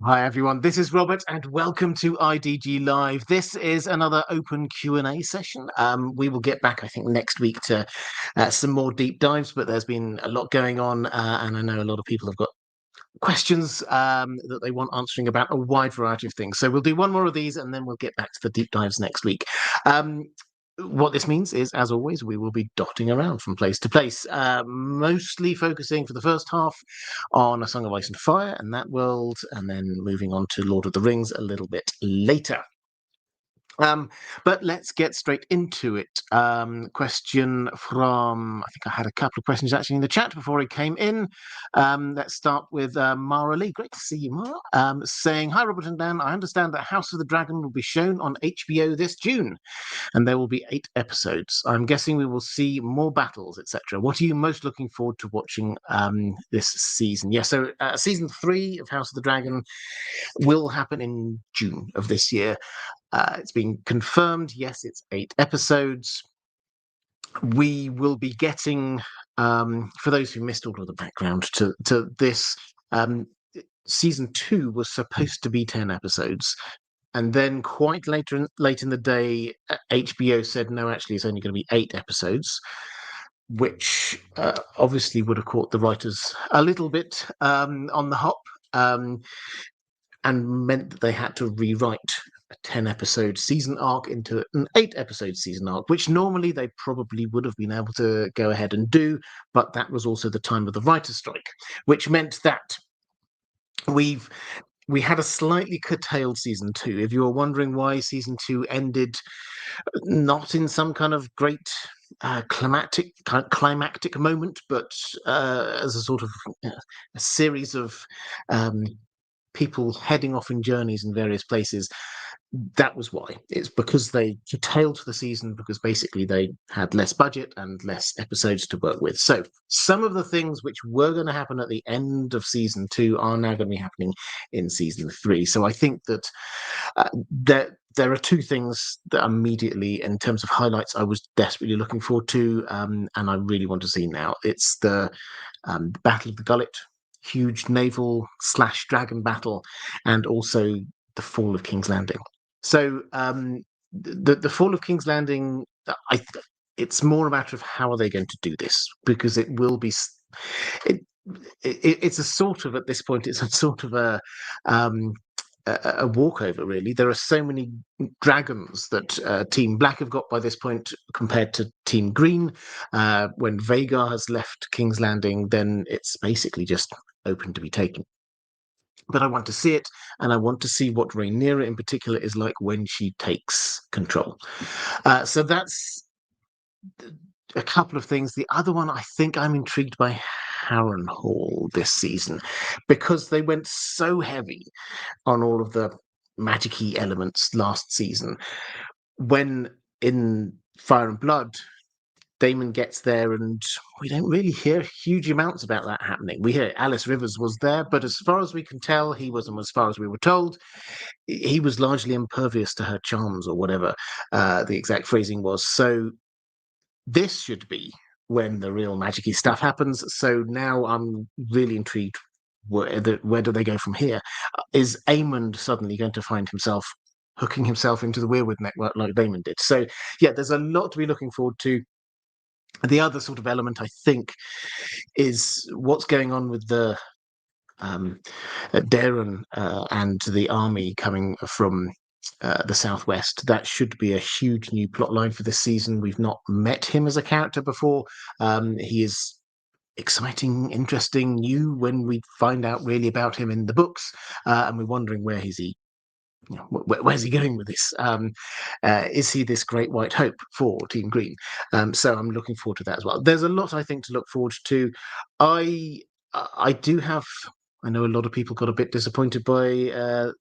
Hi everyone, this is Robert and welcome to IDG Live. This is another open Q&A session. We will get back, I think, next week to some more deep dives, but there's been a lot going on and I know a lot of people have got questions that they want answering about a wide variety of things. So we'll do one more of these and then we'll get back to the deep dives next week. What this means is, as always, we will be dotting around from place to place, mostly focusing for the first half on A Song of Ice and Fire and that world, and then moving on to Lord of the Rings a little bit later. But let's get straight into it. Question from, I think I had a couple of questions actually in the chat before I came in. Let's start with Maura Lee. Great to see you, Maura. Saying, hi, Robert and Dan. I understand that House of the Dragon will be shown on HBO this June, and there will be 8 episodes. I'm guessing we will see more battles, etc. What are you most looking forward to watching this season? Yeah, so season 3 of House of the Dragon will happen in June of this year. It's been confirmed. Yes, it's 8 episodes. We will be getting, for those who missed all of the background to this, season 2 was supposed to be 10 episodes. And then quite late in the day, HBO said, no, actually, it's only going to be 8 episodes, which obviously would have caught the writers a little bit on the hop and meant that they had to rewrite a 10-episode season arc into an 8-episode season arc, which normally they probably would have been able to go ahead and do, but that was also the time of the writer's strike, which meant that we had a slightly curtailed season 2. If you're wondering why season 2 ended not in some kind of great climactic moment, but as a sort of a series of people heading off in journeys in various places, that was why. It's because they curtailed the season because basically they had less budget and less episodes to work with. So some of the things which were going to happen at the end of season 2 are now going to be happening in season 3. So I think that there are 2 things that immediately, in terms of highlights, I was desperately looking forward to, and I really want to see now. It's the Battle of the Gullet, huge naval / dragon battle, and also the fall of King's Landing. So the fall of King's Landing, it's more a matter of how are they going to do this, because it will be it's a sort of, at this point, it's a sort of a walkover, really. There are so many dragons that Team Black have got by this point compared to Team Green. When Rhaegar has left King's Landing, then it's basically just open to be taken. But I want to see it, and I want to see what Rhaenyra in particular is like when she takes control. So that's a couple of things. The other one, I think I'm intrigued by Harrenhal this season, because they went so heavy on all of the magic-y elements last season. When in Fire and Blood, Daemon gets there and we don't really hear huge amounts about that happening. We hear Alice Rivers was there, but as far as we can tell, he wasn't, as far as we were told, he was largely impervious to her charms, or whatever the exact phrasing was. So this should be when the real magic-y stuff happens. So now I'm really intrigued. Where do they go from here? Is Aemond suddenly going to find himself hooking himself into the Weirwood network like Daemon did? So yeah, there's a lot to be looking forward to. The other sort of element, I think, is what's going on with the Darren and the army coming from the southwest. That should be a huge new plot line for this season. We've not met him as a character before. He is exciting, interesting, new when we find out really about him in the books, and we're wondering where is he. Where's he going with this? Is he this great white hope for Team Green? So I'm looking forward to that as well. There's a lot, I think, to look forward to. I know a lot of people got a bit disappointed by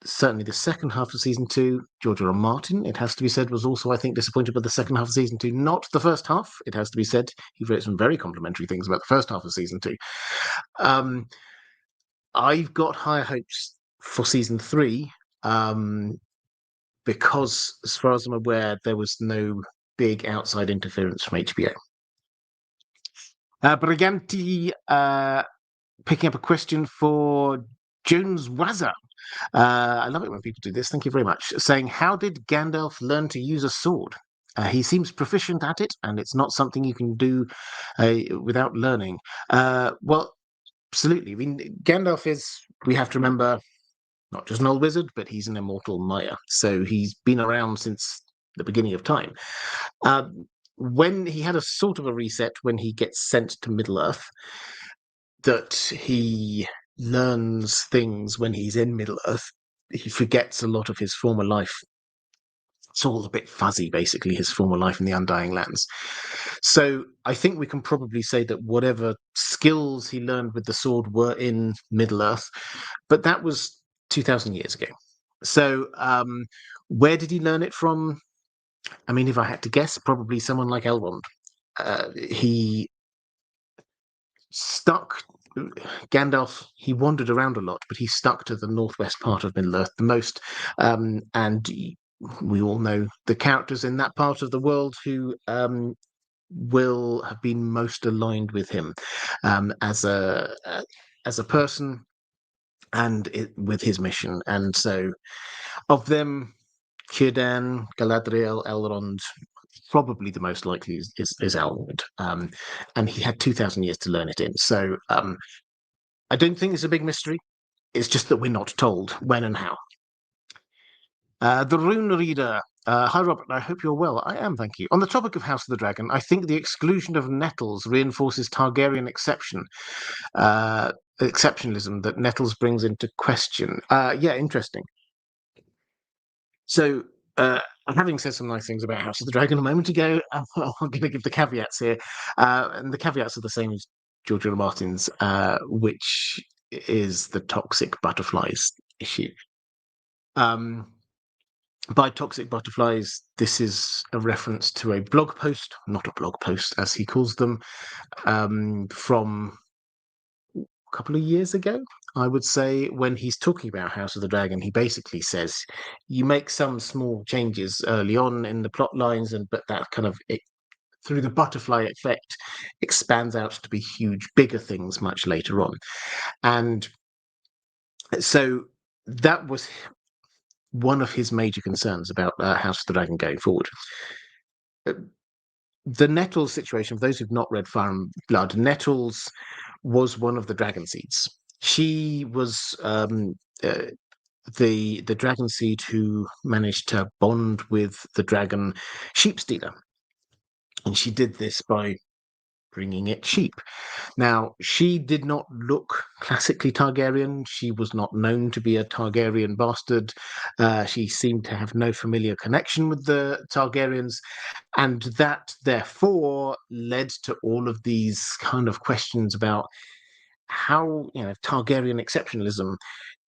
certainly the second half of season 2. George R. R. Martin, it has to be said, was also, I think, disappointed by the second half of season 2, not the first half. It has to be said, he wrote some very complimentary things about the first half of season 2. I've got higher hopes for season 3. Because, as far as I'm aware, there was no big outside interference from HBO. Briganti picking up a question for Jones Wazza. I love it when people do this. Thank you very much. Saying, how did Gandalf learn to use a sword? He seems proficient at it, and it's not something you can do without learning. Well, absolutely. I mean, Gandalf is, we have to remember, not just an old wizard, but he's an immortal Maya. So he's been around since the beginning of time. When he had a sort of a reset when he gets sent to Middle-earth, that he learns things when he's in Middle-earth. He forgets a lot of his former life. It's all a bit fuzzy, basically, his former life in the Undying Lands. So I think we can probably say that whatever skills he learned with the sword were in Middle-earth, but that was 2,000 years ago. So where did he learn it from? I mean, if I had to guess, probably someone like Elrond. He stuck Gandalf. He wandered around a lot, but he stuck to the northwest part of Middle-earth the most. And we all know the characters in that part of the world who will have been most aligned with him as a person and with his mission. And so, of them, Círdan, Galadriel, Elrond, probably the most likely is Elrond. And he had 2,000 years to learn it in. So I don't think it's a big mystery. It's just that we're not told when and how. The Rune Reader. Hi, Robert. I hope you're well. I am, thank you. On the topic of House of the Dragon, I think the exclusion of nettles reinforces Targaryen exceptionalism that nettles brings into question. Yeah, interesting. So, having said some nice things about House of the Dragon a moment ago, I'm going to give the caveats here. And the caveats are the same as George R. R. Martin's, which is the toxic butterflies issue. By toxic butterflies, this is a reference to a blog post, not a blog post, as he calls them, from a couple of years ago, I would say, when he's talking about House of the Dragon. He basically says you make some small changes early on in the plot lines, but that kind of through the butterfly effect expands out to be huge, bigger things much later on. And so that was one of his major concerns about House of the Dragon going forward. The Nettles situation, for those who've not read Fire and Blood, Nettles was one of the dragon seeds. She was the dragon seed who managed to bond with the dragon Sheepstealer. And she did this by bringing it sheep. Now, she did not look classically Targaryen. She was not known to be a Targaryen bastard. She seemed to have no familiar connection with the Targaryens. And that, therefore, led to all of these kind of questions about how, Targaryen exceptionalism,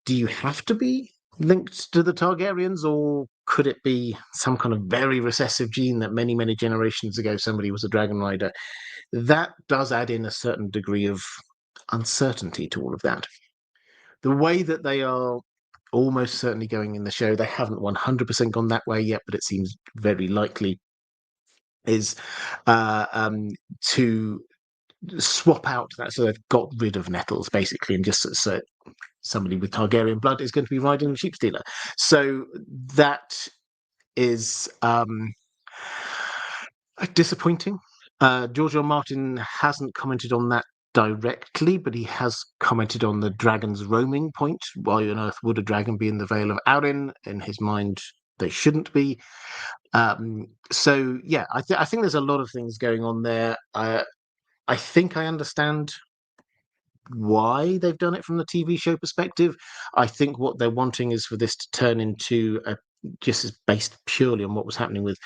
do you have to be linked to the Targaryens, or could it be some kind of very recessive gene that many, many generations ago somebody was a dragon rider? That does add in a certain degree of uncertainty to all of that. The way that they are almost certainly going in the show, they haven't 100% gone that way yet, but it seems very likely, is to swap out that. So they've got rid of Nettles, basically, and just so somebody with Targaryen blood is going to be riding the Sheepstealer. So that is disappointing. George R. R. Martin hasn't commented on that directly, but he has commented on the dragon's roaming point. Why on earth would a dragon be in the Vale of Arryn? In his mind, they shouldn't be. So yeah, I think there's a lot of things going on there. I think I understand why they've done it from the TV show perspective. I think what they're wanting is for this to turn into just as based purely on what was happening with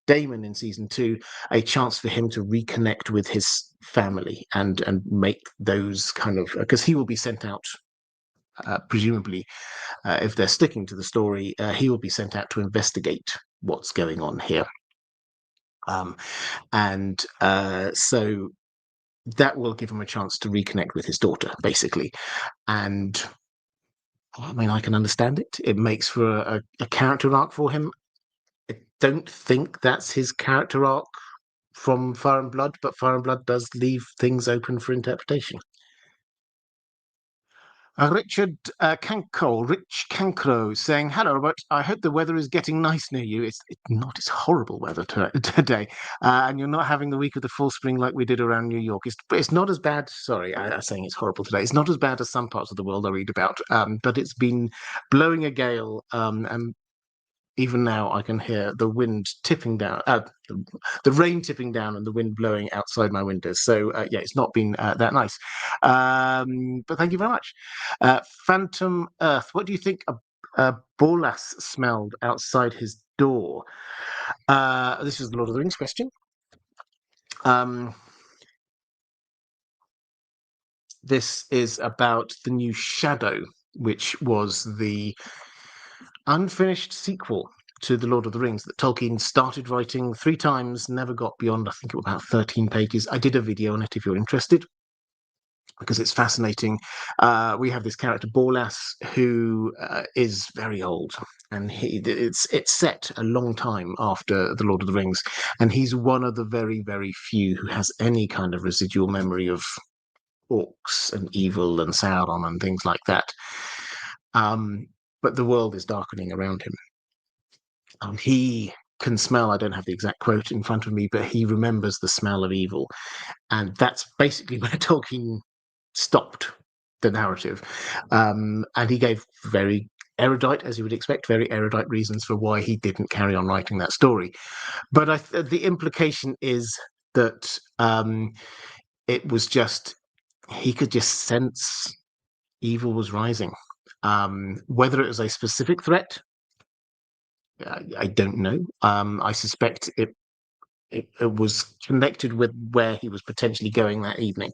Daemon in season 2, a chance for him to reconnect with his family and make those kind of, because he will be sent out, presumably, if they're sticking to the story, he will be sent out to investigate what's going on here. So that will give him a chance to reconnect with his daughter, basically. And I mean, I can understand it. It makes for a character arc for him. I don't think that's his character arc from Fire and Blood, but Fire and Blood does leave things open for interpretation. Richard Rich Cancro, saying, "Hello, Robert. I hope the weather is getting nice near you. It's not. It's horrible weather today, and you're not having the week of the full spring like we did around New York. It's not as bad. Sorry, I'm saying it's horrible today. It's not as bad as some parts of the world I read about. But it's been blowing a gale, and even now I can hear the wind tipping down, the rain tipping down and the wind blowing outside my windows. So yeah, it's not been that nice. But thank you very much. Phantom Earth, what do you think a Bolas smelled outside his door? This is the Lord of the Rings question. This is about the new Shadow, which was the unfinished sequel to The Lord of the Rings that Tolkien started writing 3 times, never got beyond, I think it was about 13 pages. I did a video on it if you're interested, because it's fascinating. We have this character, Borlas, who is very old, and it's set a long time after The Lord of the Rings, and he's one of the very, very few who has any kind of residual memory of orcs and evil and Sauron and things like that. But the world is darkening around him. He can smell, I don't have the exact quote in front of me, but he remembers the smell of evil. And that's basically where Tolkien stopped the narrative. And he gave very erudite, as you would expect, very erudite reasons for why he didn't carry on writing that story. But the implication is that it was just, he could just sense evil was rising. Whether it was a specific threat, I don't know. I suspect it was connected with where he was potentially going that evening.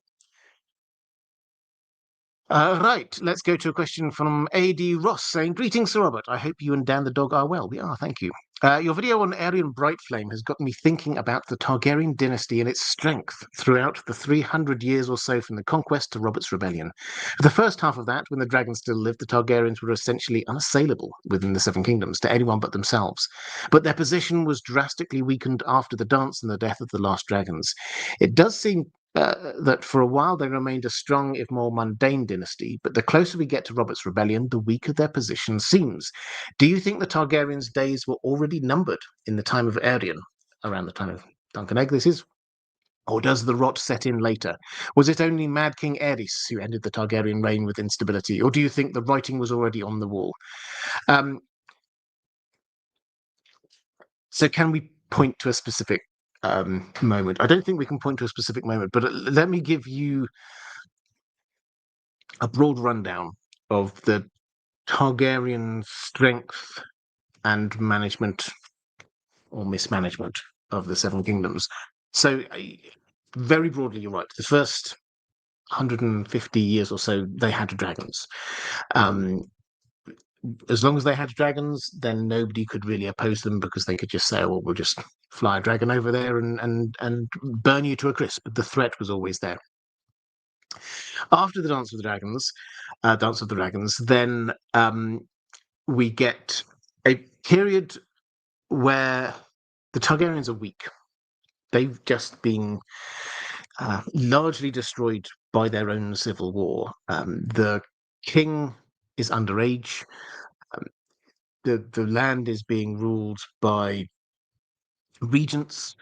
Right, let's go to a question from A.D. Ross saying, "Greetings, Sir Robert. I hope you and Dan the dog are well." We are, thank you. Your video on Aerion Brightflame has got me thinking about the Targaryen dynasty and its strength throughout the 300 years or so from the conquest to Robert's Rebellion. For the first half of that, when the dragons still lived, the Targaryens were essentially unassailable within the Seven Kingdoms to anyone but themselves. But their position was drastically weakened after the dance and the death of the last dragons. It does seem that for a while they remained a strong, if more mundane dynasty, but the closer we get to Robert's Rebellion, the weaker their position seems. Do you think the Targaryens' days were already numbered in the time of Aerion, around the time of Duncan Egg, this is? Or does the rot set in later? Was it only Mad King Aerys who ended the Targaryen reign with instability, or do you think the writing was already on the wall? So can we point to a specific moment? I don't think we can point to a specific moment, but let me give you a broad rundown of the Targaryen strength and management or mismanagement of the Seven Kingdoms. So, very broadly, you're right. The first 150 years or so, they had dragons. As long as they had dragons, then nobody could really oppose them because they could just say, "Well, we'll just fly a dragon over there and burn you to a crisp." The threat was always there. After the Dance of the Dragons, then we get a period where the Targaryens are weak. They've just been largely destroyed by their own civil war. The king is underage. The land is being ruled by regents.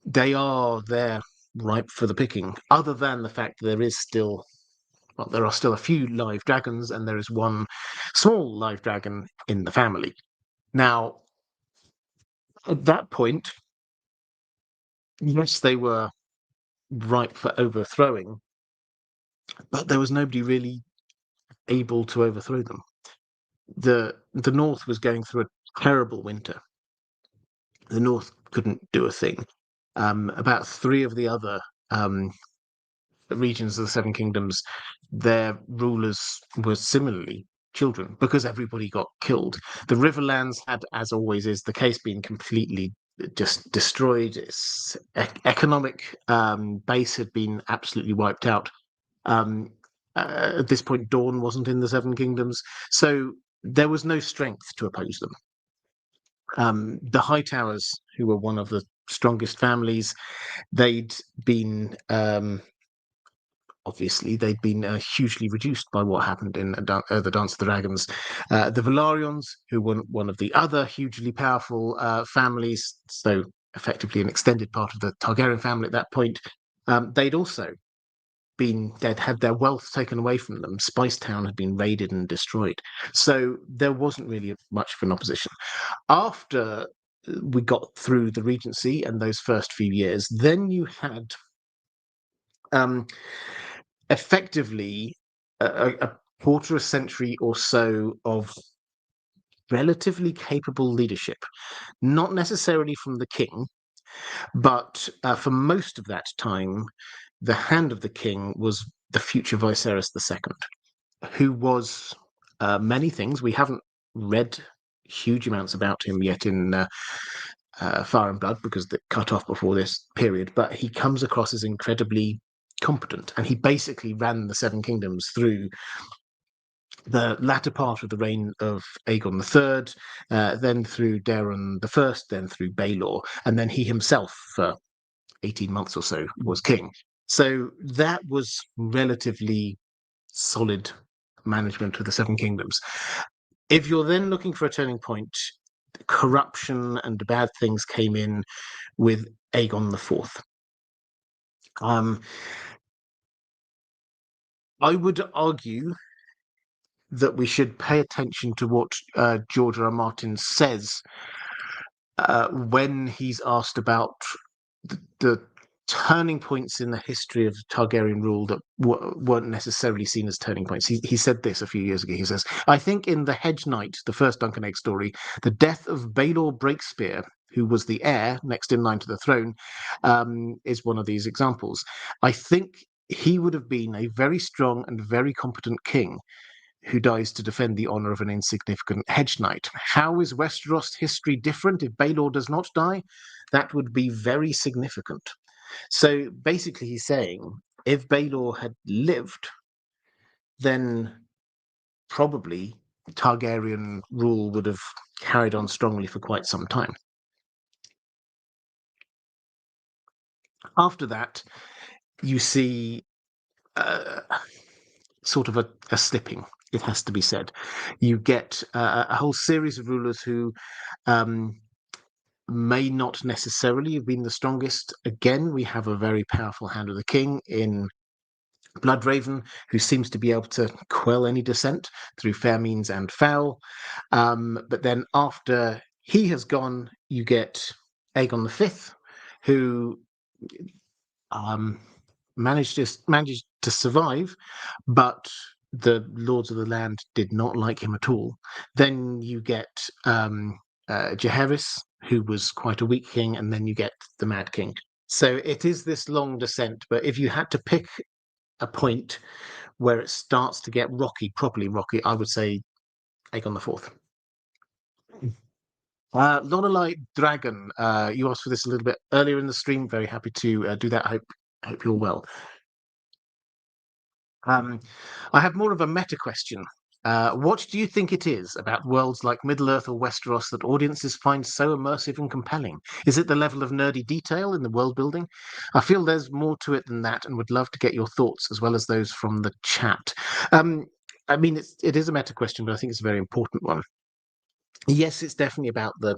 They are there ripe for the picking, other than the fact that there are still a few live dragons, and there is one small live dragon in the family. Now, at that point, yes, they were ripe for overthrowing, but there was nobody really able to overthrow them. The North was going through a terrible winter. The North couldn't do a thing. About 3 of the other regions of the Seven Kingdoms, their rulers were similarly children because everybody got killed. The Riverlands had, as always is the case, been completely just destroyed. Its economic base had been absolutely wiped out. At this point, Dawn wasn't in the Seven Kingdoms, so there was no strength to oppose them. The Hightowers, who were one of the strongest families, they'd been obviously they'd been hugely reduced by what happened in the Dance of the Dragons. The Velaryons, who were one of the other hugely powerful families, so effectively an extended part of the Targaryen family at that point, they'd also they'd had their wealth taken away from them. Spicetown had been raided and destroyed. So there wasn't really much of an opposition. After we got through the Regency and those first few years, then you had effectively a quarter a century or so of relatively capable leadership, not necessarily from the king, but for most of that time, the hand of the king was the future Viserys II, who was many things. We haven't read huge amounts about him yet in Fire and Blood because they cut off before this period, but he comes across as incredibly competent, and he basically ran the Seven Kingdoms through the latter part of the reign of Aegon III, then through Daeron I, then through Baelor, and then he himself, for 18 months or so, was king. So that was relatively solid management of the Seven Kingdoms. If you're then looking for a turning point, corruption and bad things came in with Aegon IV. I would argue that we should pay attention to what George R. R. Martin says when he's asked about the turning points in the history of Targaryen rule that weren't necessarily seen as turning points. He said this a few years ago. He says, I think in The Hedge Knight, the first Dunk and Egg story, the death of Baelor Breakspear, who was the heir next in line to the throne, is one of these examples. I think he would have been a very strong and very competent king who dies to defend the honor of an insignificant hedge knight. How is Westeros history different if Baelor does not die? That would be very significant. So basically he's saying if Baelor had lived, then probably Targaryen rule would have carried on strongly for quite some time. After that, you see sort of a slipping, it has to be said. You get a whole series of rulers who may not necessarily have been the strongest. Again, we have a very powerful hand of the king in Bloodraven, who seems to be able to quell any dissent through fair means and foul. But then after he has gone, you get Aegon V, who managed to survive, but the Lords of the Land did not like him at all. Then you get Jaehaerys, who was quite a weak king, and then you get the Mad King. So it is this long descent, but if you had to pick a point where it starts to get rocky, properly rocky, I would say Aegon IV. Lorelei Dragon, you asked for this a little bit earlier in the stream. Very happy to do that. I hope you're well. I have more of a meta question. What do you think it is about worlds like Middle-earth or Westeros that audiences find so immersive and compelling? Is it the level of nerdy detail in the world building? I feel there's more to it than that and would love to get your thoughts as well as those from the chat. I mean, it is a meta question, but I think it's a very important one. Yes, it's definitely about the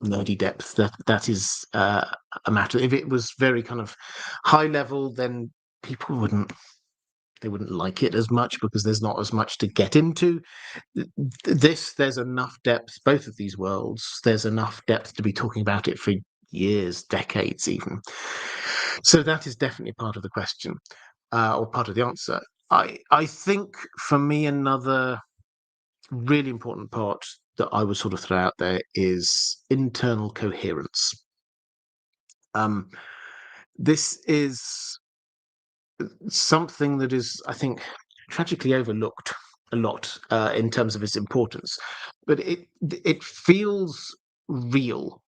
nerdy depth. That is a matter. If it was very kind of high level, then people wouldn't like it as much because there's not as much to get into. There's enough depth, both of these worlds, there's enough depth to be talking about it for years, decades even. So that is definitely part of the question, or part of the answer. I think for me, another really important part that I would sort of throw out there is internal coherence. This is something that is, I think, tragically overlooked a lot in terms of its importance, but it feels real.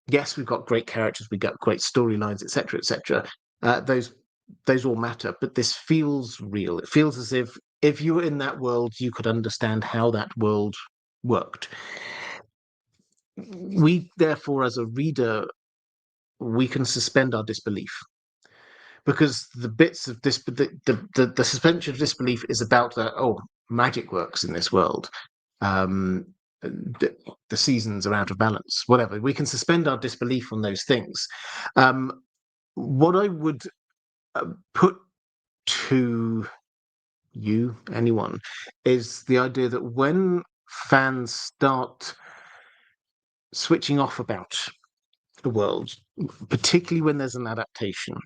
Yes, we've got great characters, we've got great storylines, etc., etc. Those all matter, but this feels real. It feels as if you were in that world, you could understand how that world worked. We, therefore, as a reader, we can suspend our disbelief because the bits of this, the suspension of disbelief is about that. Oh, magic works in this world. The seasons are out of balance. Whatever, we can suspend our disbelief on those things. What I would put to you, anyone, is the idea that when fans start switching off about the world, particularly when there's an adaptation,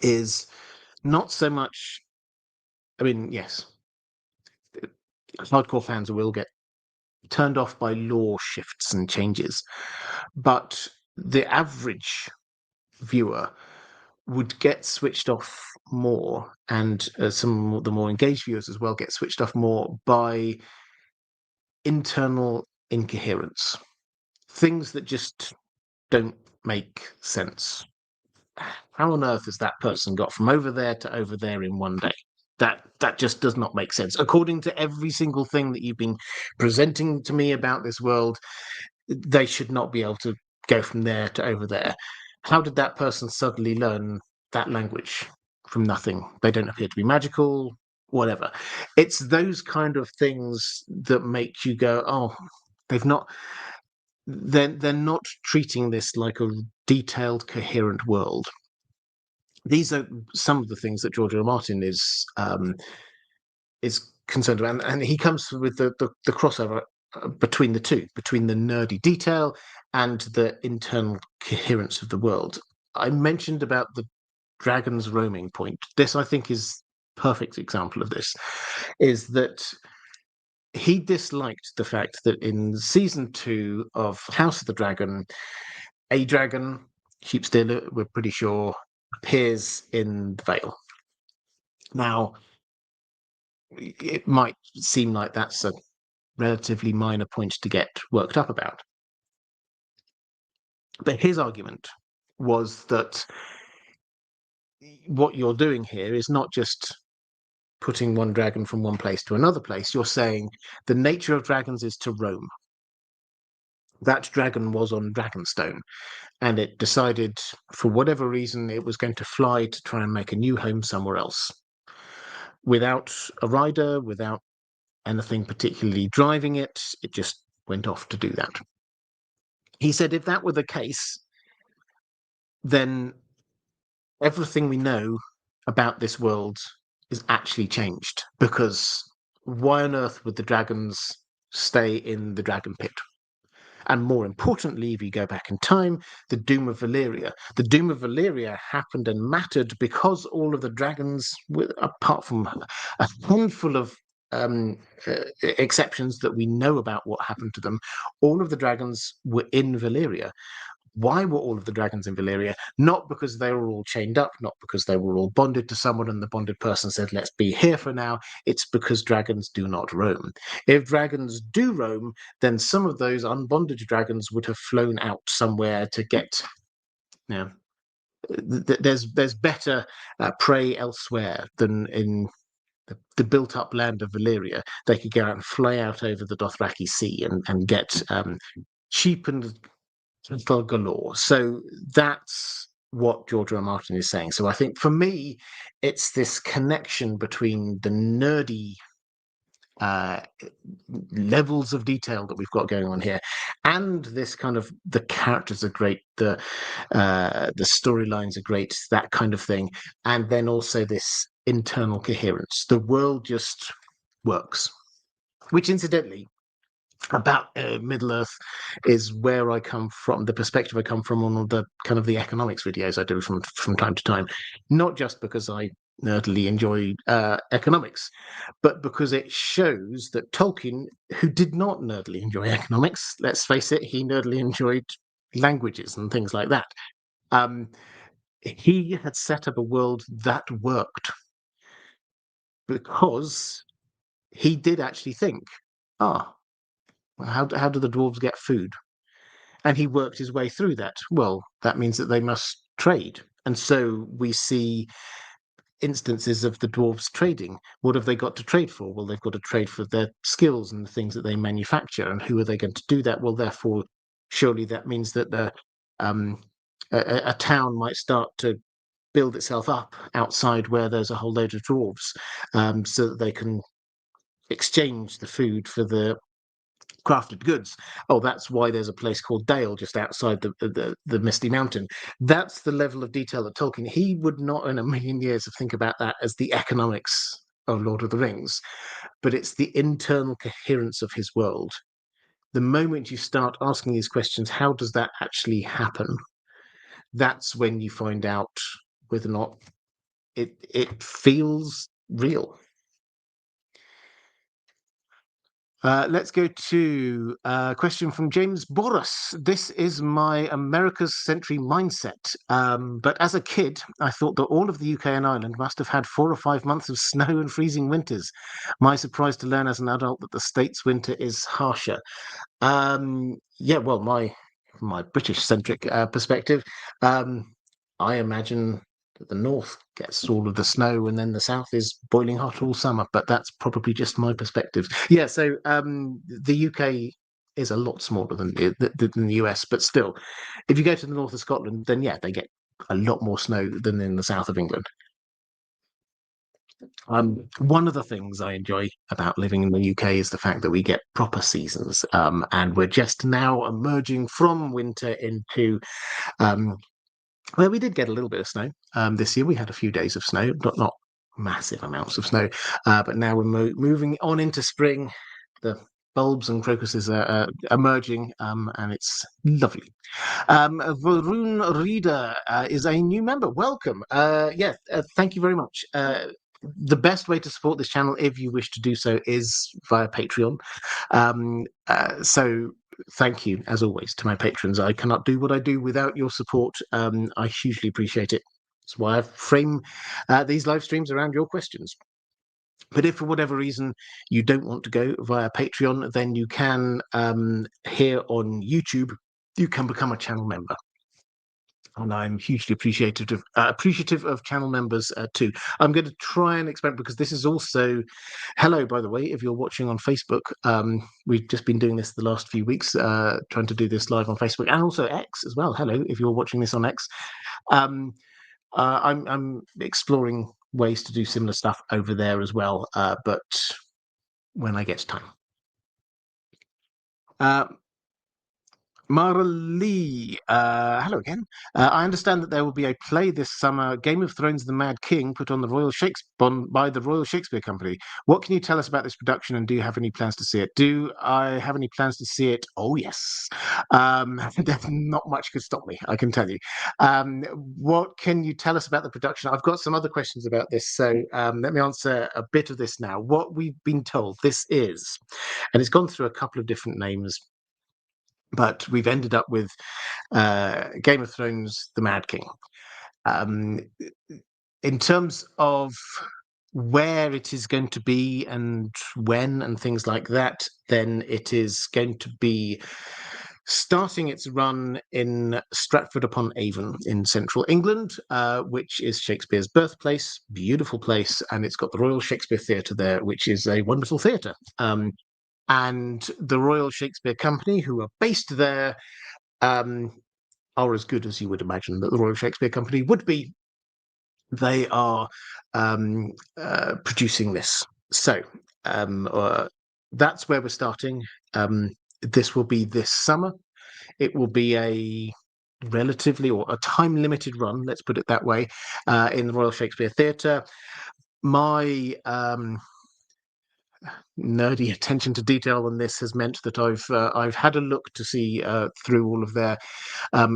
is not so much. I mean, yes, hardcore fans will get turned off by lore shifts and changes, but the average viewer would get switched off more, and some of the more engaged viewers as well get switched off more by internal incoherence, things that just don't make sense. How on earth has that person got from over there to over there in one day? That just does not make sense. According to every single thing that you've been presenting to me about this world, they should not be able to go from there to over there. How did that person suddenly learn that language from nothing? They don't appear to be magical, whatever. It's those kind of things that make you go, oh, they've not. They're not treating this like a detailed, coherent world. These are some of the things that George R. R. Martin is concerned about, and he comes with the crossover between the two, between the nerdy detail and the internal coherence of the world. I mentioned about the dragon's roaming point. This, I think, is perfect example of this, is that he disliked the fact that in season 2 of House of the Dragon, a dragon, Sheepstealer, we're pretty sure, appears in the Vale. Now, it might seem like that's a relatively minor point to get worked up about. But his argument was that what you're doing here is not just putting one dragon from one place to another place. You're saying the nature of dragons is to roam. That dragon was on Dragonstone, and it decided, for whatever reason, it was going to fly to try and make a new home somewhere else. Without a rider, without anything particularly driving it, it just went off to do that. He said if that were the case, then everything we know about this world is actually changed, because why on earth would the dragons stay in the dragon pit? And more importantly, if you go back in time, the Doom of Valyria. The Doom of Valyria happened and mattered because all of the dragons, apart from a handful of exceptions that we know about what happened to them, all of the dragons were in Valyria. Why were all of the dragons in Valyria? Not because they were all chained up, not because they were all bonded to someone and the bonded person said, let's be here for now. It's because dragons do not roam. If dragons do roam, then some of those unbonded dragons would have flown out somewhere to get, there's better prey elsewhere than in the built-up land of Valyria. They could go out and fly out over the Dothraki Sea and get sheep and galore. So that's what George R. R. Martin is saying. So I think for me, it's this connection between the nerdy levels of detail that we've got going on here, and this kind of, the characters are great, the storylines are great, that kind of thing, and then also this internal coherence. The world just works, which incidentally, about Middle Earth is where I come from, the perspective I come from on all the kind of the economics videos I do from time to time, not just because I nerdily enjoy economics, but because it shows that Tolkien, who did not nerdily enjoy economics, let's face it, he nerdily enjoyed languages and things like that. He had set up a world that worked because he did actually think, how do the dwarves get food? And he worked his way through that. Well, that means that they must trade. And so we see instances of the dwarves trading. What have they got to trade for? Well, they've got to trade for their skills and the things that they manufacture. And who are they going to do that? Well, therefore, surely that means that a town might start to build itself up outside where there's a whole load of dwarves, so that they can exchange the food for the crafted goods. Oh, that's why there's a place called Dale just outside the Misty Mountain. That's the level of detail that Tolkien, he would not in a million years think about that as the economics of Lord of the Rings, but it's the internal coherence of his world. The moment you start asking these questions, how does that actually happen? That's when you find out whether or not it feels real. Let's go to a question from James Boris. This is my America's Century mindset. But as a kid, I thought that all of the UK and Ireland must have had 4 or 5 months of snow and freezing winters. My surprise to learn as an adult that the States' winter is harsher. Yeah, well, my British-centric perspective, I imagine that the north gets all of the snow and then the south is boiling hot all summer, but that's probably just my perspective. Yeah, so the UK is a lot smaller than the US, but still, if you go to the north of Scotland, then yeah, they get a lot more snow than in the south of England. One of the things I enjoy about living in the UK is the fact that we get proper seasons, and we're just now emerging from winter into well, we did get a little bit of snow this year. We had a few days of snow, not massive amounts of snow, but now we're moving on into spring. The bulbs and crocuses are emerging, and it's lovely. Varun Reader is a new member. Welcome. Thank you very much. The best way to support this channel, if you wish to do so, is via Patreon. So thank you, as always, to my patrons. I cannot do what I do without your support. I hugely appreciate it. That's why I frame these live streams around your questions. But if for whatever reason you don't want to go via Patreon, then you can, here on YouTube, you can become a channel member. And I'm hugely appreciative of channel members too. I'm going to try and experiment, because this is also, hello, by the way, if you're watching on Facebook. We've just been doing this the last few weeks, trying to do this live on Facebook and also X as well. Hello, if you're watching this on X. I'm exploring ways to do similar stuff over there as well, but when I get time. Mara Lee, hello again. I understand that there will be a play this summer, Game of Thrones: The Mad King, put on by the Royal Shakespeare Company. What can you tell us about this production, and do you have any plans to see it? Do I have any plans to see it? Oh, yes. Not much could stop me, I can tell you. What can you tell us about the production? I've got some other questions about this, so let me answer a bit of this now. What we've been told, this is, and it's gone through a couple of different names, but we've ended up with Game of Thrones: The Mad King. In terms of where it is going to be and when and things like that, then it is going to be starting its run in Stratford-upon-Avon in central England, which is Shakespeare's birthplace, beautiful place, and it's got the Royal Shakespeare Theatre there, which is a wonderful theatre. And the Royal Shakespeare Company, who are based there, are as good as you would imagine that the Royal Shakespeare Company would be. They are producing this. So that's where we're starting. This will be this summer. It will be a relatively, or a time-limited run, let's put it that way, in the Royal Shakespeare Theatre. My nerdy attention to detail on this has meant that I've had a look to see through all of their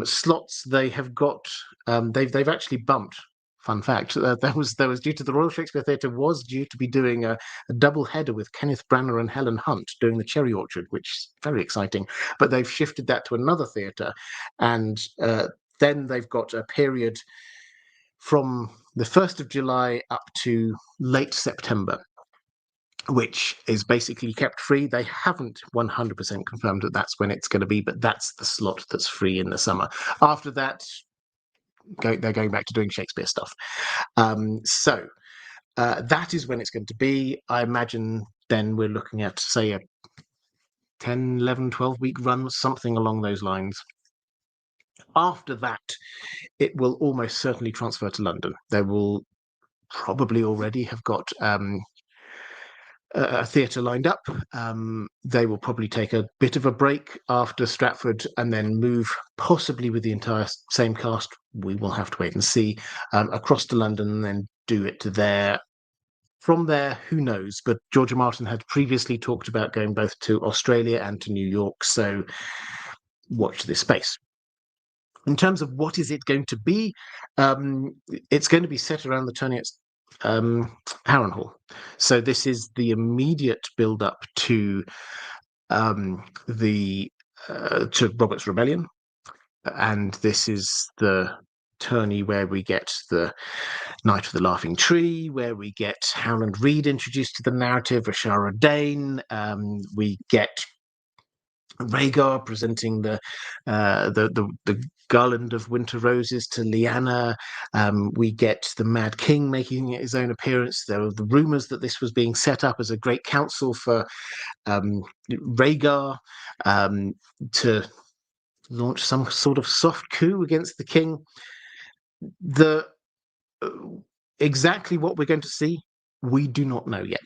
slots. They have got they've actually bumped. Fun fact: there was due to the Royal Shakespeare Theatre was due to be doing a double header with Kenneth Branagh and Helen Hunt doing The Cherry Orchard, which is very exciting. But they've shifted that to another theatre, and then they've got a period from the 1st of July up to late September, which is basically kept free. They haven't 100% confirmed that that's when it's going to be, but that's the slot that's free in the summer. After that, they're going back to doing Shakespeare stuff. So that is when it's going to be. I imagine then we're looking at, say, a 10, 11, 12-week run, something along those lines. After that, it will almost certainly transfer to London. They will probably already have got a theatre lined up. They will probably take a bit of a break after Stratford and then move, possibly with the entire same cast. We will have to wait and see, across to London and then do it there. From there, who knows? But George R. Martin had previously talked about going both to Australia and to New York, so watch this space. In terms of what is it going to be, it's going to be set around the tourney at Harrenhal. So this is the immediate build-up to to Robert's Rebellion, and this is the tourney where we get the Knight of the Laughing Tree, where we get Howland Reed introduced to the narrative, Rhaegar Dane, we get Rhaegar presenting the garland of winter roses to Lyanna. We get the Mad King making his own appearance. There were the rumours that this was being set up as a great council for Rhaegar to launch some sort of soft coup against the king. Exactly what we're going to see, we do not know yet.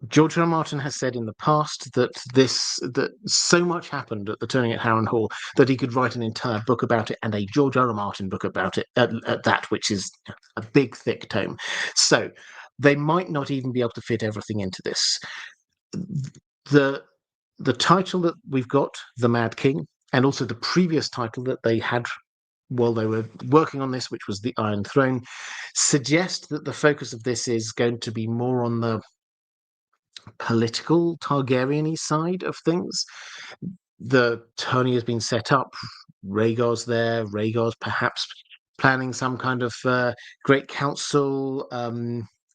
George R. R. Martin has said in the past that so much happened at the turning at Harrenhal that he could write an entire book about it, and a George R. R. Martin book about it at that, which is a big, thick tome. So they might not even be able to fit everything into this. The title that we've got, The Mad King, and also the previous title that they had while they were working on this, which was The Iron Throne, suggest that the focus of this is going to be more on the political Targaryen-y side of things. The tourney has been set up. Rhaegar's there. Rhaegar's perhaps planning some kind of great council.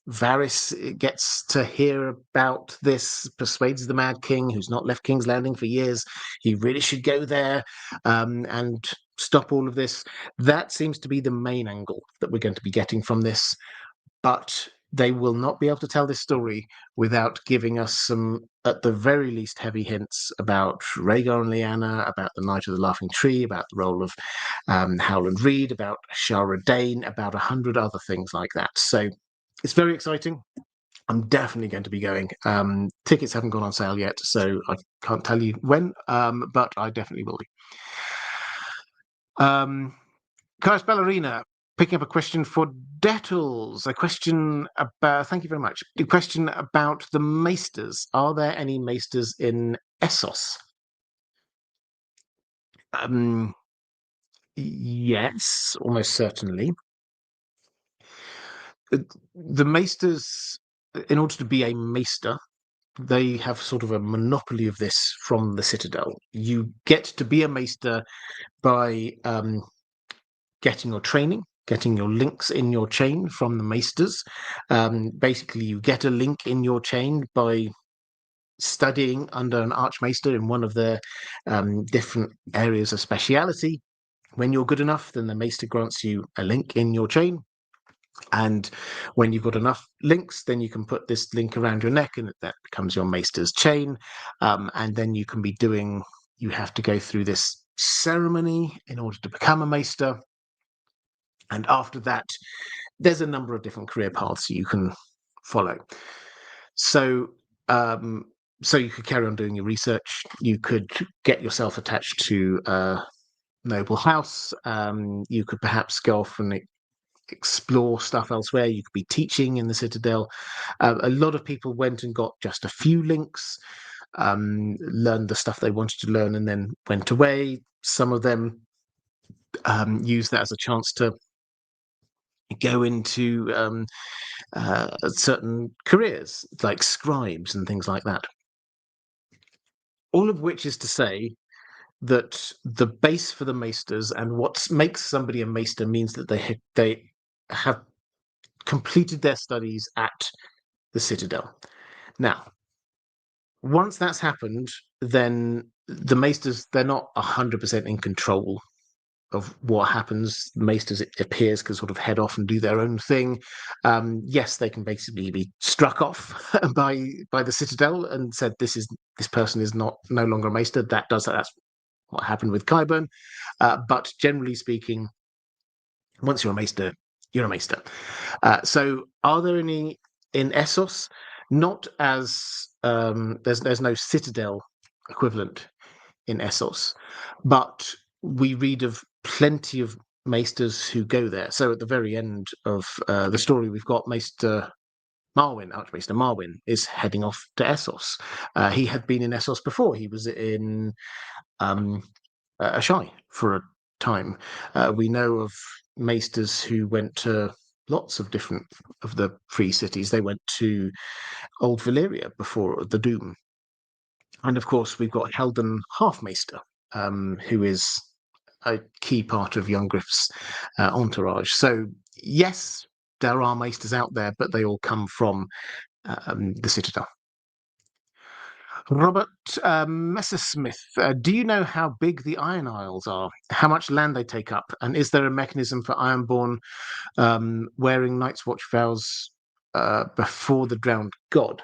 Varys gets to hear about this, persuades the Mad King, who's not left King's Landing for years. He really should go there and stop all of this. That seems to be the main angle that we're going to be getting from this. But they will not be able to tell this story without giving us some, at the very least, heavy hints about Rhaegar and Lyanna, about the Knight of the Laughing Tree, about the role of Howland Reed, about Shara Dane, about 100 other things like that. So it's very exciting. I'm definitely going to be going. Tickets haven't gone on sale yet, so I can't tell you when, but I definitely will be. Kaius Ballerina, picking up a question for Dettles. A question about, thank you very much. A question about the maesters. Are there any maesters in Essos? Yes, almost certainly. The maesters, in order to be a maester, they have sort of a monopoly of this from the Citadel. You get to be a maester by getting your training, getting your links in your chain from the maesters. Basically, you get a link in your chain by studying under an archmaester in one of their different areas of speciality. When you're good enough, then the maester grants you a link in your chain. And when you've got enough links, then you can put this link around your neck, and that becomes your maester's chain. And then you can be doing, you have to go through this ceremony in order to become a maester. And after that, there's a number of different career paths you can follow. So, so you could carry on doing your research. You could get yourself attached to a noble house. You could perhaps go off and explore stuff elsewhere. You could be teaching in the Citadel. A lot of people went and got just a few links, learned the stuff they wanted to learn, and then went away. Some of them used that as a chance to go into certain careers, like scribes and things like that. All of which is to say that the base for the maesters and what makes somebody a maester means that they have completed their studies at the Citadel. Now, once that's happened, then the maesters, they're not 100% in control of what happens. Maesters, it appears, can sort of head off and do their own thing. Yes, they can basically be struck off by the Citadel and said, this person is no longer a maester. That's what happened with Qyburn, but generally speaking, once you're a maester, you're a maester. So, are there any in Essos? Not as there's no citadel equivalent in Essos, but we read of plenty of maesters who go there. So at the very end of the story, we've got Maester Marwyn, Archmaester Marwyn, is heading off to Essos. He had been in Essos before. He was in Ashai for a time. We know of maesters who went to lots of different of the free cities. They went to Old Valyria before the Doom. And of course, we've got Helden Halfmaester, who is a key part of young Griff's entourage. So, yes, there are maesters out there, but they all come from the Citadel. Robert Messersmith, do you know how big the Iron Isles are? How much land they take up? And is there a mechanism for Ironborn wearing Night's Watch vows before the drowned god?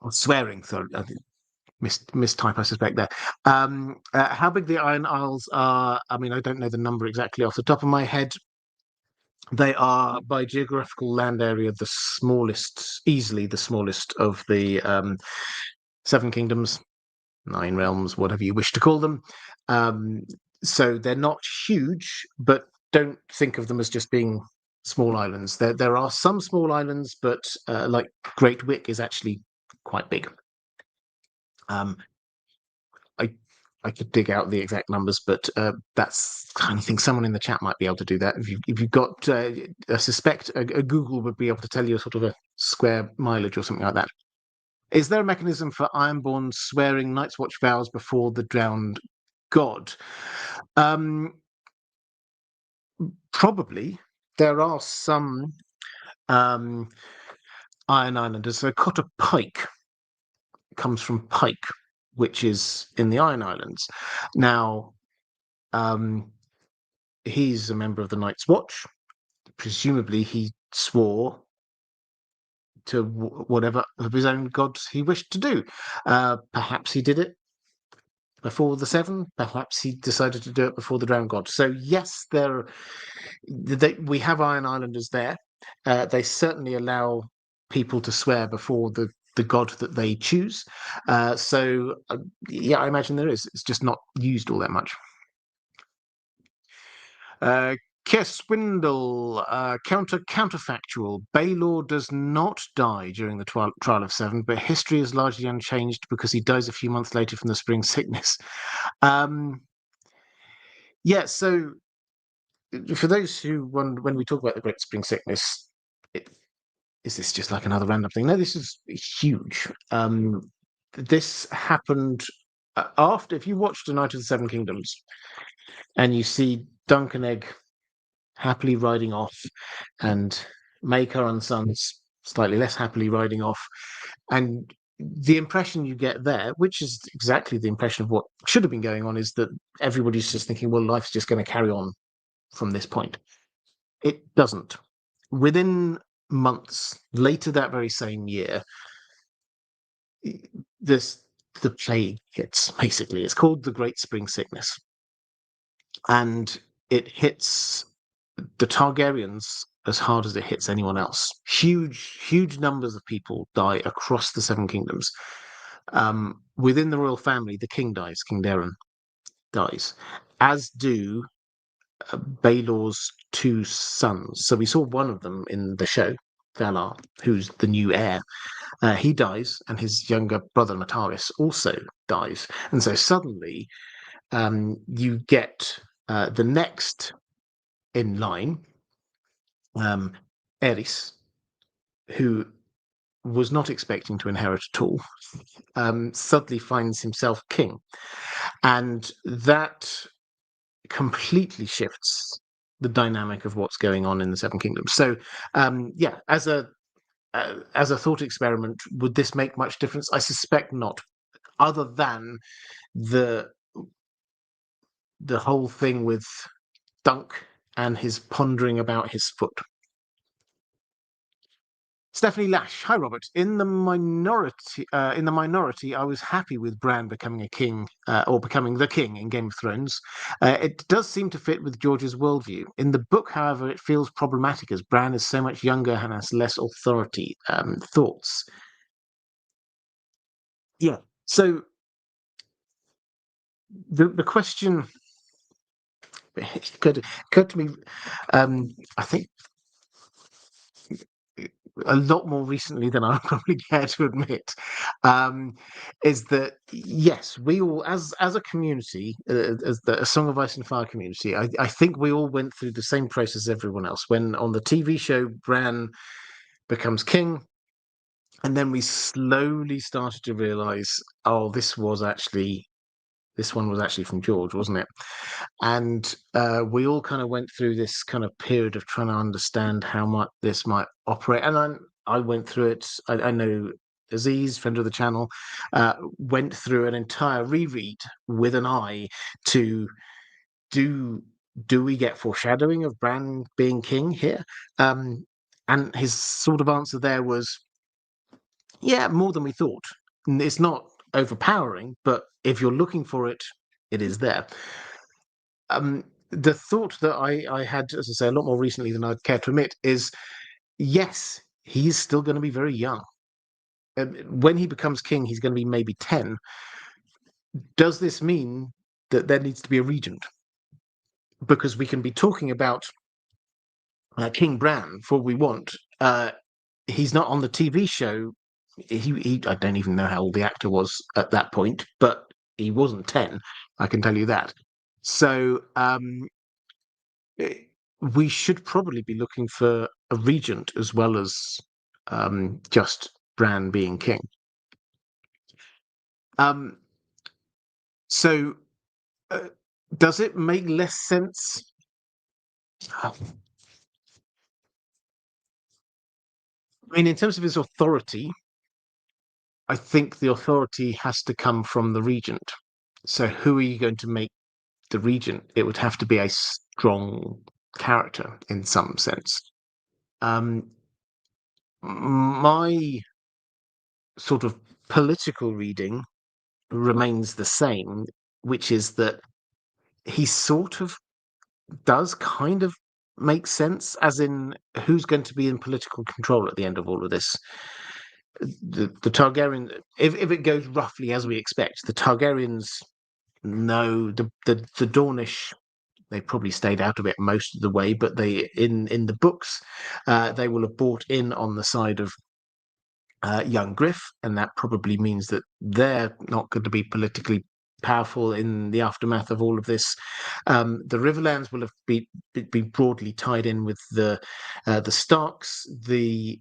Or swearing, sorry. Mistype, I suspect there. How big the Iron Isles are, I mean, I don't know the number exactly off the top of my head. They are, by geographical land area, the smallest, easily the smallest of the Seven Kingdoms, Nine Realms, whatever you wish to call them. So they're not huge, but don't think of them as just being small islands. There are some small islands, but like Great Wick is actually quite big. I could dig out the exact numbers, but that's the kind of thing someone in the chat might be able to do that. If you've got, I suspect a Google would be able to tell you sort of a square mileage or something like that. Is there a mechanism for Ironborn swearing Night's Watch vows before the drowned god? Probably. There are some Iron Islanders. So Cotter Pike comes from Pike, which is in the Iron Islands. Now, he's a member of the Night's Watch. Presumably, he swore to whatever of his own gods he wished to do. Perhaps he did it before the Seven. Perhaps he decided to do it before the Drowned God. So yes, we have Iron Islanders there. They certainly allow people to swear before the god that they choose. So yeah, I imagine there is. It's just not used all that much. Swindle, counterfactual. Baelor does not die during the trial of Seven, but history is largely unchanged because he dies a few months later from the spring sickness. Yeah, so for those who, when we talk about the Great Spring Sickness, is this just like another random thing? No, this is huge. This happened after, if you watched A Night of the Seven Kingdoms and you see Duncan Egg happily riding off and Maker and Sons slightly less happily riding off, and the impression you get there, which is exactly the impression of what should have been going on, is that everybody's just thinking, well, life's just going to carry on from this point. It doesn't. Within months, later that very same year, the plague hits, basically. It's called the Great Spring Sickness. And it hits the Targaryens as hard as it hits anyone else. Huge numbers of people die across the Seven Kingdoms. Within the royal family, the king dies, King Daeron dies, as do Baelor's two sons. So we saw one of them in the show, Valar, who's the new heir. He dies, and his younger brother Mataris also dies. And so suddenly you get the next in line, Eris, who was not expecting to inherit at all, suddenly finds himself king. And that completely shifts the dynamic of what's going on in the Seven Kingdoms. So, yeah, as a thought experiment, would this make much difference? I suspect not, other than the whole thing with Dunk and his pondering about his foot. Stephanie Lash, hi Robert. In the minority, I was happy with Bran becoming a king, or becoming the king in Game of Thrones. It does seem to fit with George's worldview. In the book, however, it feels problematic as Bran is so much younger and has less authority. Thoughts? Yeah. So the question occurred to me. I think a lot more recently than I probably care to admit, um, is that yes, we all, as a community, as the a Song of Ice and Fire community, I think we all went through the same process as everyone else. When on the TV show Bran becomes king, and then we slowly started to realise, oh, this one was actually from George, wasn't it? And we all kind of went through this kind of period of trying to understand how much this might operate. And I went through it. I know Aziz, friend of the channel, went through an entire reread with an eye to do do we get foreshadowing of Bran being king here? And his sort of answer there was, yeah, more than we thought. It's not overpowering, but if you're looking for it, it is there. The thought that I had, as I say, a lot more recently than I'd care to admit, is yes, he's still going to be very young. When he becomes king, he's going to be maybe 10. Does this mean that there needs to be a regent? Because we can be talking about King Bran for all we want. He's not on the TV show. I don't even know how old the actor was at that point, but he wasn't 10. I can tell you that. So we should probably be looking for a regent as well as just Bran being king. Um, so, uh, does it make less sense? I mean, in terms of his authority, I think the authority has to come from the regent. So, who are you going to make the regent? It would have to be a strong character in some sense. Um, my sort of political reading remains the same, which is that he sort of does kind of make sense, as in who's going to be in political control at the end of all of this. The Targaryen, if it goes roughly as we expect, the Targaryens know the Dornish. They probably stayed out of it most of the way, but they in the books, they will have bought in on the side of young Griff, and that probably means that they're not going to be politically powerful in the aftermath of all of this. The Riverlands will have be broadly tied in with the Starks. The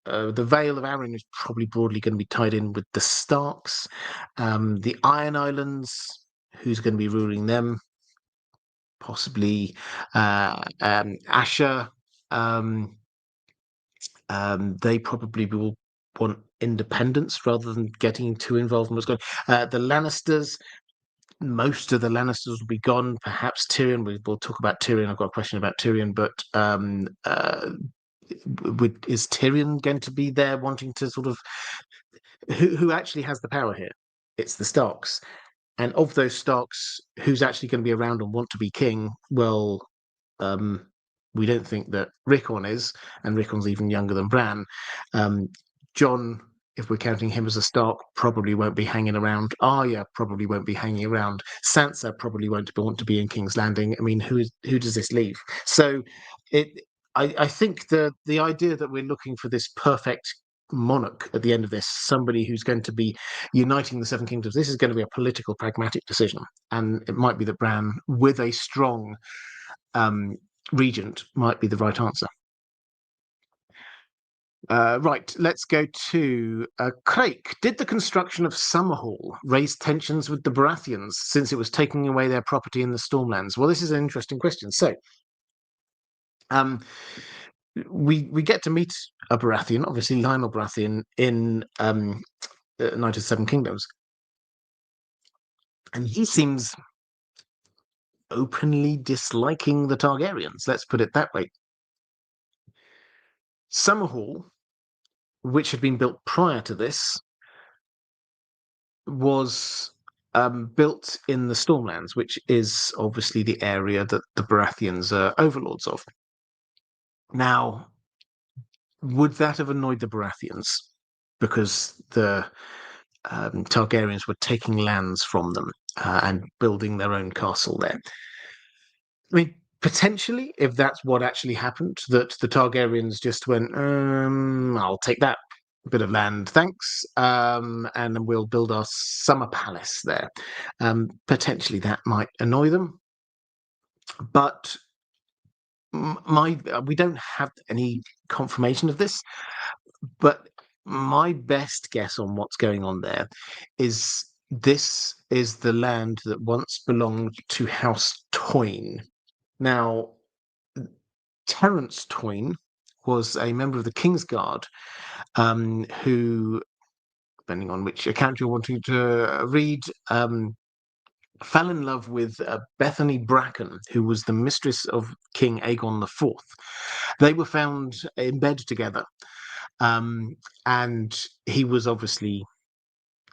Vale of Arryn is probably broadly going to be tied in with the Starks. The Iron Islands, who's going to be ruling them? Possibly Asher. Um, they probably will want independence rather than getting too involved in what's going on. The Lannisters, most of the Lannisters will be gone. Perhaps Tyrion. We'll talk about Tyrion. I've got a question about Tyrion, but is Tyrion going to be there wanting to sort of who actually has the power here? It's the Starks. And of those Starks, who's actually going to be around and want to be king? Well, um, we don't think that Rickon is, and Rickon's even younger than Bran. Jon, if we're counting him as a Stark, probably won't be hanging around. Arya probably won't be hanging around. Sansa probably won't want to be in King's Landing. I mean, who does this leave? So, it. I think the idea that we're looking for this perfect monarch at the end of this, somebody who's going to be uniting the Seven Kingdoms, this is going to be a political, pragmatic decision, and it might be that Bran, with a strong um, regent, might be the right answer. Right, let's go to Craig. Did the construction of Summerhall raise tensions with the Baratheons since it was taking away their property in the Stormlands? Well, this is an interesting question. So, we get to meet a Baratheon, obviously Lionel Baratheon, in Knight of the Seven Kingdoms, and he seems openly disliking the Targaryens. Let's put it that way. Summerhall, which had been built prior to this, was built in the Stormlands, which is obviously the area that the Baratheons are overlords of. Now, would that have annoyed the Baratheons? Because the Targaryens were taking lands from them and building their own castle there. I mean, potentially, if that's what actually happened, that the Targaryens just went, I'll take that bit of land, thanks, and then we'll build our summer palace there. Potentially that might annoy them, but we don't have any confirmation of this, but my best guess on what's going on there is this is the land that once belonged to House Toyne. Now, Terence Toyne was a member of the Kingsguard who, depending on which account you're wanting to read, fell in love with Bethany Bracken, who was the mistress of King Aegon IV. They were found in bed together, and he was obviously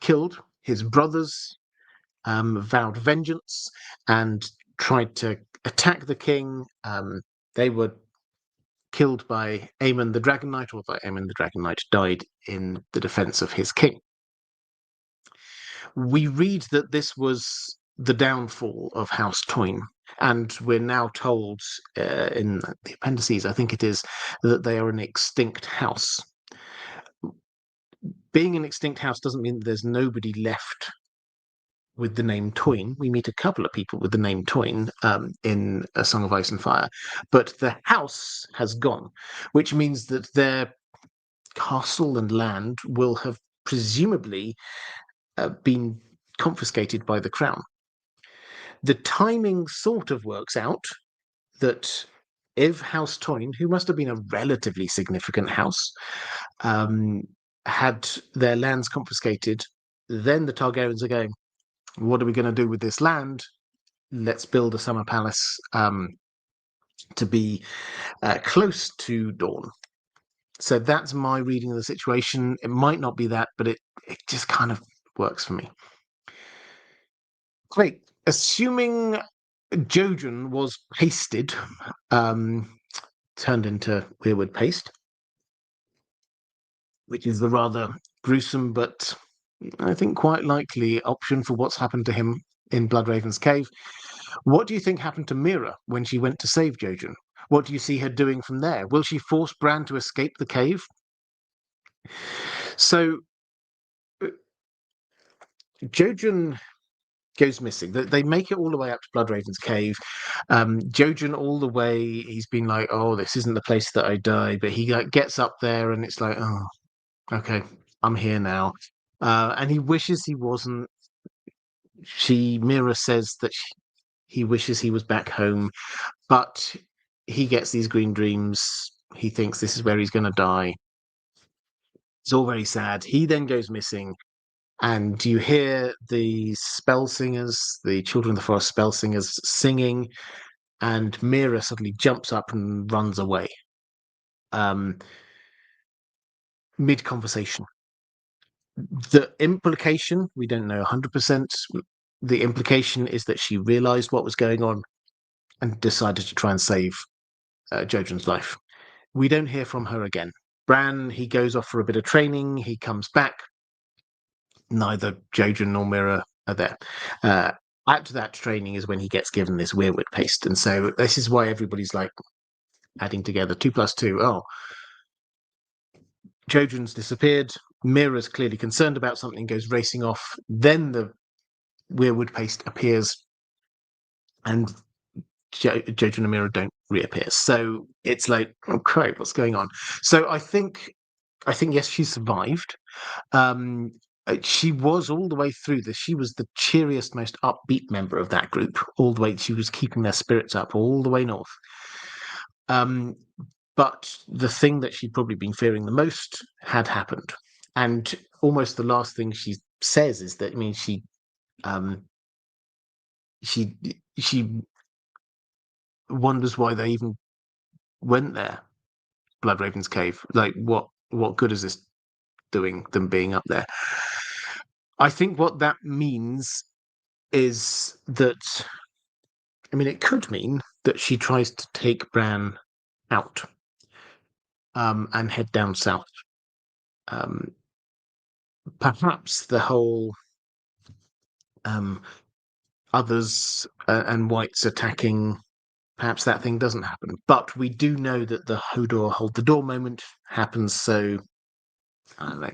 killed. His brothers vowed vengeance and tried to attack the king. They were killed by Aemon the Dragon Knight, although Aemon the Dragon Knight died in the defense of his king. We read that this was the downfall of House Toyne, and we're now told in the appendices, I think it is, that they are an extinct house. Being an extinct house doesn't mean that there's nobody left with the name Toyne. We meet a couple of people with the name Toyne in A Song of Ice and Fire, but the house has gone, which means that their castle and land will have presumably been confiscated by the crown. The timing sort of works out that if House Toyne, who must have been a relatively significant house, had their lands confiscated, then the Targaryens are going, what are we going to do with this land? Let's build a summer palace to be close to Dawn. So that's my reading of the situation. It might not be that, but it just kind of works for me. Great. Assuming Jojen was pasted, turned into weirwood paste, which is the rather gruesome but I think quite likely option for what's happened to him in Bloodraven's cave. What do you think happened to Maura when she went to save Jojen? What do you see her doing from there? Will she force Bran to escape the cave? So Jojen goes missing. They make it all the way up to Bloodraven's cave. Jojen all the way, he's been like, oh, this isn't the place that I die. But he gets up there and it's like, oh, okay, I'm here now. And he wishes he wasn't. Maura says that he wishes he was back home, but he gets these green dreams. He thinks this is where he's going to die. It's all very sad. He then goes missing, and you hear the spell singers, the Children of the Forest spell singers, singing, and Maura suddenly jumps up and runs away. Mid-conversation. The implication, we don't know 100%, the implication is that she realized what was going on and decided to try and save Jojen's life. We don't hear from her again. Bran, he goes off for a bit of training. He comes back. Neither Jojen nor Maura are there. After that training is when he gets given this weirwood paste. And so this is why everybody's like adding together 2 + 2. Oh, Jojen's disappeared. Maura's clearly concerned about something, goes racing off. Then the weirwood paste appears, and Jojen and Maura don't reappear. So it's like, okay, what's going on? So I think yes, she survived. She was all the way through this. She was the cheeriest, most upbeat member of that group. All the way, she was keeping their spirits up all the way north. But the thing that she'd probably been fearing the most had happened, and almost the last thing she says is that, I mean, she wonders why they even went there, Bloodraven's cave. Like, what good is this doing them being up there? I think what that means is that, I mean, it could mean that she tries to take Bran out, and head down south. Perhaps the whole others and whites attacking, perhaps that thing doesn't happen. But we do know that the Hodor hold the door moment happens, so I don't know.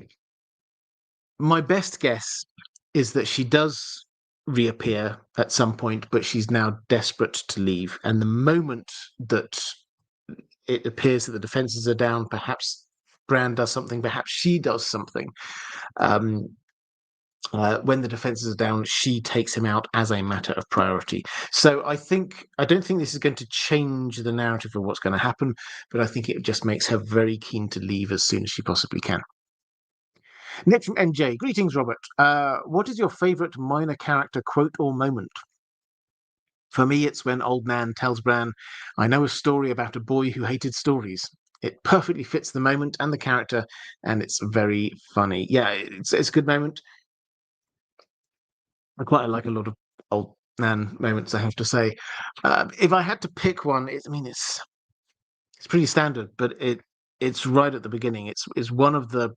My best guess is that she does reappear at some point, but she's now desperate to leave. And the moment that it appears that the defenses are down, perhaps Bran does something, perhaps she does something. When the defenses are down, she takes him out as a matter of priority. So I don't think this is going to change the narrative of what's going to happen, but I think it just makes her very keen to leave as soon as she possibly can. Next from NJ. Greetings, Robert. What is your favourite minor character quote or moment? For me, it's when Old Nan tells Bran, I know a story about a boy who hated stories. It perfectly fits the moment and the character, and it's very funny. Yeah, it's a good moment. I quite like a lot of Old Nan moments, I have to say. If I had to pick one, it's pretty standard, but it's right at the beginning. It's one of the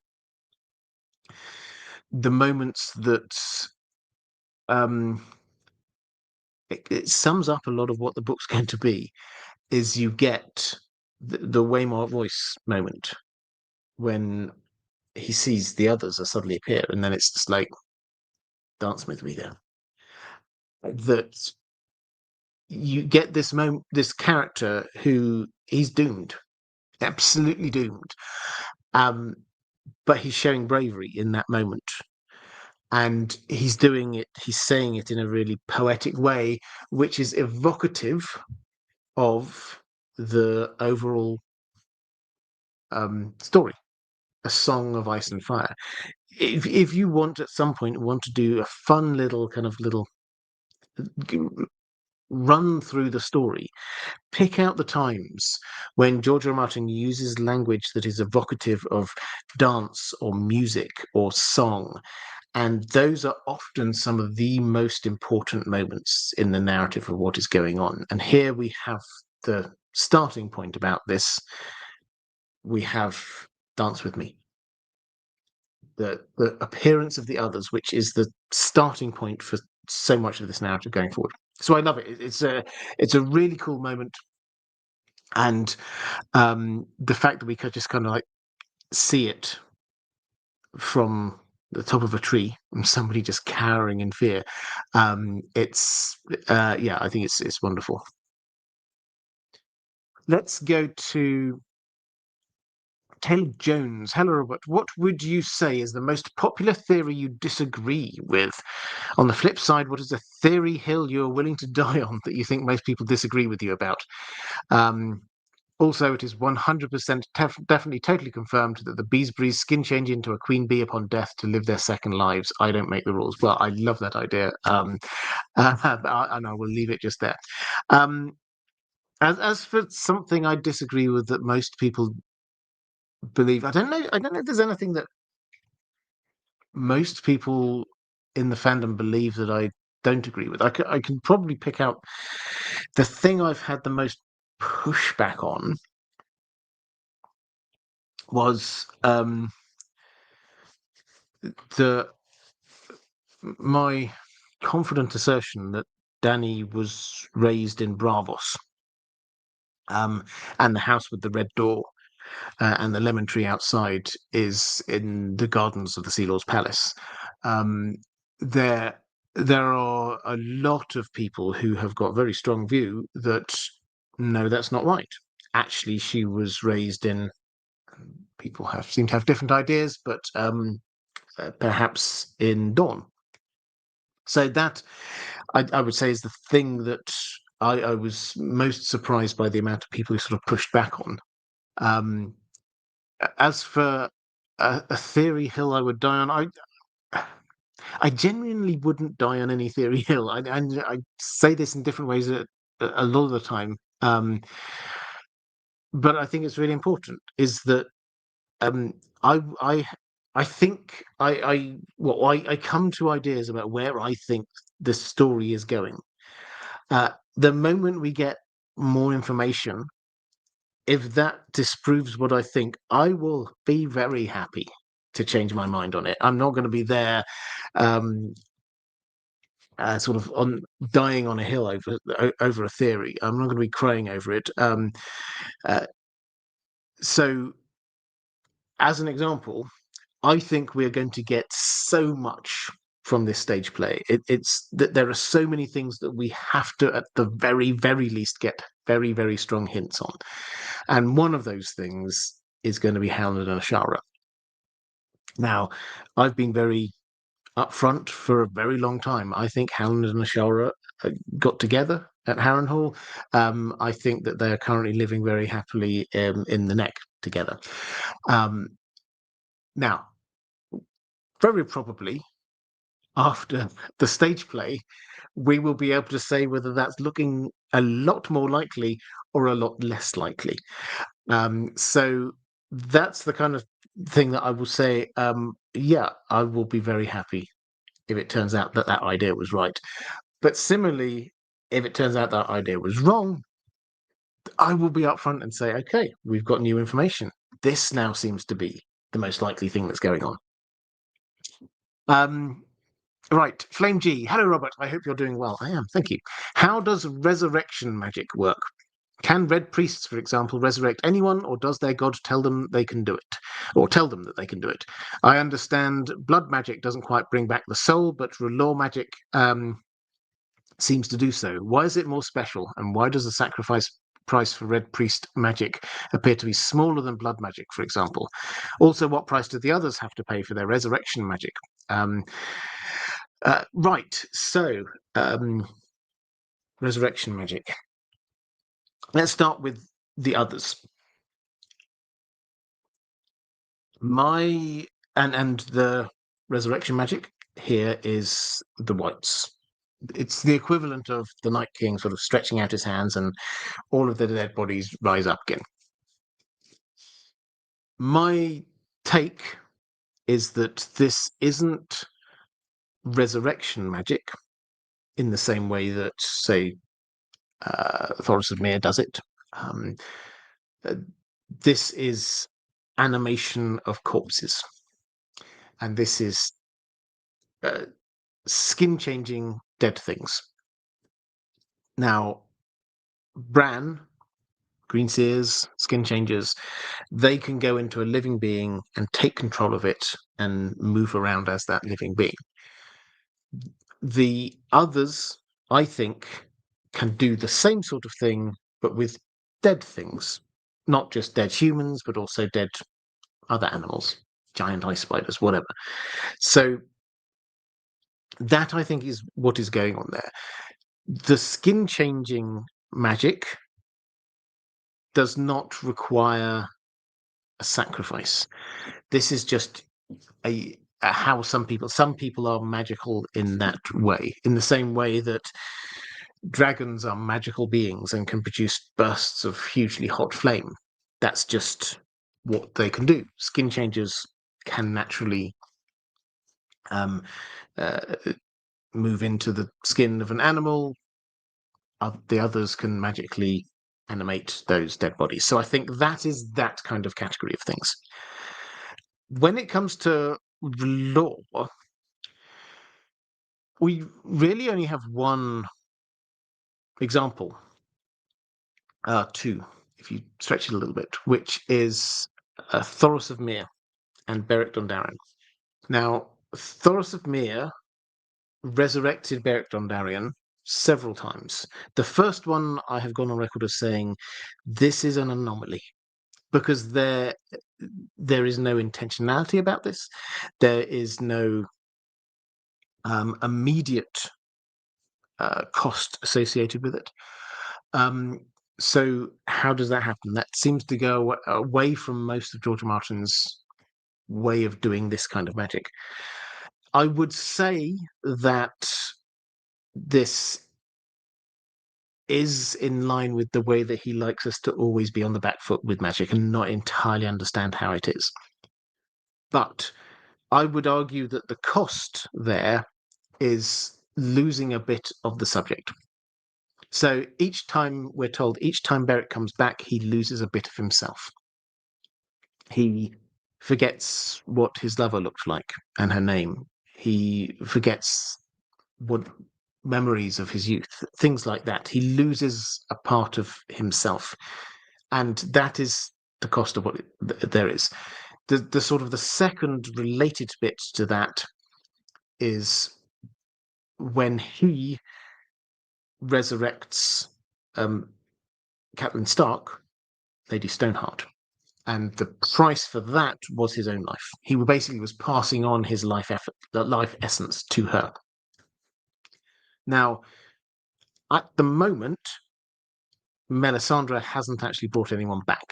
moments that it sums up a lot of what the book's going to be. Is you get the Waymar voice moment when he sees the others are suddenly appear, and then it's just like, dance with me there. That you get this character who he's doomed, absolutely doomed, but he's showing bravery in that moment, and he's saying it in a really poetic way, which is evocative of the overall story, A Song of Ice and Fire. If you want at some point to do a fun little run through the story, pick out the times when George R. R. Martin uses language that is evocative of dance or music or song. And those are often some of the most important moments in the narrative of what is going on. And here we have the starting point about this. We have Dance With Me. The appearance of the others, which is the starting point for so much of this narrative going forward. So I love it. It's a really cool moment, and the fact that we could just kind of like see it from the top of a tree and somebody just cowering in fear. It's I think it's wonderful. Let's go to Taylor Jones. Hello, Robert. What would you say is the most popular theory you disagree with? On the flip side, what is a theory hill you're willing to die on that you think most people disagree with you about? Also, it is 100% definitely totally confirmed that the Beesbury's skin change into a queen bee upon death to live their second lives. I don't make the rules. Well, I love that idea. And I will leave it just there. As for something I disagree with that most people believe, I don't know if there's anything that most people in the fandom believe that I don't agree with. I can probably pick out the thing I've had the most pushback on was my confident assertion that Dany was raised in Bravos, and the house with the red door and the lemon tree outside is in the gardens of the Sea Lord's Palace. There are a lot of people who have got very strong view that no, that's not right. Actually, she was raised in. People seem to have different ideas, but perhaps in Dawn. So that I would say is the thing that I was most surprised by, the amount of people who sort of pushed back on. As for a theory hill I would die on, I genuinely wouldn't die on any theory hill. I say this in different ways a lot of the time. but I think it's really important is that um, I I I think I come to ideas about where I think the story is going. The moment we get more information, if that disproves what I think, I will be very happy to change my mind on it. I'm not going to be there, um, sort of on dying on a hill over a theory. I'm not going to be crying over it. Uh, so, as an example, I think we're going to get so much from this stage play. It's that there are so many things that we have to, at the very, very least, get very, very strong hints on. And one of those things is going to be Howland and Ashara. Now, I've been very upfront for a very long time. I think Howland and Ashara got together at Harrenhal. I think that they are currently living very happily in the Neck together. Um, now, very probably after the stage play, we will be able to say whether that's looking a lot more likely or a lot less likely. So that's the kind of thing that I will say. Yeah, I will be very happy if it turns out that that idea was right. But similarly, if it turns out that idea was wrong, I will be upfront and say, okay, we've got new information. This now seems to be the most likely thing that's going on. Right, Flame G. Hello, Robert. I hope you're doing well. I am, thank you. How does resurrection magic work? Can red priests, for example, resurrect anyone, or does their god tell them they can do it? Or tell them that they can do it? I understand blood magic doesn't quite bring back the soul, but law magic seems to do so. Why is it more special, and why does the sacrifice price for red priest magic appear to be smaller than blood magic, for example? Also, what price do the others have to pay for their resurrection magic? Right, so resurrection magic. Let's start with the others. My and the resurrection magic here is the whites. It's the equivalent of the Night King sort of stretching out his hands and all of the dead bodies rise up again. My take is that this isn't resurrection magic in the same way that, say, Thoros of Myr does it. Uh, this is animation of corpses, and this is skin changing dead things. Now, Bran, Green Seers, skin changers, they can go into a living being and take control of it and move around as that living being. The others, I think, can do the same sort of thing, but with dead things. Not just dead humans, but also dead other animals, giant ice spiders, whatever. So that, I think, is what is going on there. The skin changing magic does not require a sacrifice. This is just how some people are magical in that way, in the same way that dragons are magical beings and can produce bursts of hugely hot flame. That's just what they can do. Skin changers can naturally um, uh, move into the skin of an animal. The others can magically animate those dead bodies. So I think that is that kind of category of things. When it comes to law, we really only have one example, two, if you stretch it a little bit, which is Thoros of Myr and Beric Dondarrion. Now, Thoros of Myr resurrected Beric Dondarrion several times. The first one I have gone on record as saying this is an anomaly because there is no intentionality about this. There is no immediate cost associated with it. So how does that happen? That seems to go away from most of George Martin's way of doing this kind of magic. I would say that this is in line with the way that he likes us to always be on the back foot with magic and not entirely understand how it is. But I would argue that the cost there is losing a bit of the subject. So each time we're told, each time Beric comes back, he loses a bit of himself. He forgets what his lover looked like and her name. He forgets what memories of his youth, things like that. He loses a part of himself. And that is the cost of what there is. The sort of the second related bit to that is when he resurrects Catelyn Stark, Lady Stoneheart. And the price for that was his own life. He basically was passing on his life essence to her. Now, at the moment, Melisandre hasn't actually brought anyone back.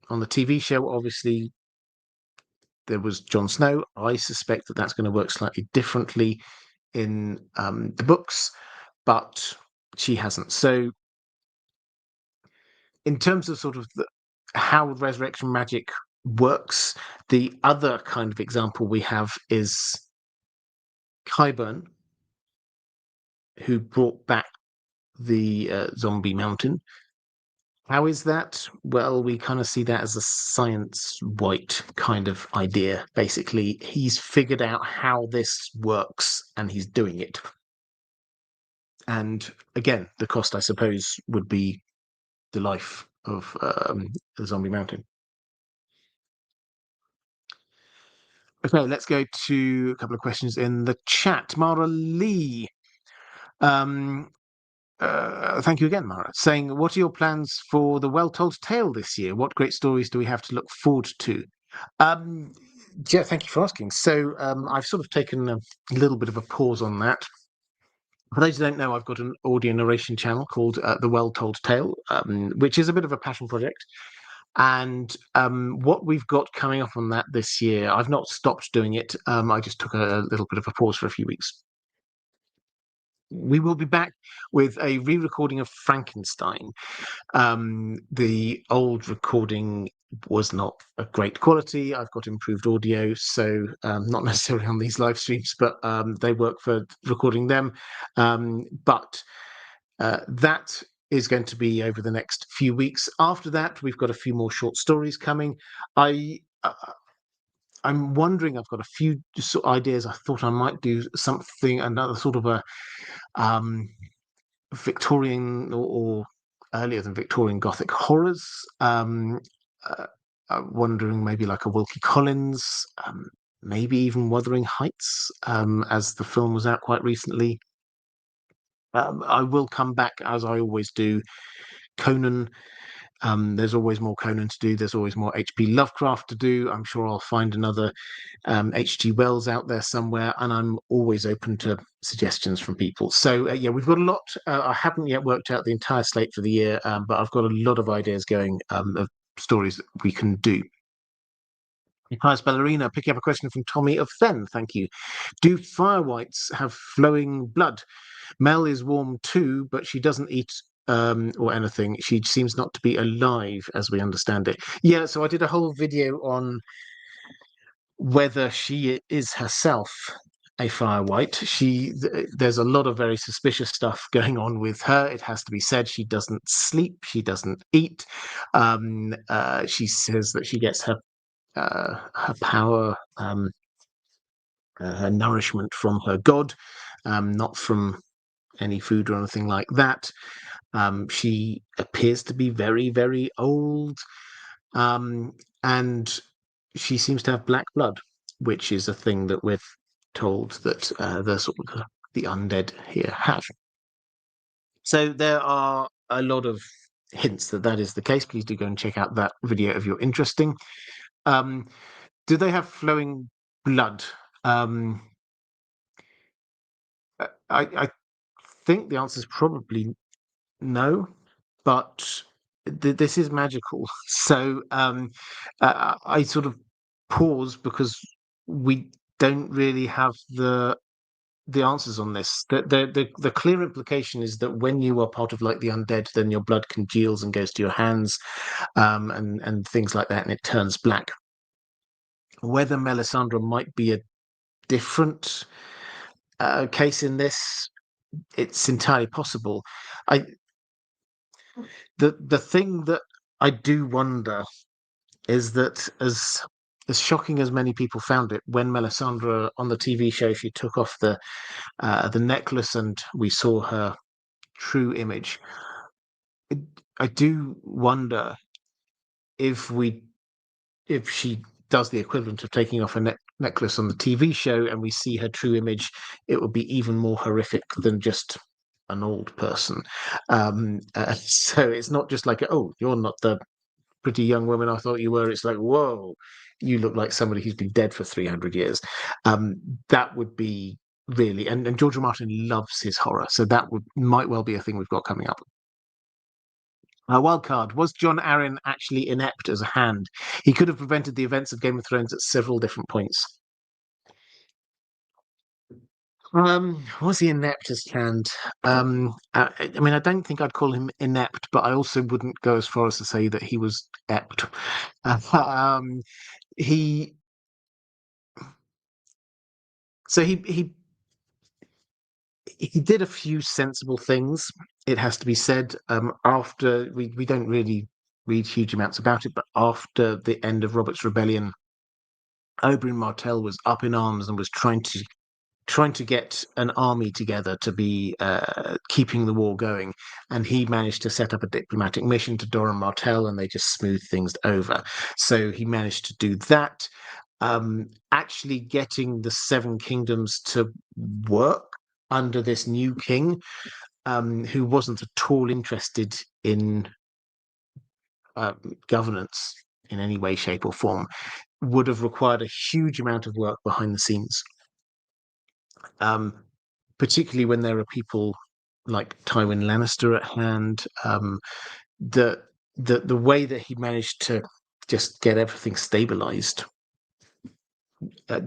On the TV show, obviously, there was Jon Snow. I suspect that that's going to work slightly differently in the books, but she hasn't. So, in terms of sort of how resurrection magic works, the other kind of example we have is Qyburn, who brought back the zombie mountain. How is that? Well, we kind of see that as a science white kind of idea. Basically, he's figured out how this works and he's doing it. And again, the cost, I suppose, would be the life of the zombie mountain. Okay, let's go to a couple of questions in the chat. Maura Lee. Thank you again, Maura. Saying, what are your plans for the Well-Told Tale this year? What great stories do we have to look forward to? Yeah, thank you for asking. So I've sort of taken a little bit of a pause on that. For those who don't know, I've got an audio narration channel called The Well-Told Tale, which is a bit of a passion project. And what we've got coming up on that this year, I've not stopped doing it. I just took a little bit of a pause for a few weeks. We will be back with a re-recording of Frankenstein. The old recording was not a great quality. I've got improved audio, so not necessarily on these live streams, but they work for recording them. But that is going to be over the next few weeks. After that, we've got a few more short stories coming. I'm wondering, I've got a few sort of ideas. I thought I might do something, another sort of a Victorian or earlier than Victorian Gothic horrors. Wondering maybe like a Wilkie Collins, maybe even Wuthering Heights, as the film was out quite recently. I will come back, as I always do, Conan. There's always more Conan to do. There's always more H.P. Lovecraft to do. I'm sure I'll find another H.G. Wells out there somewhere, and I'm always open to suggestions from people. So yeah, we've got a lot. I haven't yet worked out the entire slate for the year, but I've got a lot of ideas going of stories that we can do. Pious Ballerina, picking up a question from Tommy of Fen. Thank you. Do Firewights have flowing blood? Mel is warm too, but she doesn't eat or anything. She seems not to be alive, as we understand it. Yeah, so I did a whole video on whether she is herself a Firewhite. There's a lot of very suspicious stuff going on with her. It has to be said, she doesn't sleep, she doesn't eat. She says that she gets her power, her nourishment from her god, not from any food or anything like that. She appears to be very, very old, and she seems to have black blood, which is a thing that we're told that the sort of the undead here have. So there are a lot of hints that that is the case. Please do go and check out that video if you're interesting. Do they have flowing blood? I think the answer is probably no, but this is magical. So I sort of pause because we don't really have the the answers on this. The clear implication is that when you are part of like the undead, then your blood congeals and goes to your hands, and things like that, and it turns black. Whether Melisandre might be a different case in this, it's entirely possible. I the thing that I do wonder is that as shocking as many people found it, when Melisandre on the TV show, she took off the necklace and we saw her true image. I, I do wonder if we if she does the equivalent of taking off a necklace on the TV show and we see her true image, it would be even more horrific than just an old person. So it's not just like, oh, you're not the pretty young woman I thought you were. It's like, whoa, you look like somebody who's been dead for 300 years. That would be really, and George R. R. Martin loves his horror, so that might well be a thing we've got coming up. Wild card. Was John Arryn actually inept as a hand? He could have prevented the events of Game of Thrones at several different points. Was he inept as hand? I mean, I don't think I'd call him inept, but I also wouldn't go as far as to say that he was ept. He so he did a few sensible things. It has to be said. After we don't really read huge amounts about it, but after the end of Robert's Rebellion, Oberyn Martell was up in arms and was trying to get an army together to be keeping the war going, and he managed to set up a diplomatic mission to Doran Martell, and they just smoothed things over. So he managed to do that. Actually getting the Seven Kingdoms to work under this new king, who wasn't at all interested in governance in any way, shape, or form, would have required a huge amount of work behind the scenes. Particularly when there are people like Tywin Lannister at hand. The way that he managed to just get everything stabilized, uh,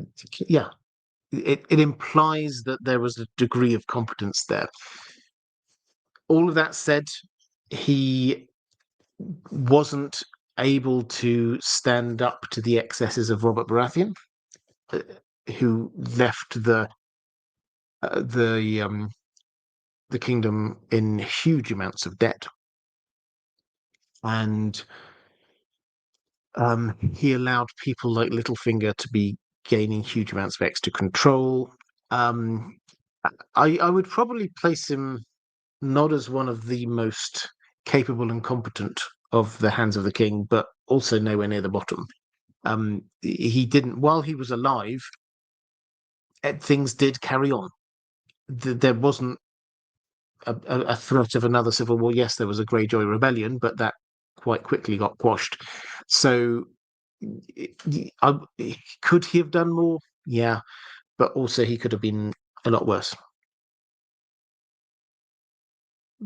yeah, it implies that there was a degree of competence there. All of that said, he wasn't able to stand up to the excesses of Robert Baratheon, uh, who left the kingdom in huge amounts of debt, and he allowed people like Littlefinger to be gaining huge amounts of extra control. Um, I would probably place him not as one of the most capable and competent of the Hands of the King, but also nowhere near the bottom. He didn't, while he was alive, things did carry on. There wasn't a threat of another civil war. Yes, there was a Greyjoy rebellion, but that quite quickly got quashed. So, could he have done more? Yeah, but also he could have been a lot worse.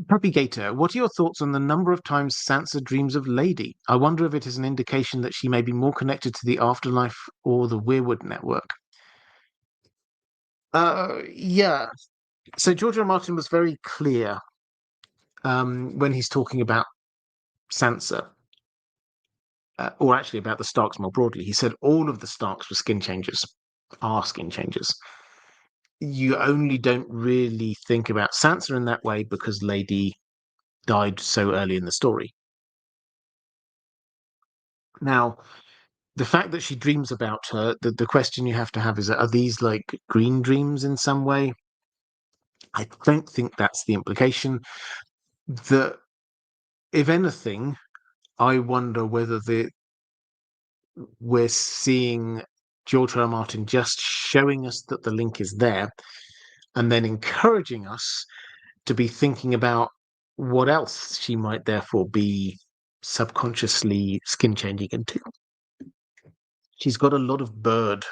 Puppy Gator, what are your thoughts on the number of times Sansa dreams of Lady? I wonder if it is an indication that she may be more connected to the afterlife or the Weirwood network. Yeah. So George R. R. Martin was very clear when he's talking about Sansa, or actually about the Starks more broadly. He said all of the Starks were skin changers, are skin changers. You only don't really think about Sansa in that way because Lady died so early in the story. Now, the fact that she dreams about her, the question you have to have is, are these like green dreams in some way? I don't think that's the implication. That, if anything, I wonder whether we're seeing George R. R. Martin just showing us that the link is there and then encouraging us to be thinking about what else she might therefore be subconsciously skin changing into. She's got a lot of bird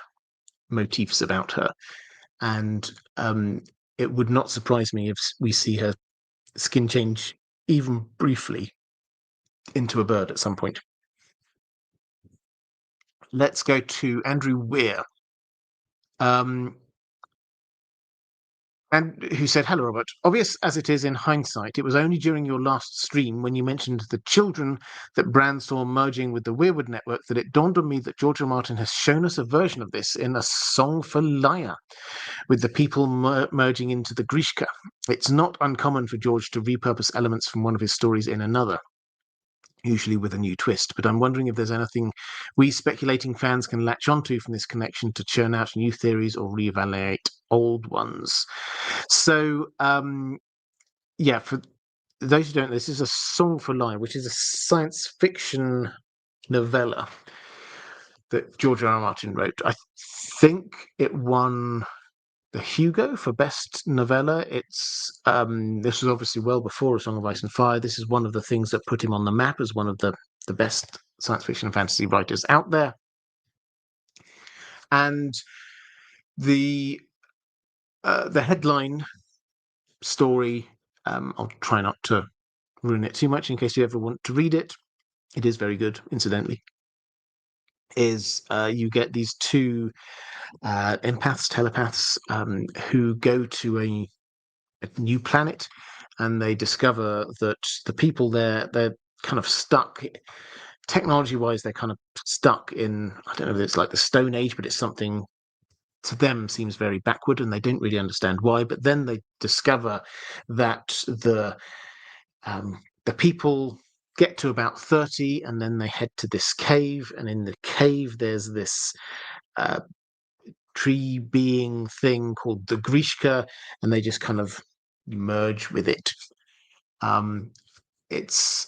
motifs about her, and it would not surprise me if we see her skin change even briefly into a bird at some point. Let's go to Andrew Weir. Um, And who said, "Hello, Robert. Obvious as it is in hindsight, it was only during your last stream when you mentioned the children that Bran saw merging with the Weirwood network that it dawned on me that George R. R. Martin has shown us a version of this in A Song for Lyre, with the people merging into the Grishka. It's not uncommon for George to repurpose elements from one of his stories in another, usually with a new twist. But I'm wondering if there's anything we speculating fans can latch onto from this connection to churn out new theories or reevaluate old ones." So, yeah, for those who don't know, this is A Song for Lyre, which is a science fiction novella that George R. R. Martin wrote. I think it won the Hugo for best novella. It's this was obviously well before A Song of Ice and Fire. This is one of the things that put him on the map as one of the best science fiction and fantasy writers out there. And the headline story, I'll try not to ruin it too much in case you ever want to read it. It is very good, incidentally. Is you get these two telepaths, who go to a new planet, and they discover that the people there, they're kind of stuck. Technology-wise, they're kind of stuck in, I don't know if it's like the Stone Age, but it's something to them seems very backward, and they don't really understand why. But then they discover that the people get to about 30, and then they head to this cave, and in the cave there's this tree being thing called the Grishka, and they just kind of merge with it. It's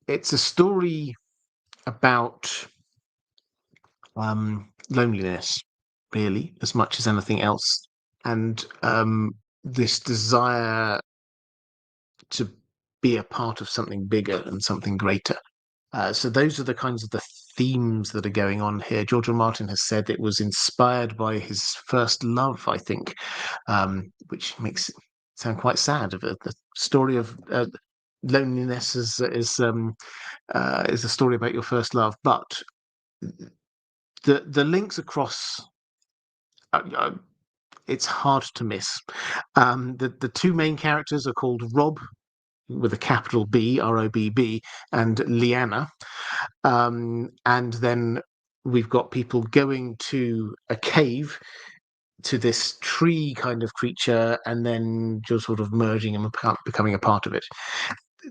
a story about loneliness, really, as much as anything else, and this desire to be a part of something bigger and something greater. So those are the kinds of the themes that are going on here. George R. R. Martin has said it was inspired by his first love, I think, which makes it sound quite sad. The story of loneliness is a story about your first love, but the links across. It's hard to miss. The two main characters are called Rob, with a capital B, Robb, and Lyanna. And then we've got people going to a cave, to this tree kind of creature, and then just sort of merging and becoming a part of it.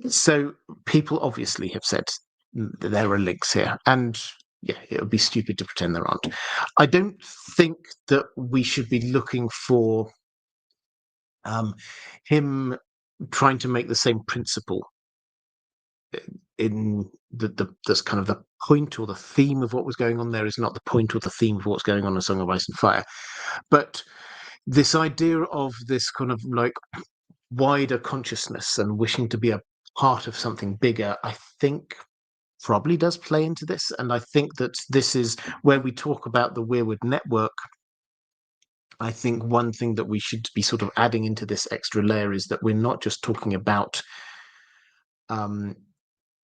So people obviously have said there are links here, and yeah, it would be stupid to pretend there aren't. I don't think that we should be looking for him trying to make the same principle in that's kind of the point or the theme of what was going on there is not the point or the theme of what's going on in Song of Ice and Fire. But this idea of this kind of like wider consciousness and wishing to be a part of something bigger, I think probably does play into this. And I think that this is where we talk about the Weirwood network. I think one thing that we should be sort of adding into this extra layer is that we're not just talking about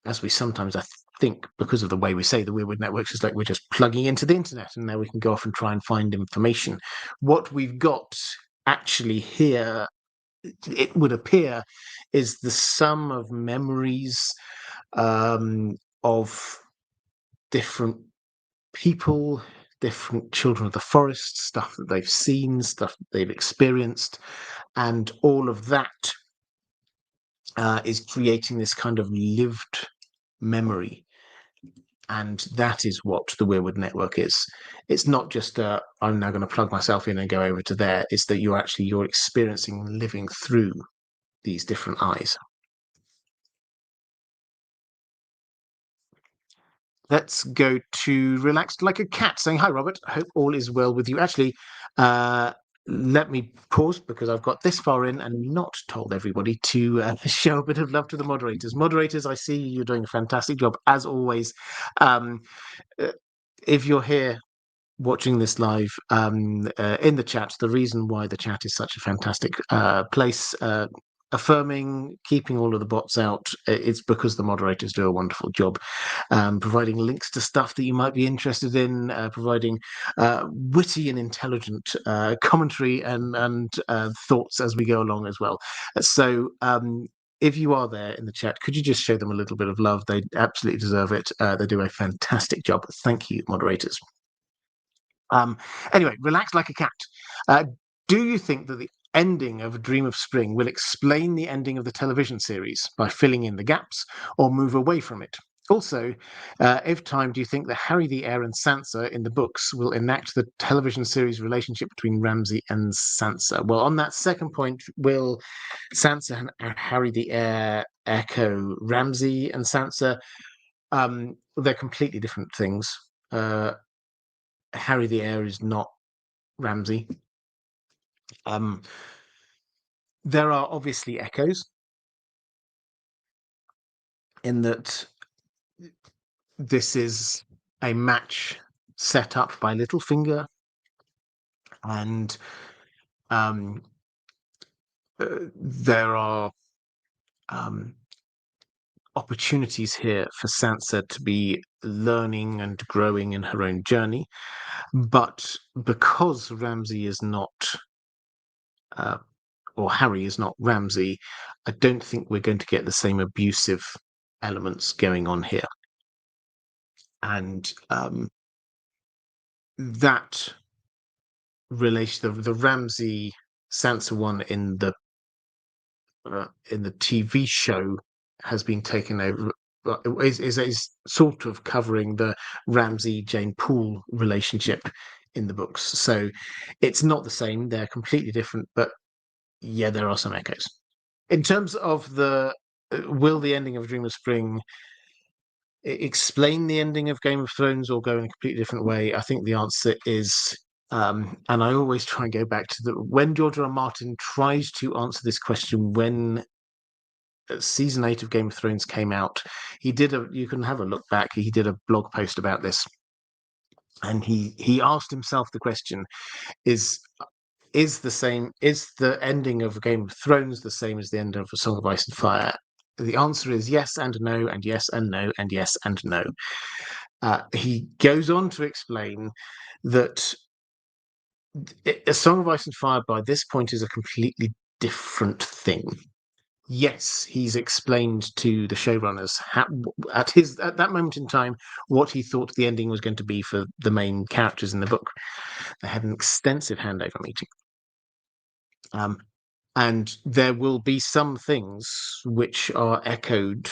as we sometimes, I think, because of the way we say the Weirwood networks, is like we're just plugging into the internet and now we can go off and try and find information. What we've got actually here, it would appear, is the sum of memories of different people, different children of the forest, stuff that they've seen, stuff that they've experienced, and all of that is creating this kind of lived memory. And that is what the Weirwood network is. It's not just I'm now going to plug myself in and go over to there. It's that you're experiencing and living through these different eyes. Let's go to Relaxed Like a Cat, saying, "Hi, Robert. I hope all is well with you." Actually, let me pause, because I've got this far in and not told everybody to show a bit of love to the moderators. Moderators, I see you're doing a fantastic job, as always. If you're here watching this live in the chat, the reason why the chat is such a fantastic place, affirming, keeping all of the bots out. It's because the moderators do a wonderful job, providing links to stuff that you might be interested in, providing witty and intelligent commentary and thoughts as we go along as well. So if you are there in the chat, could you just show them a little bit of love? They absolutely deserve it. They do a fantastic job. Thank you, moderators. Anyway, relax like a cat. Do you think that the ending of A Dream of Spring will explain the ending of the television series by filling in the gaps or move away from it? Also, if time, do you think that Harry the Heir and Sansa in the books will enact the television series relationship between Ramsay and Sansa? Well, on that second point, will Sansa and Harry the Heir echo Ramsay and Sansa? They're completely different things. Harry the Heir is not Ramsay. There are obviously echoes in that this is a match set up by Littlefinger, and there are opportunities here for Sansa to be learning and growing in her own journey. But because Ramsay is not, or Harry is not Ramsay, I don't think we're going to get the same abusive elements going on here. And that relation, the Ramsay Sansa one in the TV show has been taken over. Is sort of covering the Ramsay Jane Poole relationship in the books. So it's not the same. They're completely different. But yeah, there are some echoes. In terms of the will the ending of A Dream of Spring explain the ending of Game of Thrones or go in a completely different way? I think the answer is, and I always try and go back to when George R. R. Martin tries to answer this question when season 8 of Game of Thrones came out. You can have a look back. He did a blog post about this, and he asked himself the question: is the ending of Game of Thrones the same as the end of A Song of Ice and Fire? The answer is yes and no, and yes and no, and yes and no. He goes on to explain that A Song of Ice and Fire by this point is a completely different thing. Yes, he's explained to the showrunners at that moment in time what he thought the ending was going to be for the main characters in the book. They had an extensive handover meeting. And there will be some things which are echoed.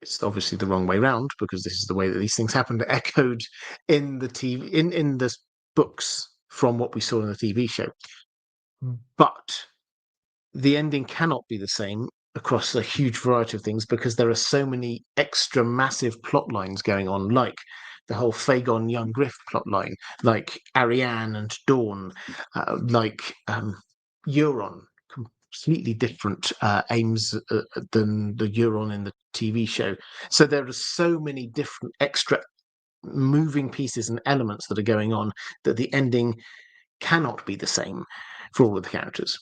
It's obviously the wrong way round because this is the way that these things happened. Echoed in the TV in the books from what we saw in the TV show, but the ending cannot be the same across a huge variety of things because there are so many extra massive plot lines going on, like the whole Fagon young Griff plot line, like Arianne and Dawn, like Euron, completely different aims than the Euron in the TV show. So there are so many different extra moving pieces and elements that are going on that the ending cannot be the same for all of the characters.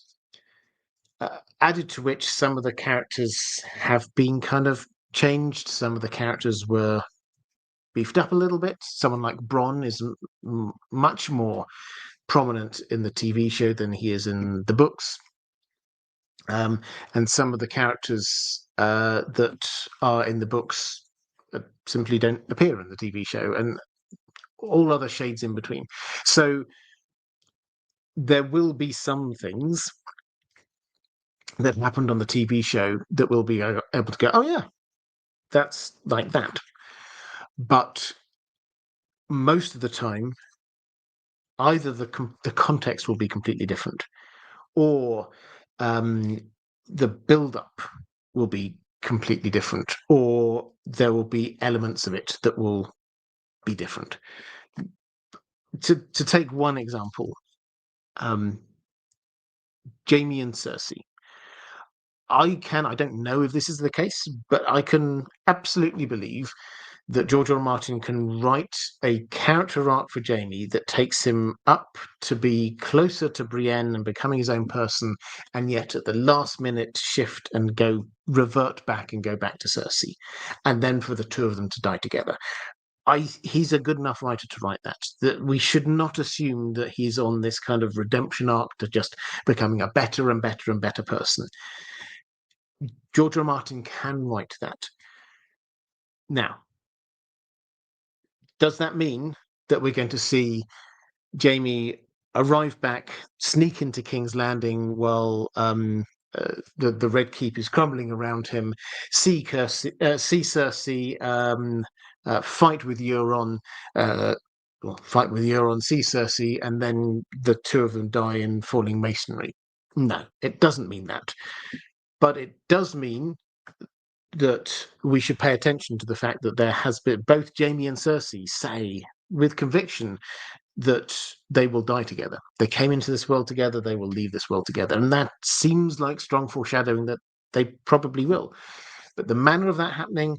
Added to which, some of the characters have been kind of changed. Some of the characters were beefed up a little bit. Someone like Bronn is much more prominent in the TV show than he is in the books. And some of the characters that are in the books simply don't appear in the TV show, and all other shades in between. So there will be some things that happened on the TV show that will be able to go, oh yeah, that's like that. But most of the time, either the context will be completely different, or the build-up will be completely different, or there will be elements of it that will be different. To take one example, Jaime and Cersei. I don't know if this is the case, but I can absolutely believe that George R. R. Martin can write a character arc for Jaime that takes him up to be closer to Brienne and becoming his own person, and yet at the last minute shift and revert back and go back to Cersei, and then for the two of them to die together. He's a good enough writer to write that. That we should not assume that he's on this kind of redemption arc to just becoming a better and better and better person. George R. R. Martin can write that. Now, does that mean that we're going to see Jaime arrive back, sneak into King's Landing while the Red Keep is crumbling around him, see Cersei fight with Euron, see Cersei, and then the two of them die in falling masonry? No, it doesn't mean that. But it does mean that we should pay attention to the fact that there has been both Jaime and Cersei say with conviction that they will die together. They came into this world together, they will leave this world together. And that seems like strong foreshadowing that they probably will. But the manner of that happening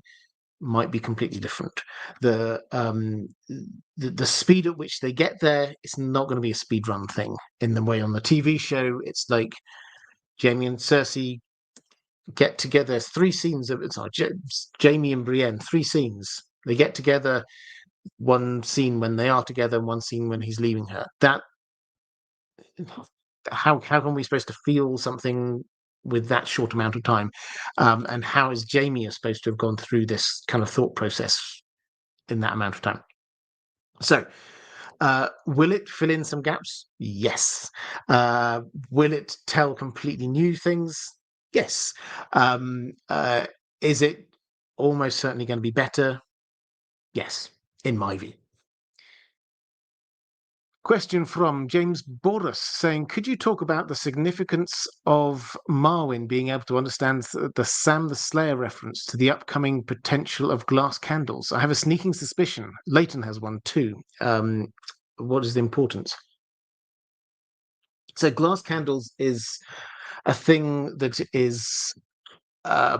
might be completely different. The speed at which they get there is not going to be a speed run thing. In the way on the TV show, it's like Jaime and Cersei get together. 3 scenes of Jaime and Brienne, 3 scenes. They get together, one scene when they are together, and one scene when he's leaving her. That how can we supposed to feel something with that short amount of time? And how is Jaime supposed to have gone through this kind of thought process in that amount of time? So, will it fill in some gaps? Yes. Will it tell completely new things? Yes. Is it almost certainly going to be better? Yes, in my view. Question from James Boris saying, could you talk about the significance of Marwyn being able to understand the Sam the Slayer reference to the upcoming potential of glass candles? I have a sneaking suspicion. Leighton has one too. What is the importance? So glass candles is a thing that is, I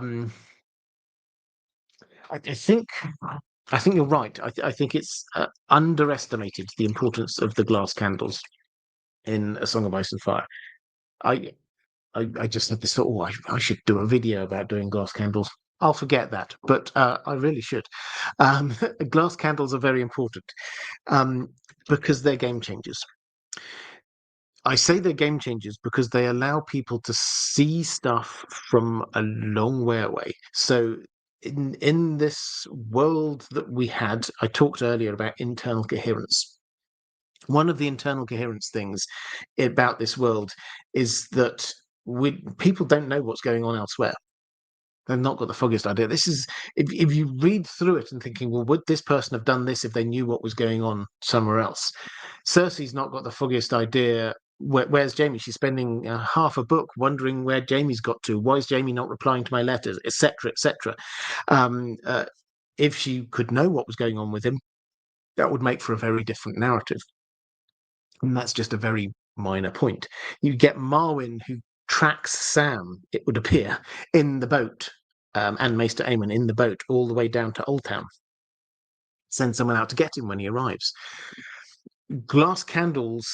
think you're right. I think it's underestimated, the importance of the glass candles in A Song of Ice and Fire. I just had this thought, I should do a video about doing glass candles. I'll forget that, but I really should. Glass candles are very important because they're game changers. I say they're game changers because they allow people to see stuff from a long way away. So in this world that we had, I talked earlier about internal coherence. One of the internal coherence things about this world is that people don't know what's going on elsewhere. They've not got the foggiest idea. This is if you read through it and thinking, well, would this person have done this if they knew what was going on somewhere else? Cersei's not got the foggiest idea. Where's Jaime? She's spending half a book wondering where Jaime's got to. Why is Jaime not replying to my letters, etc., etc. If she could know what was going on with him, that would make for a very different narrative. And that's just a very minor point. You get Marwyn, who tracks Sam, it would appear, in the boat, and Maester Aemon in the boat all the way down to Old Town. Send someone out to get him when he arrives. Glass candles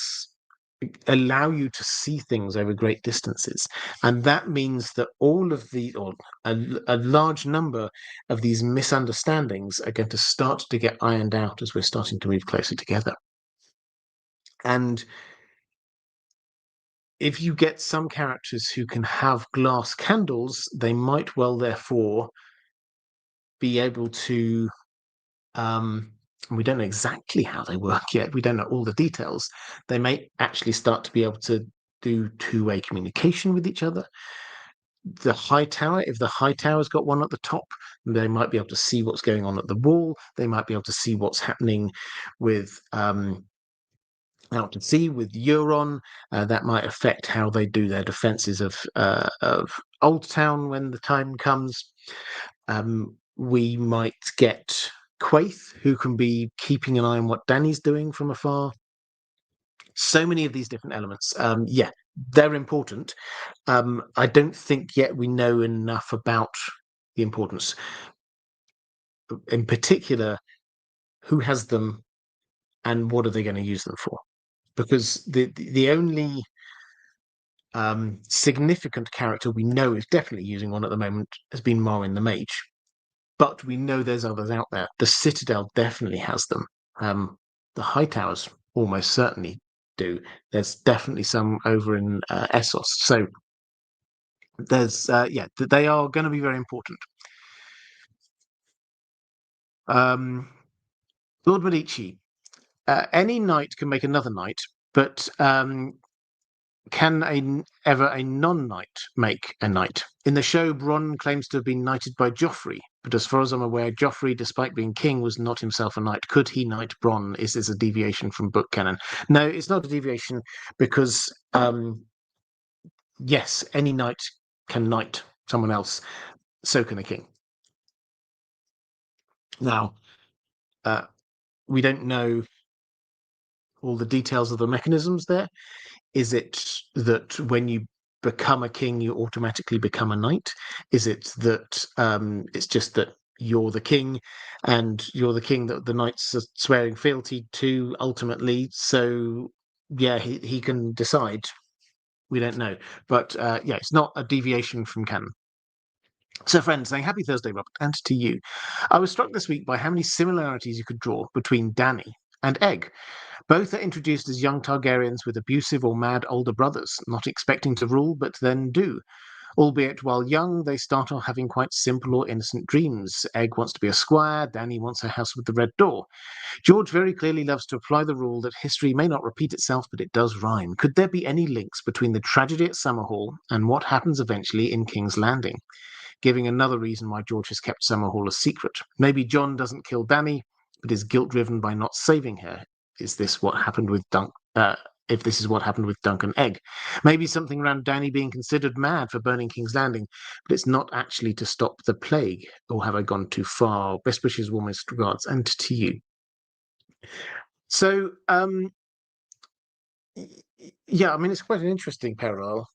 allow you to see things over great distances, and that means that all of the, or a large number of these misunderstandings are going to start to get ironed out as we're starting to move closer together. And if you get some characters who can have glass candles, they might well therefore be able to, we don't know exactly how they work yet, we don't know all the details, they may actually start to be able to do two-way communication with each other. The High Tower, if the High Tower's got one at the top, they might be able to see what's going on at the wall, they might be able to see what's happening with out to sea with Euron. That might affect how they do their defences of Old Town when the time comes. We might get Quaithe, who can be keeping an eye on what Dany's doing from afar. So many of these different elements. Yeah, they're important. I don't think yet we know enough about the importance. in particular, who has them and what are they going to use them for? Because the only significant character we know is definitely using one at the moment has been Marwyn the Mage, but we know there's others out there. The Citadel definitely has them. The High Towers almost certainly do. There's definitely some over in Essos. So there's they are going to be very important. Lord Medici, any knight can make another knight, but can ever a non-knight make a knight? In the show, Bronn claims to have been knighted by Joffrey, but as far as I'm aware, Joffrey, despite being king, was not himself a knight. Could he knight Bronn? Is this a deviation from book canon? No, it's not a deviation because, yes, any knight can knight someone else. So can a king. Now, we don't know all the details of the mechanisms there. Is it that when you become a king, you automatically become a knight? Is it that it's just that you're the king and you're the king that the knights are swearing fealty to ultimately? So, yeah, he can decide. We don't know. But yeah, it's not a deviation from canon. So, friends, saying happy Thursday, Robert, and to you. I was struck this week by how many similarities you could draw between Dany and Egg. Both are introduced as young Targaryens with abusive or mad older brothers, not expecting to rule, but then do. Albeit while young, they start off having quite simple or innocent dreams. Egg wants to be a squire, Dany wants a house with the red door. George very clearly loves to apply the rule that history may not repeat itself, but it does rhyme. Could there be any links between the tragedy at Summerhall and what happens eventually in King's Landing? Giving another reason why George has kept Summerhall a secret. Maybe Jon doesn't kill Dany, but is guilt-driven by not saving her. Is this what happened with if this is what happened with Dunk and Egg? Maybe something around Dany being considered mad for burning King's Landing, but it's not actually to stop the plague. Or have I gone too far? Best wishes, warmest regards, and to you. So, yeah, I mean, it's quite an interesting parallel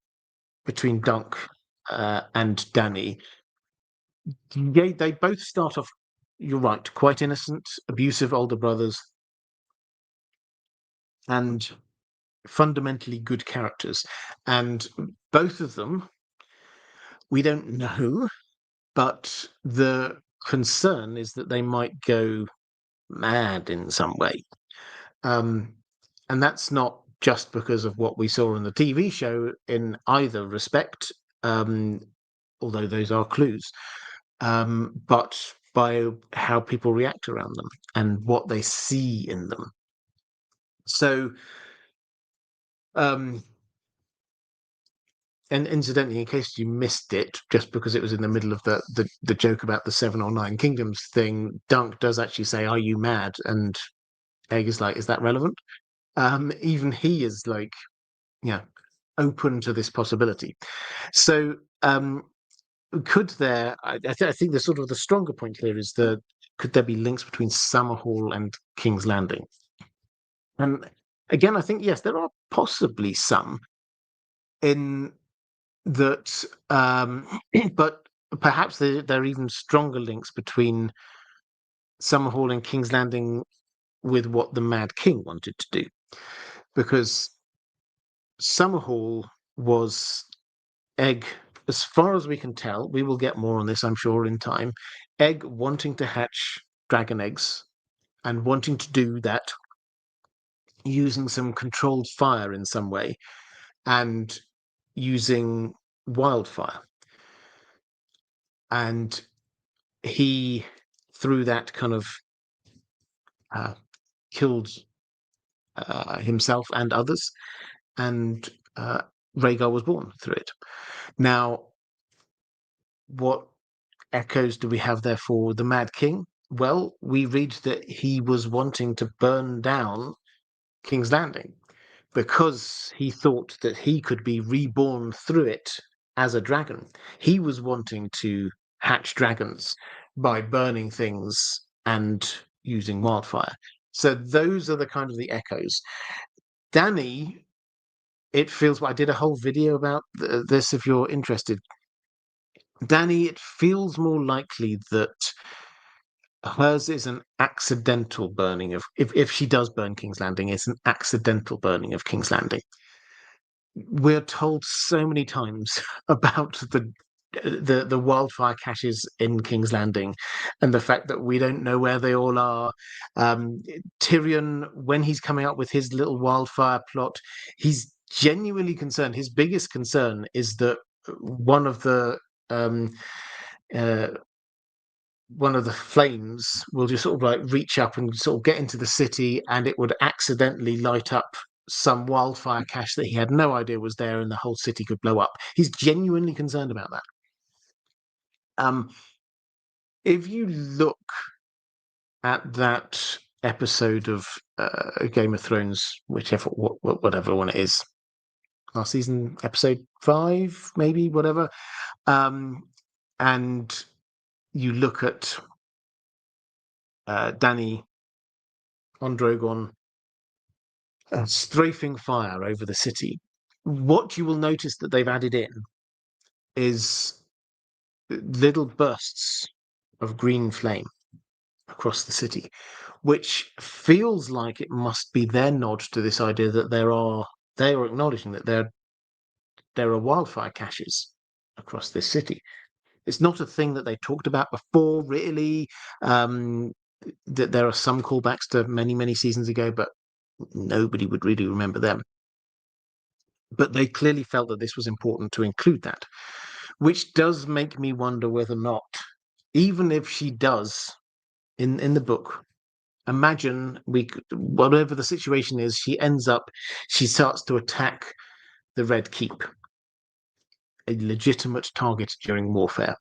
between Dunk and Dany. They both start off, you're right, quite innocent, abusive older brothers, and fundamentally good characters. And both of them, we don't know, but the concern is that they might go mad in some way. And that's not just because of what we saw in the TV show in either respect, although those are clues. But by how people react around them and what they see in them. So, and incidentally, in case you missed it, just because it was in the middle of the joke about the 7 or 9 kingdoms thing, Dunk does actually say, "Are you mad?" And Egg is like, "Is that relevant?" Even he is like, yeah, open to this possibility. So, could there? I think the sort of the stronger point here is could there be links between Summerhall and King's Landing? And again, I think yes, there are possibly some in that, but perhaps there are even stronger links between Summerhall and King's Landing with what the Mad King wanted to do, because Summerhall was Egg, as far as we can tell. We will get more on this, I'm sure, in time. Egg wanting to hatch dragon eggs and wanting to do that using some controlled fire in some way and using wildfire. And he, through that, kind of killed himself and others, and Rhaegar was born through it. Now, what echoes do we have there for the Mad King? Well, we read that he was wanting to burn down King's Landing because he thought that he could be reborn through it as a dragon. He was wanting to hatch dragons by burning things and using wildfire. So those are the kind of the echoes. Dany, it feels, I did a whole video about this if you're interested. Dany, it feels more likely that hers is an accidental burning of, if she does burn King's Landing, it's an accidental burning of King's Landing. We're told so many times about the wildfire caches in King's Landing, and the fact that we don't know where they all are. Tyrion, when he's coming up with his little wildfire plot, he's genuinely concerned. His biggest concern is that one of the um, uh, one of the flames will just sort of like reach up and sort of get into the city, and it would accidentally light up some wildfire cache that he had no idea was there, and the whole city could blow up. He's genuinely concerned about that. If you look at that episode of Game of Thrones, whatever one it is, last season, episode 5, maybe, whatever, and you look at Dany on Drogon strafing fire over the city, what you will notice that they've added in is little bursts of green flame across the city, which feels like it must be their nod to this idea that they are acknowledging that there are wildfire caches across this city. It's not a thing that they talked about before, really. That there are some callbacks to many seasons ago, but nobody would really remember them. But they clearly felt that this was important to include that, which does make me wonder whether or not, even if she does in the book, imagine whatever the situation is, she starts to attack the Red Keep, a legitimate target during warfare.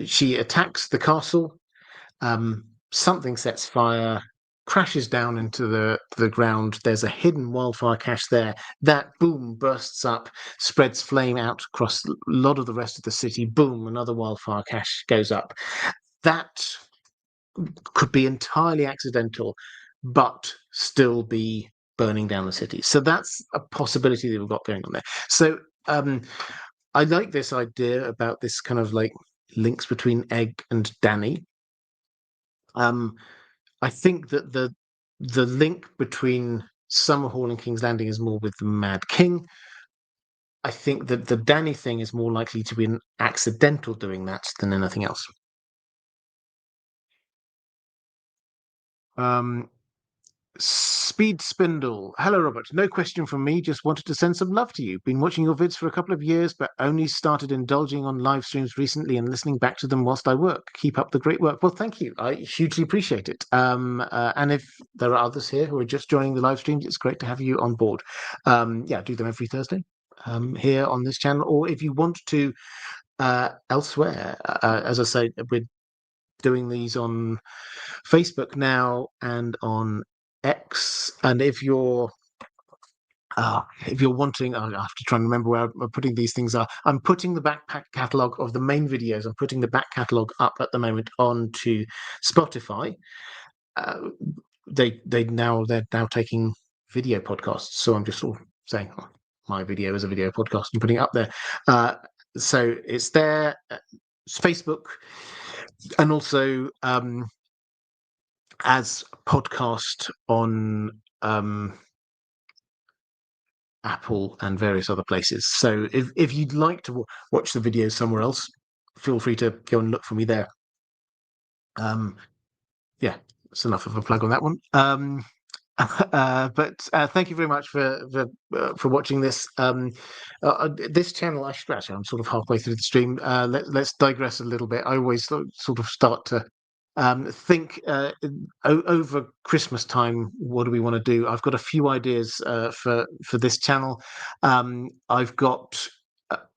She attacks the castle. Something sets fire, crashes down into the ground. There's a hidden wildfire cache there. That, boom, bursts up, spreads flame out across a lot of the rest of the city. Boom, another wildfire cache goes up. That could be entirely accidental, but still be burning down the city. So that's a possibility that we've got going on there. So I like this idea about this kind of like links between Egg and Dany. I think that the link between Summerhall and King's Landing is more with the Mad King. I think that the Dany thing is more likely to be an accidental doing that than anything else. Speed Spindle. Hello, Robert. No question from me. Just wanted to send some love to you. Been watching your vids for a couple of years, but only started indulging on live streams recently and listening back to them whilst I work. Keep up the great work. Well, thank you. I hugely appreciate it. And if there are others here who are just joining the live streams, it's great to have you on board. Yeah, do them every Thursday here on this channel. Or if you want to elsewhere, as I say, we're doing these on Facebook now and on X, and if you're wanting, I have to try and remember where I'm putting these things are. I'm putting the back catalogue of the main videos. I'm putting the back catalogue up at the moment onto Spotify. They're now taking video podcasts, so I'm just sort of saying my video is a video podcast and putting it up there. So it's there. It's Facebook, and also as podcast on Apple and various other places. So if you'd like to watch the videos somewhere else, feel free to go and look for me there. Yeah, it's enough of a plug on that one. But thank you very much for watching this. This channel, I'm sort of halfway through the stream. Let's digress a little bit. I always sort of start to think over Christmas time, what do we want to do? I've got a few ideas for this channel. I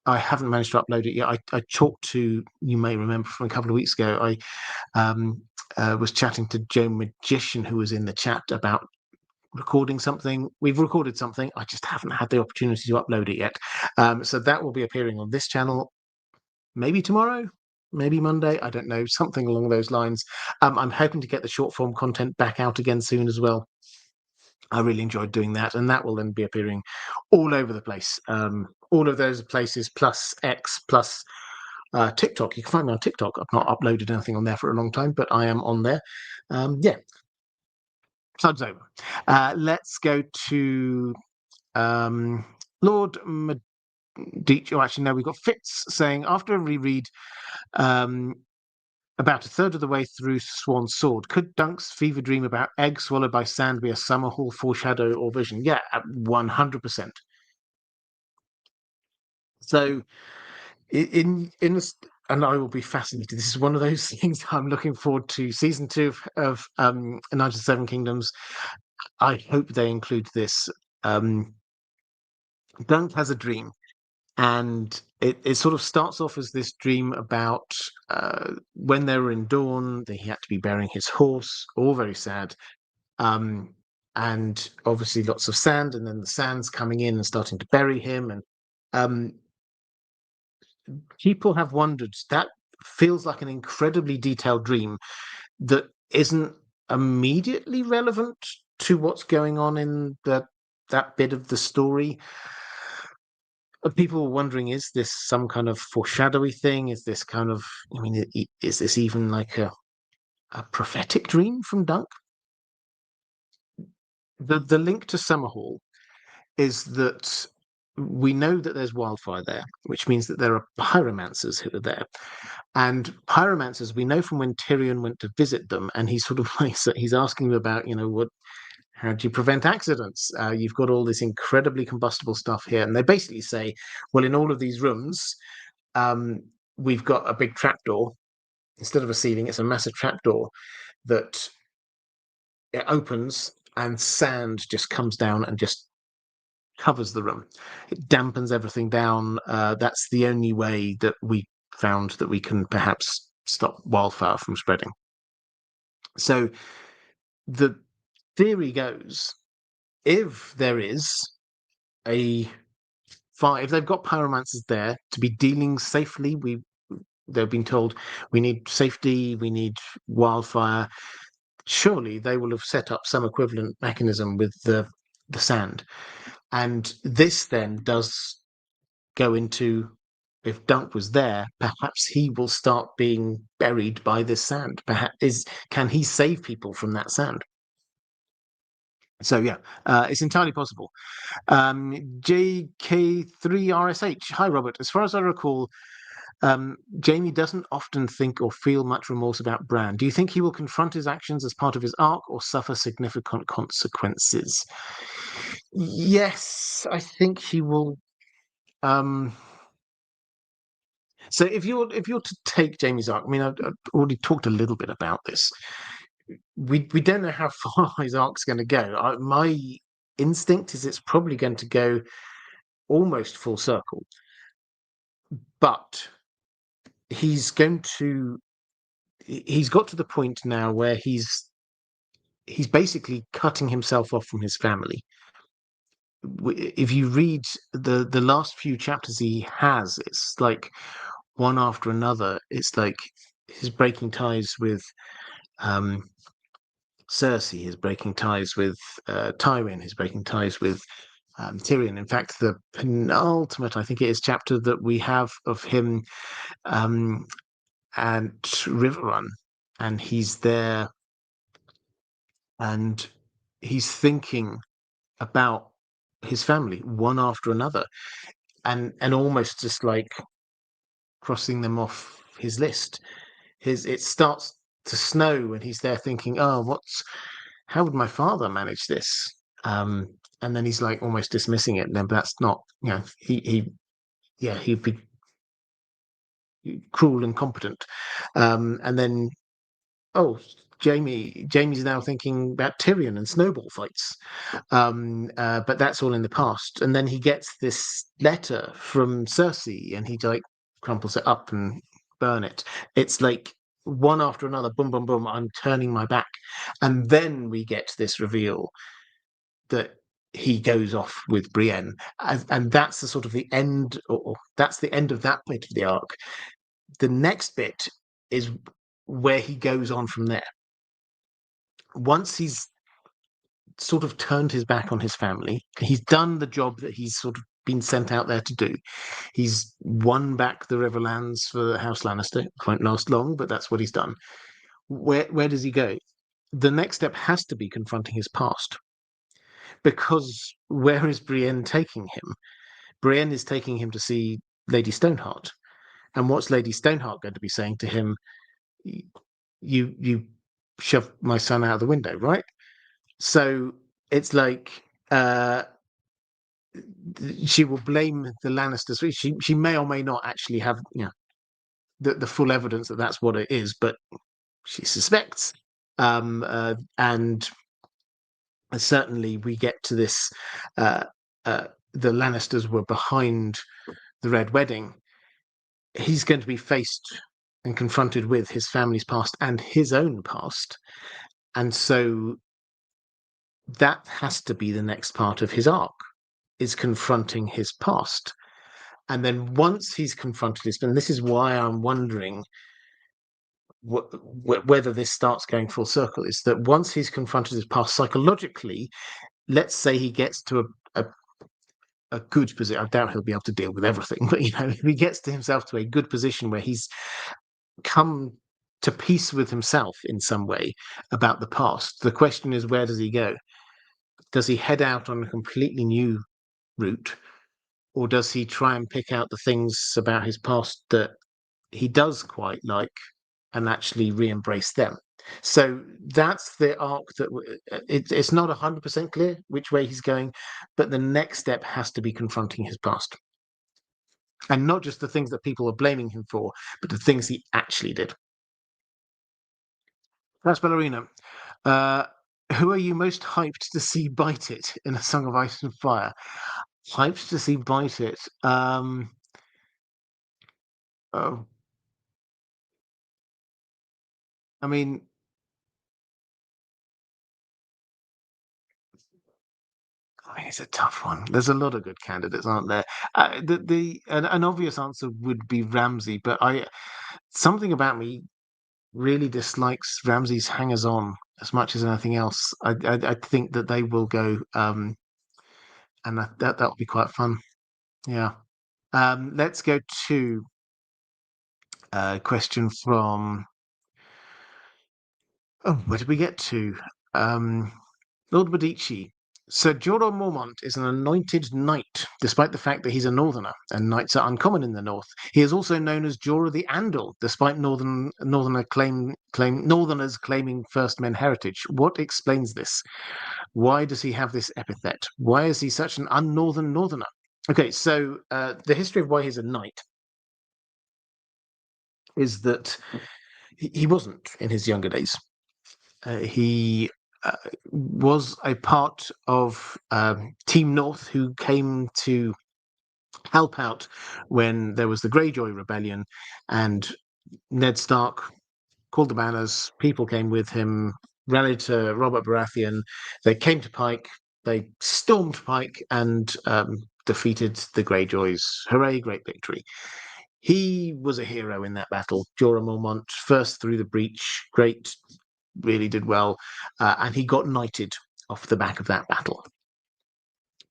haven't managed to upload it yet. I talked to, you may remember from a couple of weeks ago, I was chatting to Joe Magician, who was in the chat, about recording something. We've recorded something. I just haven't had the opportunity to upload it yet. So that will be appearing on this channel maybe tomorrow, maybe Monday. I don't know, something along those lines. I'm hoping to get the short form content back out again soon as well. I really enjoyed doing that, and that will then be appearing all over the place. All of those places, plus X, plus TikTok. You can find me on TikTok. I've not uploaded anything on there for a long time, but I am on there. Yeah, subs over. Let's go to Lord Medici. Oh, actually, no, we've got Fitz saying, after a reread, about a third of the way through Swan's Sword, could Dunk's fever dream about egg swallowed by sand be a Summerhall foreshadow or vision? Yeah, 100%. So, in this, and I will be fascinated. This is one of those things I'm looking forward to. Season 2 of United Seven Kingdoms. I hope they include this. Dunk has a dream, and it sort of starts off as this dream about when they were in Dawn, that he had to be burying his horse, all very sad. And obviously lots of sand, and then the sand's coming in and starting to bury him. And people have wondered, that feels like an incredibly detailed dream that isn't immediately relevant to what's going on in that bit of the story. People were wondering, is this some kind of foreshadowy thing? Is this kind of, I mean, is this even like a prophetic dream from Dunk? The link to Summerhall is that we know that there's wildfire there, which means that there are pyromancers who are there. And pyromancers, we know from when Tyrion went to visit them, and he's sort of like, he's asking them about, how do you prevent accidents? You've got all this incredibly combustible stuff here. And they basically say, well, in all of these rooms, we've got a big trapdoor. Instead of a ceiling, it's a massive trapdoor that it opens and sand just comes down and just covers the room. It dampens everything down. That's the only way that we found that we can perhaps stop wildfire from spreading. So the theory goes, if there is a fire, if they've got pyromancers there to be dealing safely, they've been told we need safety, we need wildfire. Surely they will have set up some equivalent mechanism with the sand. And this then does go into, if Dunk was there, perhaps he will start being buried by this sand. Can he save people from that sand? So yeah, it's entirely possible. JK3RSH. Hi, Robert. As far as I recall, Jaime doesn't often think or feel much remorse about Bran. Do you think he will confront his actions as part of his arc or suffer significant consequences? Yes, I think he will. So if you're to take Jaime's arc, I mean, I've already talked a little bit about this. We don't know how far his arc's going to go. My instinct is it's probably going to go almost full circle, but he's got to the point now where he's basically cutting himself off from his family. If you read the last few chapters he has, it's like one after another. It's like he's breaking ties with Cersei, he's breaking ties with Tywin, he's breaking ties with Tyrion. In fact, the penultimate, I think it is, chapter that we have of him at Riverrun, and he's there and he's thinking about his family one after another, and almost just like crossing them off his list. It starts to snow and he's there thinking, oh, how would my father manage this? And then he's like almost dismissing it. And then, but that's not, he'd be cruel and competent. And then, Jamie's now thinking about Tyrion and snowball fights. But that's all in the past. And then he gets this letter from Cersei and he like crumples it up and burn it. It's like one after another, boom, boom, boom, I'm turning my back. And then we get this reveal that he goes off with Brienne. And that's the sort of the end, or that's the end of that bit of the arc. The next bit is where he goes on from there. Once he's sort of turned his back on his family, he's done the job that he's sort of been sent out there to do. He's won back the Riverlands for House Lannister. It won't last long, but that's what he's done. Where does he go? The next step has to be confronting his past. Because where is Brienne taking him? Brienne is taking him to see Lady Stoneheart. And what's Lady Stoneheart going to be saying to him? You shoved my son out of the window, right? So it's like she will blame the Lannisters. She may or may not actually have the full evidence that that's what it is, but she suspects. And certainly we get to this. The Lannisters were behind the Red Wedding. He's going to be faced and confronted with his family's past and his own past. And so that has to be the next part of his arc, is confronting his past. And then once he's confronted his, and this is why I'm wondering whether this starts going full circle, is that once he's confronted his past psychologically, let's say he gets to a good position. I doubt he'll be able to deal with everything, but if he gets to himself to a good position where he's come to peace with himself in some way about the past, the question is, where does he go? Does he head out on a completely new route, or does he try and pick out the things about his past that he does quite like and actually re-embrace them? So that's the arc that it's not 100% clear which way he's going, but the next step has to be confronting his past. And not just the things that people are blaming him for, but the things he actually did. That's Ballerina. Who are you most hyped to see bite it in A Song of Ice and Fire? Hyped to see bite it. Oh, I mean, it's a tough one. There's a lot of good candidates, aren't there? An obvious answer would be Ramsay, but something about me really dislikes Ramsay's hangers-on as much as anything else. I think that they will go, and that'll be quite fun. Yeah. Let's go to a question from. Oh, where did we get to? Lord Badici. Sir Jorah Mormont is an anointed knight, despite the fact that he's a northerner, and knights are uncommon in the north. He is also known as Jorah the Andal, despite northerners claiming First Men heritage. What explains this? Why does he have this epithet? Why is he such an un-northern northerner? Okay, so the history of why he's a knight is that he wasn't in his younger days. He was a part of Team North, who came to help out when there was the Greyjoy Rebellion, and Ned Stark called the banners. People came with him, rallied to Robert Baratheon. They came to Pike. They stormed Pike and defeated the Greyjoys. Hooray, great victory. He was a hero in that battle. Jorah Mormont, first through the breach, great, really did well, and he got knighted off the back of that battle,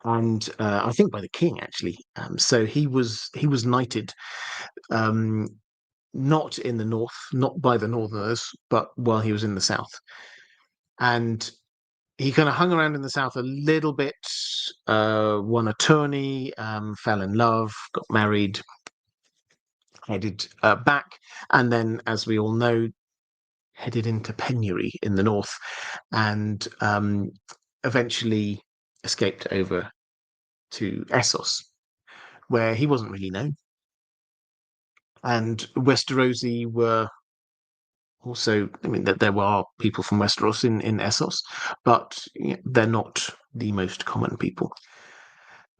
and I think by the king actually. So he was knighted, not in the north, not by the northerners, but while he was in the south, and he kind of hung around in the south a little bit, won a tourney, fell in love, got married, headed back, and then, as we all know, headed into penury in the north, and eventually escaped over to Essos, where he wasn't really known. And Westerosi were also, I mean, there were people from Westeros in Essos, but they're not the most common people.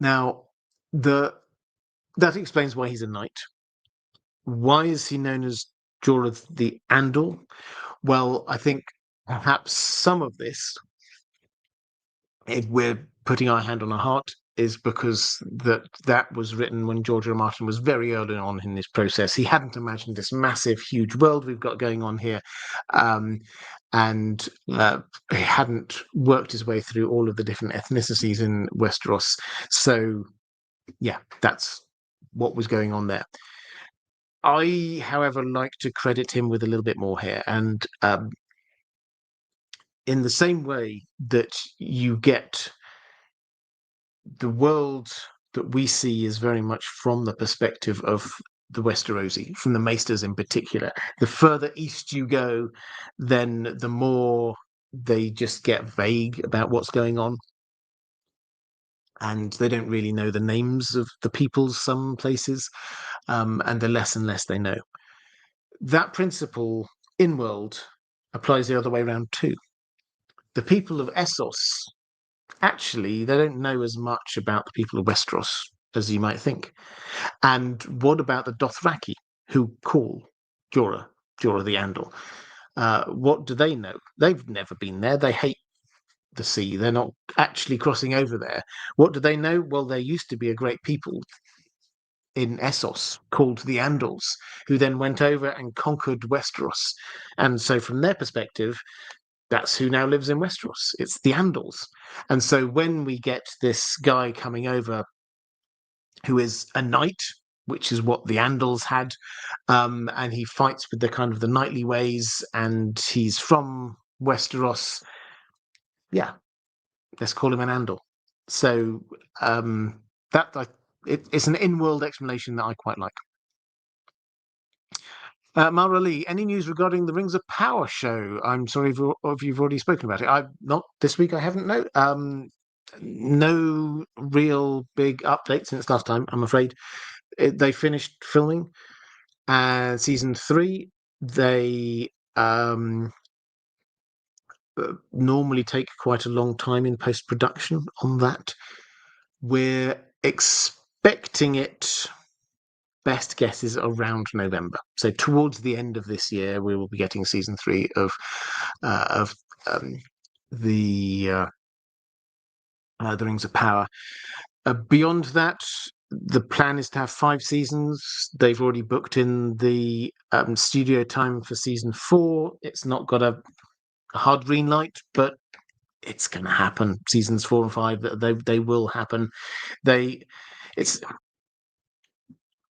Now, that explains why he's a knight. Why is he known as Jorah the Andal? Well, I think perhaps some of this, if we're putting our hand on our heart, is because that was written when George R. R. Martin was very early on in this process. He hadn't imagined this massive, huge world we've got going on here, and he hadn't worked his way through all of the different ethnicities in Westeros. So yeah, that's what was going on there. I, however, like to credit him with a little bit more here, and in the same way that you get the world that we see is very much from the perspective of the Westerosi, from the Maesters in particular. The further east you go, then the more they just get vague about what's going on. And they don't really know the names of the peoples, some places, and the less and less they know. That principle in world applies the other way around too. The people of Essos, actually, they don't know as much about the people of Westeros as you might think. And what about the Dothraki, who call Jorah the Andal? What do they know? They've never been there. They hate the sea. They're not actually crossing over there. What do they know? Well, there used to be a great people in Essos called the Andals, who then went over and conquered Westeros. And so, from their perspective, that's who now lives in Westeros. It's the Andals. And so, when we get this guy coming over who is a knight, which is what the Andals had, and he fights with the kind of the knightly ways, and he's from Westeros. Yeah, let's call him an Andal. So that it's an in-world explanation that I quite like. Maura Lee, any news regarding the Rings of Power show? I'm sorry if you've already spoken about it. I not this week. I haven't. No, no real big update since last time. I'm afraid they finished filming season 3. They normally take quite a long time in post production on that. We're expecting it. Best guess is around November. So towards the end of this year, we will be getting season 3 of the Rings of Power. Beyond that, the plan is to have 5 seasons. They've already booked in the studio time for season 4. It's not got a hard green light, but it's going to happen. Seasons 4 and 5, they will happen. It's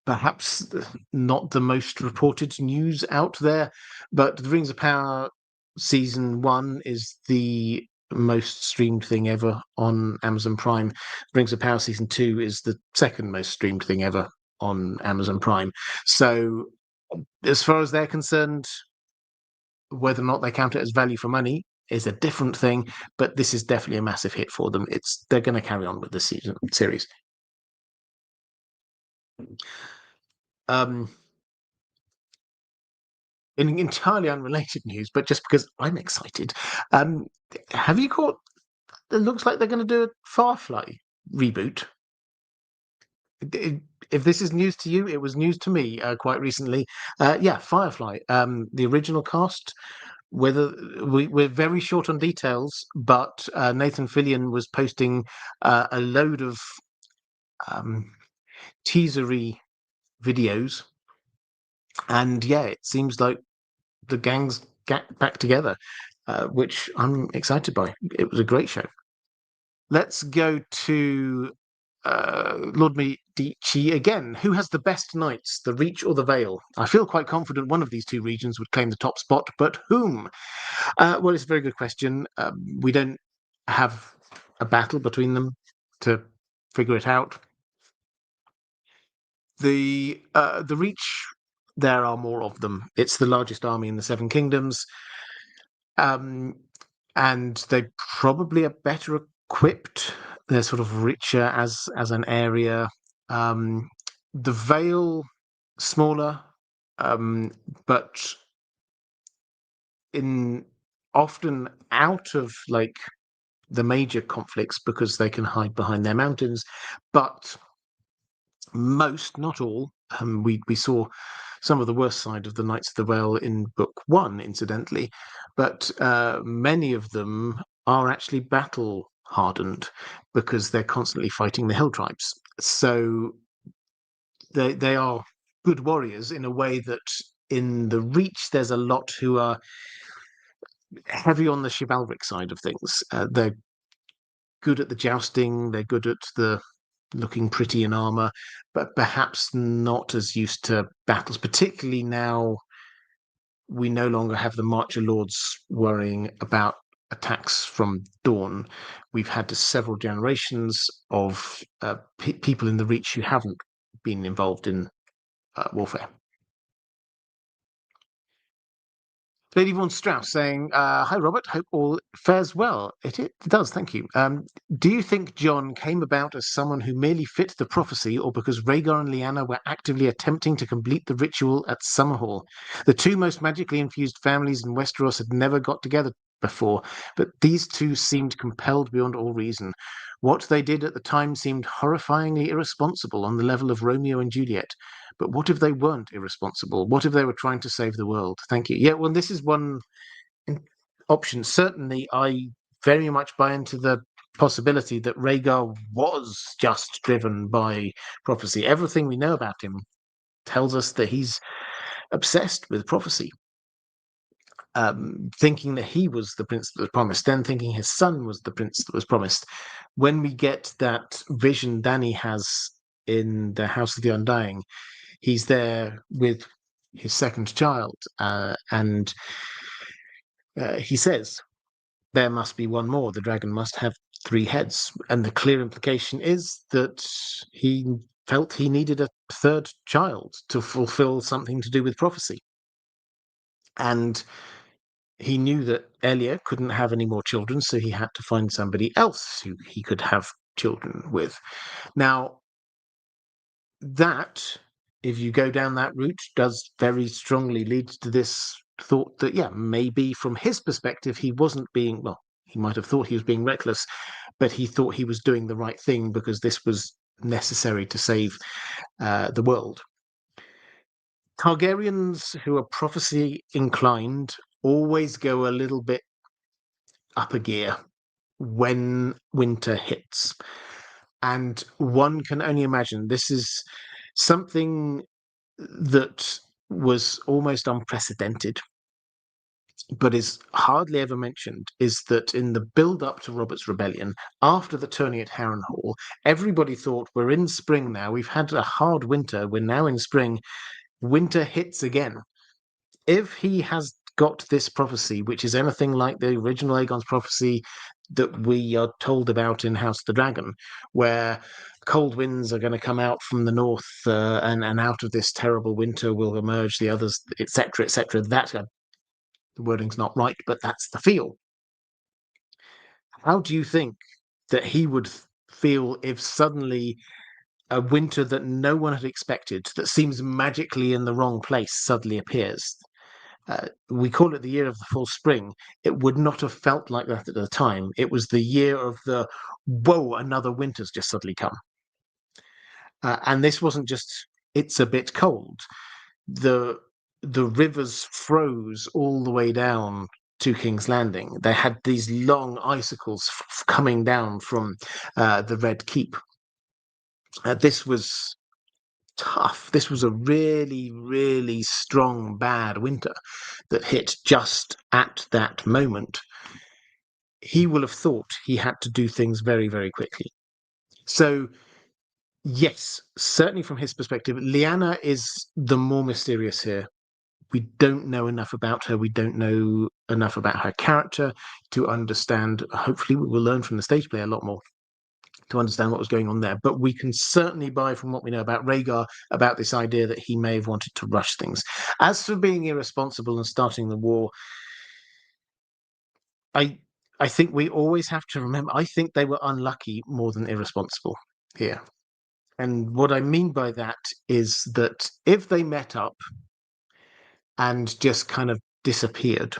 perhaps not the most reported news out there, but the Rings of Power season 1 is the most streamed thing ever on Amazon Prime. Rings of Power season 2 is the second most streamed thing ever on Amazon Prime. So as far as they're concerned, whether or not they count it as value for money is a different thing, but this is definitely a massive hit for them. They're going to carry on with the series. In entirely unrelated news, but just because I'm excited, have you caught? It looks like they're going to do a Firefly reboot. If this is news to you, it was news to me quite recently. Yeah, Firefly, the original cast. Whether we're very short on details, but Nathan Fillion was posting a load of teasery videos, and yeah, it seems like the gang's back together, which I'm excited by. It was a great show. Let's go to Lord Medici again. Who has the best knights, the Reach or the Vale? I feel quite confident one of these two regions would claim the top spot, but whom? Well, it's a very good question. We don't have a battle between them to figure it out. The Reach, there are more of them. It's the largest army in the Seven Kingdoms. And they probably are better equipped. They're sort of richer as an area. The Vale, smaller, but in often out of like the major conflicts because they can hide behind their mountains. But most, not all, we saw some of the worst side of the Knights of the Vale in book 1, incidentally, but many of them are actually battle hardened because they're constantly fighting the hill tribes. So they are good warriors in a way that in the Reach there's a lot who are heavy on the chivalric side of things. They're good at the jousting, they're good at the looking pretty in armor, but perhaps not as used to battles, particularly now we no longer have the Marcher Lords worrying about attacks from Dawn. We've had several generations of people in the Reach who haven't been involved in warfare. Lady Vaughan-Strauss saying, hi, Robert. Hope all fares well. It does, thank you. Do you think Jon came about as someone who merely fit the prophecy, or because Rhaegar and Lyanna were actively attempting to complete the ritual at Summerhall? The two most magically infused families in Westeros had never got together before, but these two seemed compelled beyond all reason. What they did at the time seemed horrifyingly irresponsible on the level of Romeo and Juliet. But what if they weren't irresponsible? What if they were trying to save the world? Thank you. Yeah, well, this is one option. Certainly, I very much buy into the possibility that Rhaegar was just driven by prophecy. Everything we know about him tells us that he's obsessed with prophecy. Thinking that he was the prince that was promised, then thinking his son was the prince that was promised. When we get that vision Dany has in the House of the Undying, he's there with his second child, and he says, there must be one more. The dragon must have 3 heads. And the clear implication is that he felt he needed a third child to fulfill something to do with prophecy. And he knew that Elia couldn't have any more children, so he had to find somebody else who he could have children with. Now, that, if you go down that route, does very strongly lead to this thought that, yeah, maybe from his perspective, he wasn't being, well, he might have thought he was being reckless, but he thought he was doing the right thing because this was necessary to save the world. Targaryens who are prophecy inclined always go a little bit up a gear when winter hits. And one can only imagine this is something that was almost unprecedented, but is hardly ever mentioned, is that in the build-up to Robert's Rebellion, after the tourney at Harrenhal, everybody thought, we're in spring now, we've had a hard winter, we're now in spring, winter hits again. If he has got this prophecy, which is anything like the original Aegon's prophecy that we are told about in House of the Dragon, where cold winds are going to come out from the north, and out of this terrible winter will emerge the others, etc., etc. That the wording's not right, but that's the feel. How do you think that he would feel if suddenly a winter that no one had expected, that seems magically in the wrong place, suddenly appears? We call it the year of the full spring. It would not have felt like that at the time. It was the year of the, whoa, another winter's just suddenly come. And this wasn't just, it's a bit cold. The rivers froze all the way down to King's Landing. They had these long icicles coming down from the Red Keep. This was tough. This was a really, really strong, bad winter that hit just at that moment. He will have thought he had to do things very, very quickly. So, yes, certainly from his perspective, Lyanna is the more mysterious here. We don't know enough about her. We don't know enough about her character to understand. Hopefully, we will learn from the stage play a lot more to understand what was going on there. But we can certainly buy from what we know about Rhaegar, about this idea that he may have wanted to rush things. As for being irresponsible and starting the war, I think we always have to remember, I think they were unlucky more than irresponsible here. And what I mean by that is that if they met up and just kind of disappeared,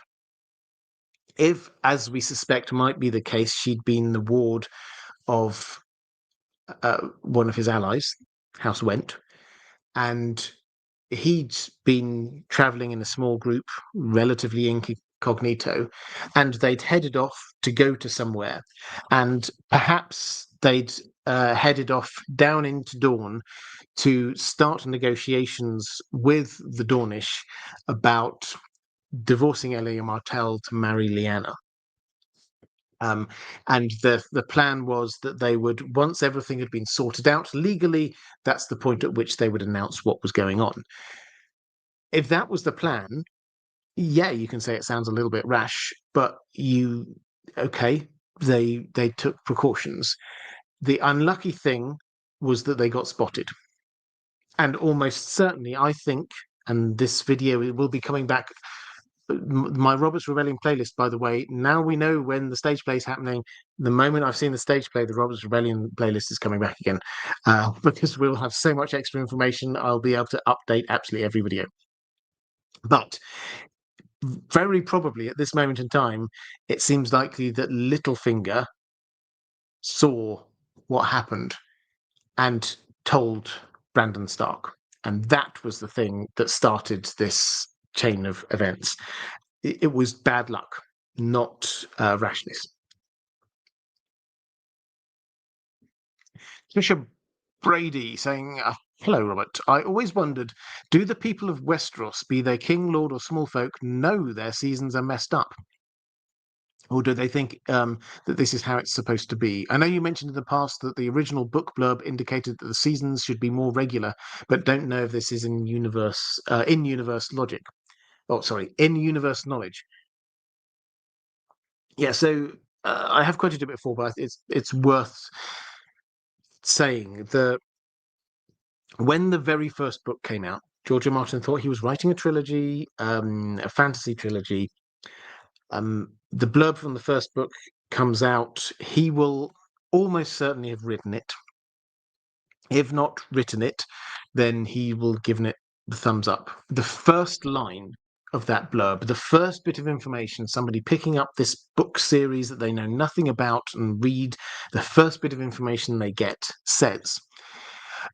if, as we suspect might be the case, she'd been the ward of one of his allies, House Went, and he'd been traveling in a small group, relatively incognito, and they'd headed off to go to somewhere, and perhaps they'd headed off down into Dawn to start negotiations with the Dornish about divorcing Elia Martell to marry Lyanna. And the plan was that they would, once everything had been sorted out legally, that's the point at which they would announce what was going on. If that was the plan, yeah, you can say it sounds a little bit rash, but okay, they took precautions. The unlucky thing was that they got spotted. And almost certainly, I think, and this video will be coming back. My Robert's Rebellion playlist, by the way, now we know when the stage play is happening. The moment I've seen the stage play, the Robert's Rebellion playlist is coming back again, because we'll have so much extra information. I'll be able to update absolutely every video. But very probably at this moment in time, it seems likely that Littlefinger saw what happened and told Brandon Stark. And that was the thing that started this chain of events. It was bad luck, not rashness. Bishop Brady saying, hello, Robert. I always wondered, do the people of Westeros, be they king, lord, or small folk, know their seasons are messed up? Or do they think that this is how it's supposed to be? I know you mentioned in the past that the original book blurb indicated that the seasons should be more regular, but don't know if this is in universe logic. Oh, sorry, in universe knowledge. Yeah, so I have quoted it before, but it's worth saying that when the very first book came out, George R. Martin thought he was writing a trilogy, a fantasy trilogy. The blurb from the first book comes out. He will almost certainly have written it. If not written it, then he will give it the thumbs up. The first line of that blurb, the first bit of information, somebody picking up this book series that they know nothing about and read, the first bit of information they get says,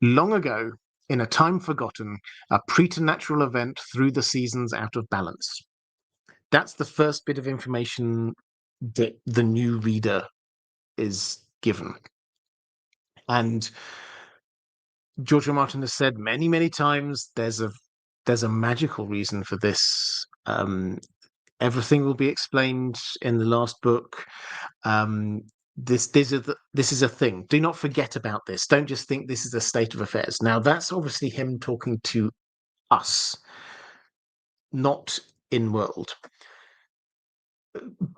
long ago, in a time forgotten, a preternatural event threw the seasons out of balance. That's the first bit of information that the new reader is given. And George R. Martin has said many, many times there's a magical reason for this. Everything will be explained in the last book. This is a thing. Do not forget about this. Don't just think this is a state of affairs. Now, that's obviously him talking to us, not in world.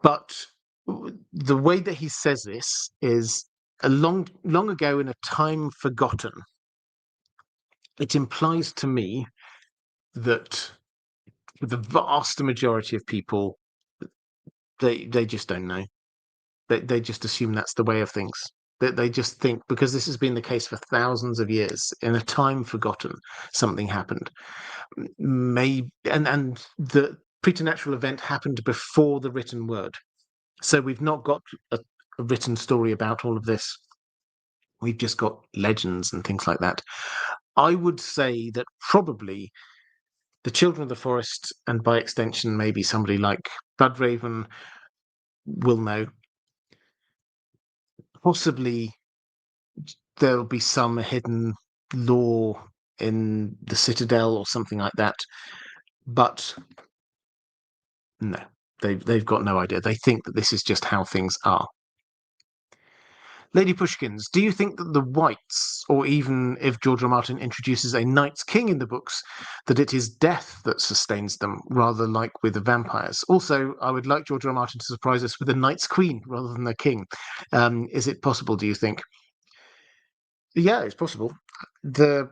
But the way that he says this is a long ago in a time forgotten. It implies to me that the vast majority of people, they just don't know. They just assume that's the way of things. They just think, because this has been the case for thousands of years, in a time forgotten, something happened. Maybe, and the preternatural event happened before the written word. So we've not got a written story about all of this. We've just got legends and things like that. I would say that probably the Children of the Forest, and by extension, maybe somebody like Bloodraven will know. Possibly there'll be some hidden lore in the Citadel or something like that. But no, they've got no idea. They think that this is just how things are. Lady Pushkins, do you think that the Whites, or even if George R. Martin introduces a Night's King in the books, that it is death that sustains them, rather like with the vampires? Also, I would like George R. Martin to surprise us with a Night's Queen rather than a king. Is it possible, do you think? Yeah, it's possible. The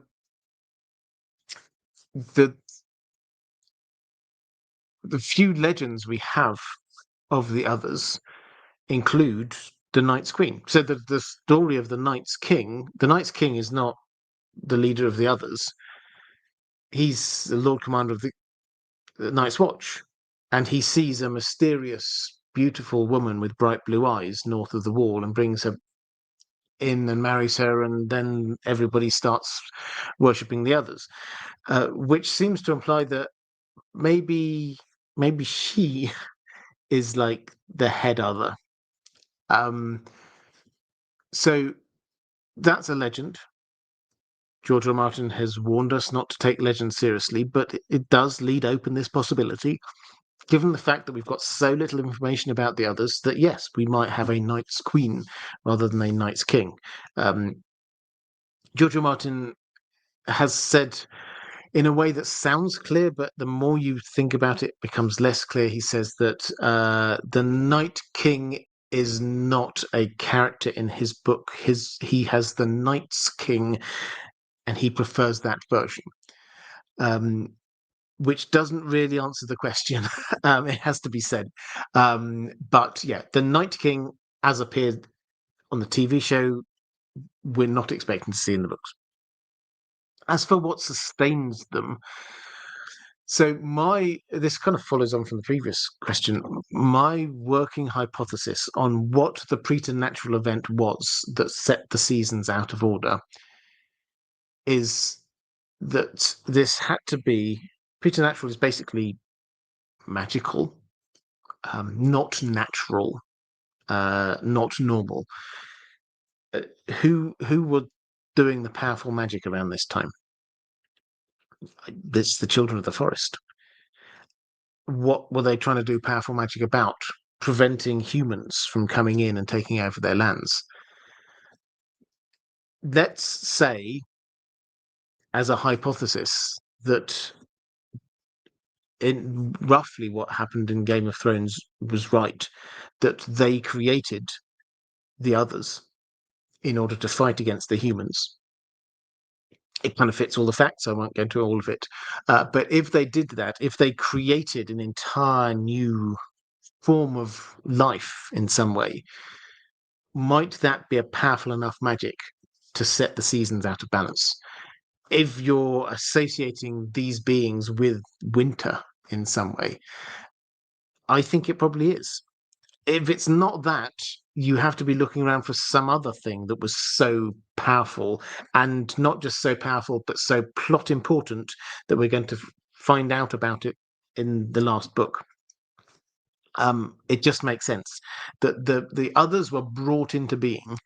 few legends we have of the others include the Night's Queen. So the story of the Night's King is not the leader of the others. He's the Lord Commander of the Night's Watch, and he sees a mysterious, beautiful woman with bright blue eyes north of the wall and brings her in and marries her, and then everybody starts worshipping the others, which seems to imply that maybe she is like the head other. So that's a legend. George R. Martin has warned us not to take legends seriously, but it does lead open this possibility. given the fact that we've got so little information about the others, that yes, we might have a Night's Queen rather than a Night's King. George R. Martin has said in a way that sounds clear, but the more you think about it, it becomes less clear. He says that the Night King is not a character in his book. He has the Night's King, and he prefers that version. Which doesn't really answer the question. It has to be said. But yeah, the Night King, as appeared on the TV show, we're not expecting to see in the books. As for what sustains them, so this kind of follows on from the previous question. My working hypothesis on what the preternatural event was that set the seasons out of order is that this had to be preternatural is basically magical, not natural, not normal. Who were doing the powerful magic around this time? It's the children of the forest. What were they trying to do powerful magic about? Preventing humans from coming in and taking over their lands. Let's say, as a hypothesis, that in roughly what happened in Game of Thrones was right, that they created the others in order to fight against the humans. It kind of fits all the facts. I won't go into all of it. But if they did that, if they created an entire new form of life in some way, might that be a powerful enough magic to set the seasons out of balance? If you're associating these beings with winter in some way, I think it probably is. If it's not that, you have to be looking around for some other thing that was so powerful, and not just so powerful, but so plot important that we're going to find out about it in the last book. It just makes sense that the others were brought into being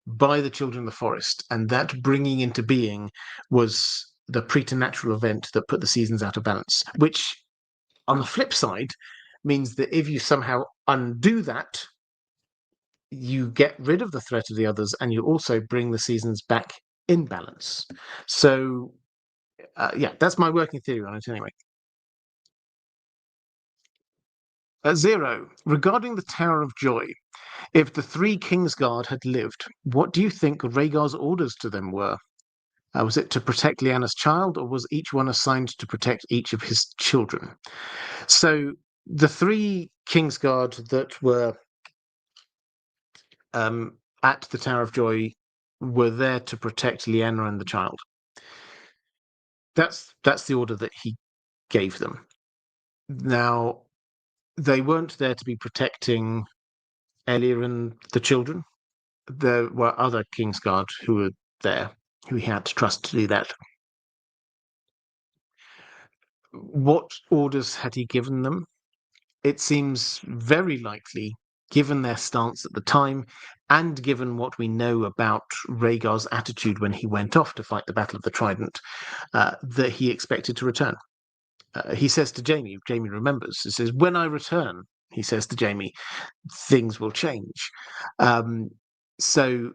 by the children of the forest, and that bringing into being was the preternatural event that put the seasons out of balance, which on the flip side means that if you somehow undo that, you get rid of the threat of the others, and you also bring the seasons back in balance. So yeah, that's my working theory on it anyway. Zero, regarding the Tower of Joy, if the three Kingsguard had lived, what do you think Rhaegar's orders to them were? Was it to protect Lyanna's child, or was each one assigned to protect each of his children? So the three Kingsguard that were at the Tower of Joy were there to protect Lyanna and the child. That's the order that he gave them. Now, they weren't there to be protecting Elia and the children. There were other Kingsguard who were there, who he had to trust to do that. What orders had he given them? It seems very likely, given their stance at the time, and given what we know about Rhaegar's attitude when he went off to fight the Battle of the Trident, that he expected to return. He says to Jaime remembers, he says, "When I return," he says to Jaime, "things will change." So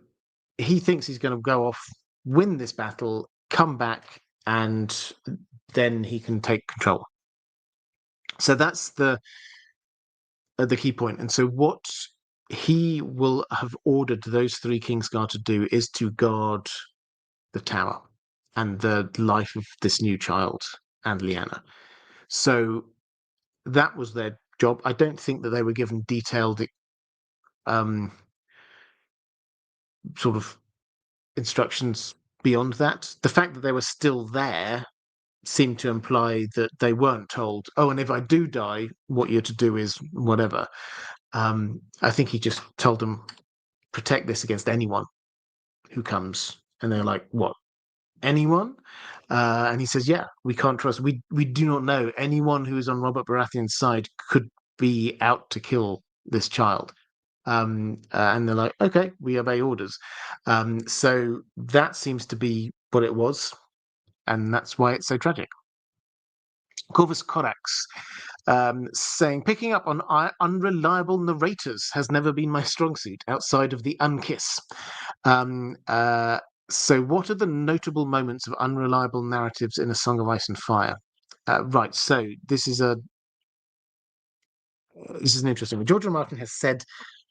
he thinks he's going to go off, win this battle, come back, and then he can take control. So that's the key point. And so what he will have ordered those three Kingsguard to do is to guard the tower and the life of this new child and Lyanna. So that was their job. I don't think that they were given detailed sort of instructions beyond that. The fact that they were still there seemed to imply that they weren't told, "Oh, and if I do die, what you're to do is whatever." I think he just told them, "Protect this against anyone who comes." And they're like, "What? Anyone?" And he says, "Yeah, we can't trust. We do not know. Anyone who is on Robert Baratheon's side could be out to kill this child." And they're like, "Okay, we obey orders." So that seems to be what it was, and that's why it's so tragic. Corvus Corax. saying, picking up on unreliable narrators has never been my strong suit outside of the unkiss. So what are the notable moments of unreliable narratives in A Song of Ice and Fire? Right, so this is an interesting one. George R. R. Martin has said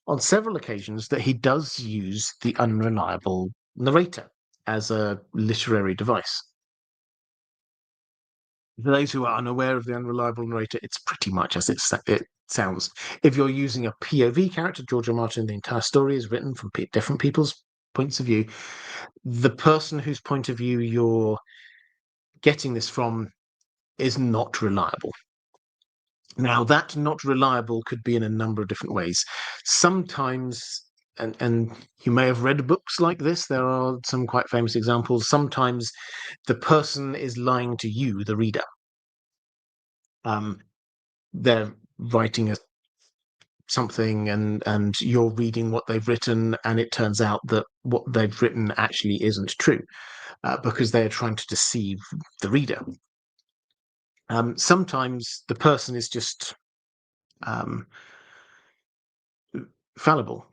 on several occasions that he does use the unreliable narrator as a literary device. For those who are unaware of the unreliable narrator, it's pretty much as it sounds. If you're using a POV character, George R. R. Martin, the entire story is written from different people's points of view. The person whose point of view you're getting this from is not reliable. Now, that not reliable could be in a number of different ways. Sometimes, and you may have read books like this, there are some quite famous examples. Sometimes the person is lying to you, the reader. They're writing something and you're reading what they've written, and it turns out that what they've written actually isn't true, because they're trying to deceive the reader. Sometimes the person is just fallible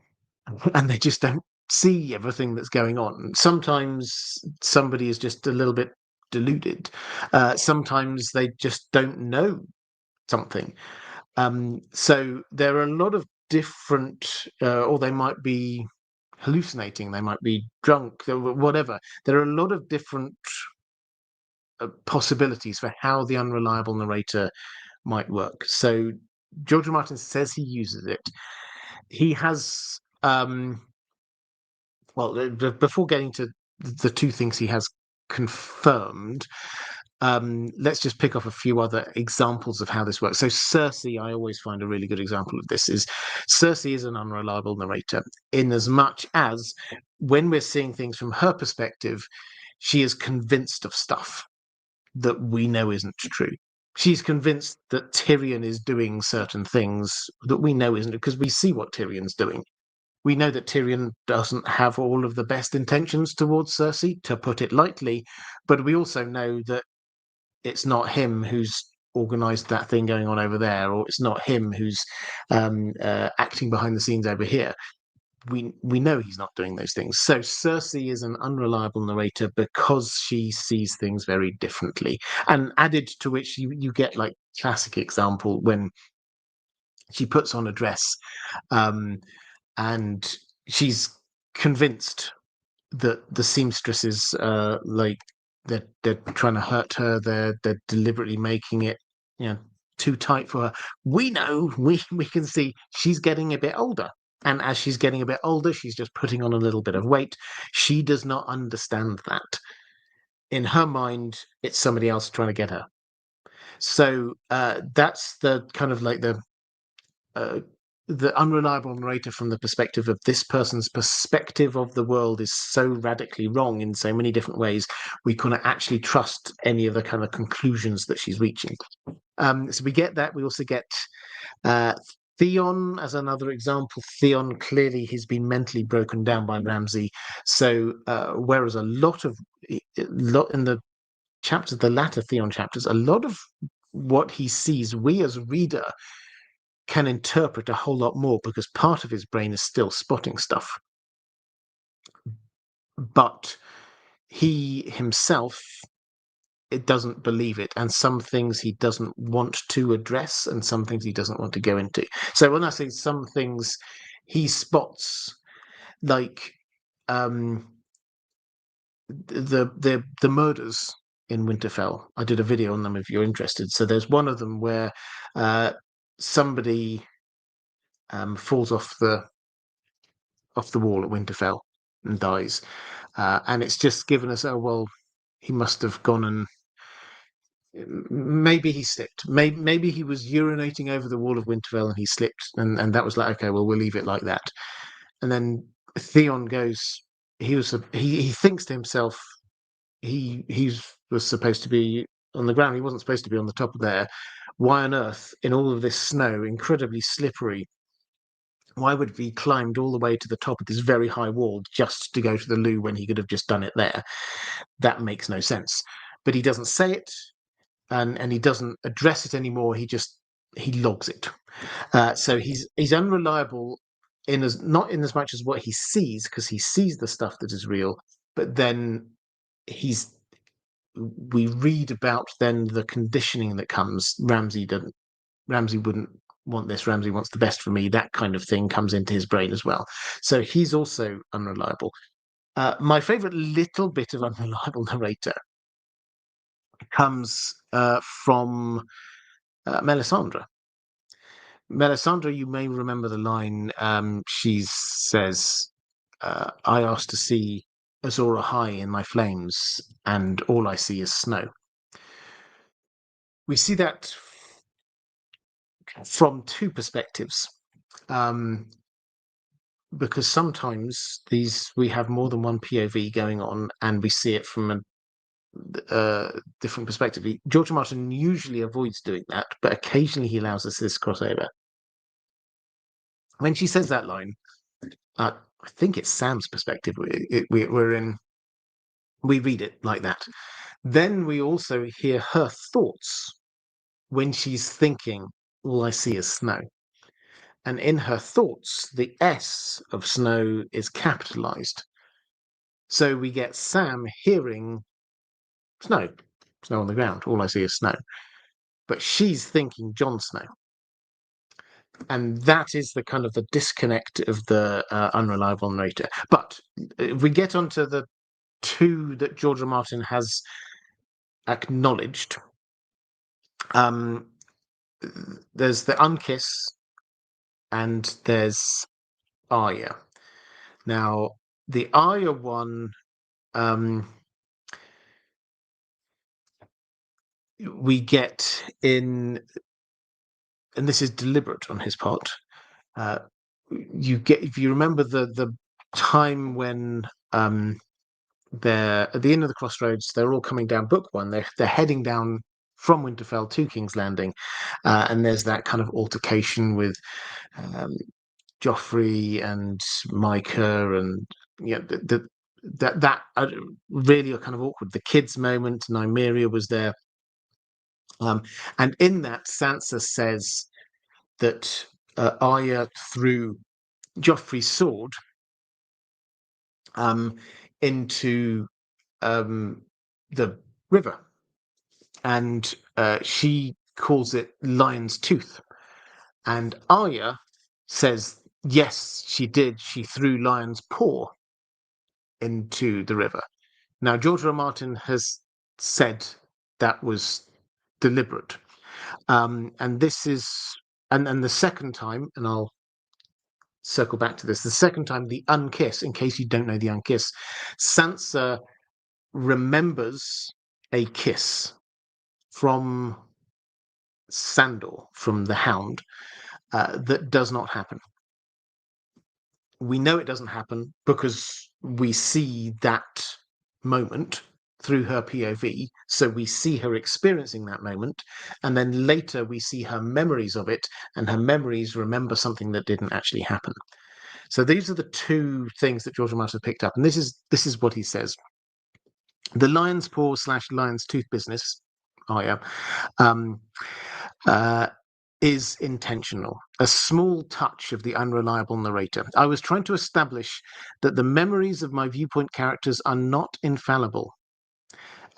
and they just don't see everything that's going on. Sometimes somebody is just a little bit deluded. Sometimes they just don't know something. So there are a lot of different, or they might be hallucinating, they might be drunk, whatever. There are a lot of different possibilities for how the unreliable narrator might work. So George R. Martin says he uses it. He has, before getting to the two things he has confirmed, let's just pick off a few other examples of how this works. So Cersei, I always find a really good example of this, is Cersei is an unreliable narrator in as much as when we're seeing things from her perspective, she is convinced of stuff that we know isn't true. She's convinced that Tyrion is doing certain things that we know isn't, because we see what Tyrion's doing. We know that Tyrion doesn't have all of the best intentions towards Cersei, to put it lightly, but we also know that it's not him who's organised that thing going on over there, or it's not him who's acting behind the scenes over here. We know he's not doing those things. So Cersei is an unreliable narrator because she sees things very differently. And added to which you get like classic example when she puts on a dress and she's convinced that the seamstresses like they're trying to hurt her, they're deliberately making it too tight for her. We know, we can see she's getting a bit older, and as she's getting a bit older, she's just putting on a little bit of weight. She does not understand that. In her mind, it's somebody else trying to get her. So that's the kind of like the unreliable narrator from the perspective of this person's perspective of the world is so radically wrong in so many different ways, we couldn't actually trust any of the kind of conclusions that she's reaching. So we get that. We also get Theon as another example. Theon, clearly he's been mentally broken down by Ramsay. So whereas a lot in the chapters, the latter Theon chapters, a lot of what he sees, we as a reader can interpret a whole lot more, because part of his brain is still spotting stuff. But he himself, it doesn't believe it, and some things he doesn't want to address and some things he doesn't want to go into. So when I say some things, he spots like the murders in Winterfell. I did a video on them if you're interested. So there's one of them where somebody falls off the wall at Winterfell and dies, and it's just given us, oh well, he must have gone and maybe he slipped. Maybe he was urinating over the wall of Winterfell and he slipped, and that was like, okay, well, we'll leave it like that. And then Theon goes, he thinks to himself, he was supposed to be on the ground. He wasn't supposed to be on the top of there. Why on earth, in all of this snow, incredibly slippery, why would he climbed all the way to the top of this very high wall just to go to the loo when he could have just done it there? That makes no sense. But he doesn't say it, and he doesn't address it anymore. He just he logs it. So he's unreliable not in as much as what he sees, because he sees the stuff that is real, but then we read about then the conditioning that comes. Ramsay wouldn't want this. Ramsay wants the best for me. That kind of thing comes into his brain as well. So he's also unreliable. My favorite little bit of unreliable narrator comes from Melisandre. Melisandre, you may remember the line. She says, "I asked to see Azor Ahai in my flames, and all I see is snow." We see that from two perspectives, because sometimes we have more than one POV going on, and we see it from a different perspective. George R. Martin usually avoids doing that, but occasionally he allows us this crossover. When she says that line, I think it's Sam's perspective. We read it like that. Then we also hear her thoughts when she's thinking, "All I see is snow." And in her thoughts, the S of snow is capitalized. So we get Sam hearing snow on the ground. All I see is snow. But she's thinking Jon Snow. And that is the kind of the disconnect of the unreliable narrator. But if we get onto the two that George R. Martin has acknowledged, there's the Unkiss and there's Arya. Now, the Arya one, we get in, and this is deliberate on his part. If you remember the time when they're at the end of the crossroads, they're all coming down Book One. They're heading down from Winterfell to King's Landing, and there's that kind of altercation with Joffrey and Micah, and that really are kind of awkward. The kids moment, Nymeria was there, and in that, Sansa says that Arya threw Joffrey's sword into the river, and she calls it Lion's Tooth. And Arya says, yes, she did. She threw Lion's Paw into the river. Now, George R. Martin has said that was deliberate. And this is, and the second time, and I'll circle back to this, the second time, the Unkiss, in case you don't know the Unkiss, Sansa remembers a kiss from Sandor, from the Hound, that does not happen. We know it doesn't happen because we see that moment through her POV. So we see her experiencing that moment, and then later we see her memories of it, and her memories remember something that didn't actually happen. So these are the two things that George R. Martin picked up, and this is what he says. The Lion's Paw / Lion's Tooth business, is intentional, a small touch of the unreliable narrator. I was trying to establish that the memories of my viewpoint characters are not infallible.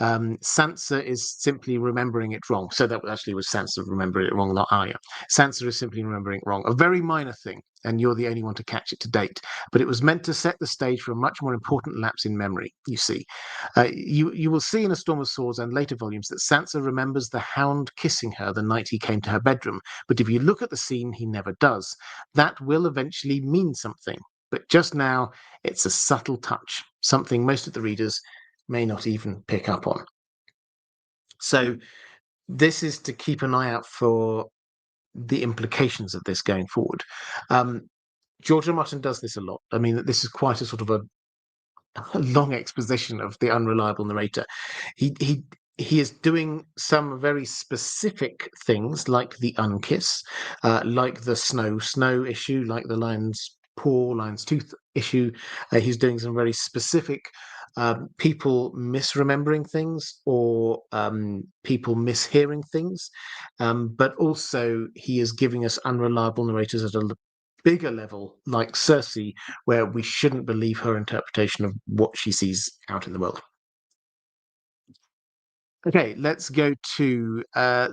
Sansa is simply remembering it wrong. So that actually was Sansa remembering it wrong, not Arya. Sansa is simply remembering it wrong. A very minor thing, and you're the only one to catch it to date. But it was meant to set the stage for a much more important lapse in memory, you see. You will see in A Storm of Swords and later volumes that Sansa remembers the Hound kissing her the night he came to her bedroom. But if you look at the scene, he never does. That will eventually mean something. But just now, it's a subtle touch, something most of the readers may not even pick up on. So this is to keep an eye out for the implications of this going forward. George R. Martin does this a lot. I mean, this is quite a sort of a long exposition of the unreliable narrator. He is doing some very specific things, like the Unkiss, like the snow issue, like the Lion's Paw, Lion's Tooth issue. He's doing some very specific people misremembering things or people mishearing things. But also he is giving us unreliable narrators at a bigger level, like Cersei, where we shouldn't believe her interpretation of what she sees out in the world. Okay, let's go to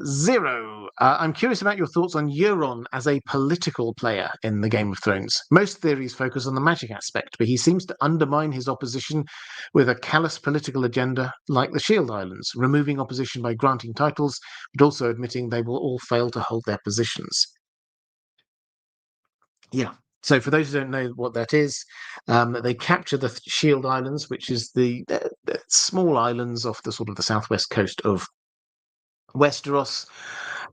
Zero. I'm curious about your thoughts on Euron as a political player in the Game of Thrones. Most theories focus on the magic aspect, but he seems to undermine his opposition with a callous political agenda like the Shield Islands, removing opposition by granting titles, but also admitting they will all fail to hold their positions. Yeah. So for those who don't know what that is, they capture the Shield Islands, which is the small islands off the sort of the southwest coast of Westeros,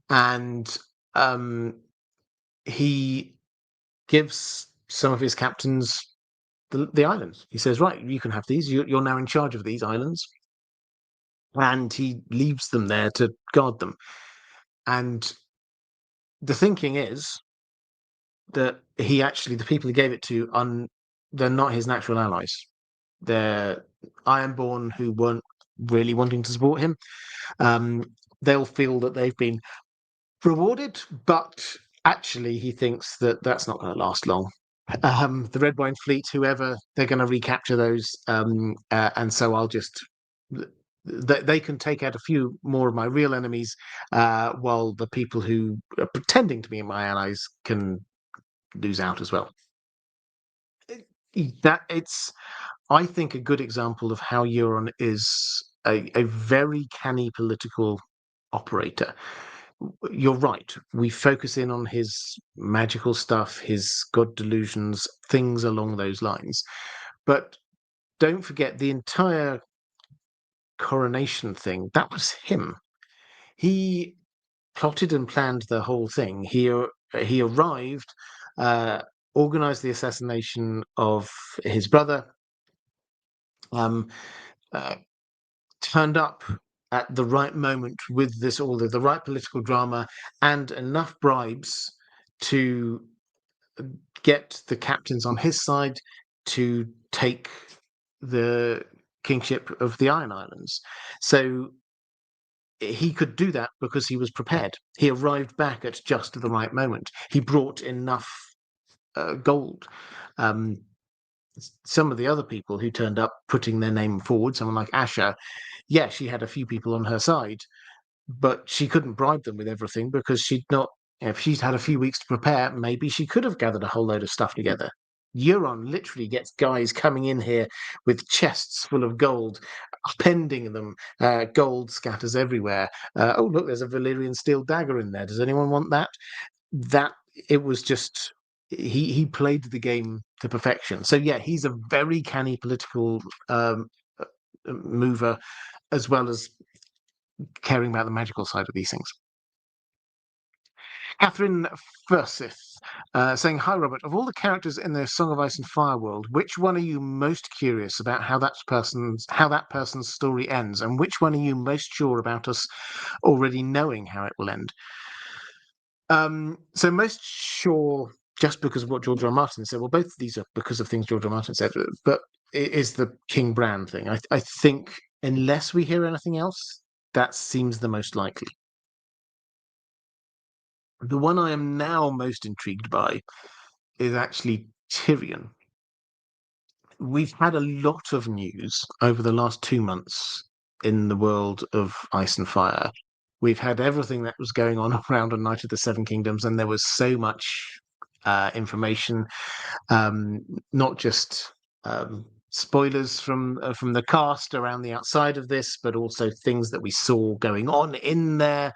and he gives some of his captains the islands. He says, "Right, you can have these. You're now in charge of these islands," and he leaves them there to guard them. And the thinking is that the people he gave it to, they're not his natural allies. They're Ironborn who weren't really wanting to support him. They'll feel that they've been rewarded, but actually he thinks that that's not going to last long. The Red Wine Fleet, whoever, they're going to recapture those, and so I'll just they can take out a few more of my real enemies, while the people who are pretending to be my allies can lose out as well. That it's, I think, a good example of how Euron is a very canny political operator. You're right. We focus in on his magical stuff, his god delusions, things along those lines. But don't forget the entire coronation thing. That was him. He plotted and planned the whole thing. He arrived, uh, organized the assassination of his brother, um, uh, turned up at the right moment with this all the right political drama and enough bribes to get the captains on his side to take the kingship of the Iron Islands. So he could do that because he was prepared. He arrived back at just the right moment. He brought enough gold. Um, some of the other people who turned up putting their name forward, someone like Asha, yeah, she had a few people on her side, but she couldn't bribe them with everything because she'd not. If she'd had a few weeks to prepare, maybe she could have gathered a whole load of stuff together. Euron literally gets guys coming in here with chests full of gold, pending them. Gold scatters everywhere. Oh, look, there's a Valyrian steel dagger in there. Does anyone want that? That it was just he played the game to perfection. So yeah, he's a very canny political mover, as well as caring about the magical side of these things. Catherine Fursith, saying, "Hi, Robert. Of all the characters in the Song of Ice and Fire world, which one are you most curious about how that person's story ends, and which one are you most sure about us already knowing how it will end?" So most sure, just because of what George R. R. Martin said. Well, both of these are because of things George R. R. Martin said, but it is the King Bran thing. I think unless we hear anything else, that seems the most likely. The one I am now most intrigued by is actually Tyrion. We've had a lot of news over the last 2 months in the world of Ice and Fire. We've had everything that was going on around A Night of the Seven Kingdoms, and there was so much information, not just spoilers from the cast around the outside of this, but also things that we saw going on in there.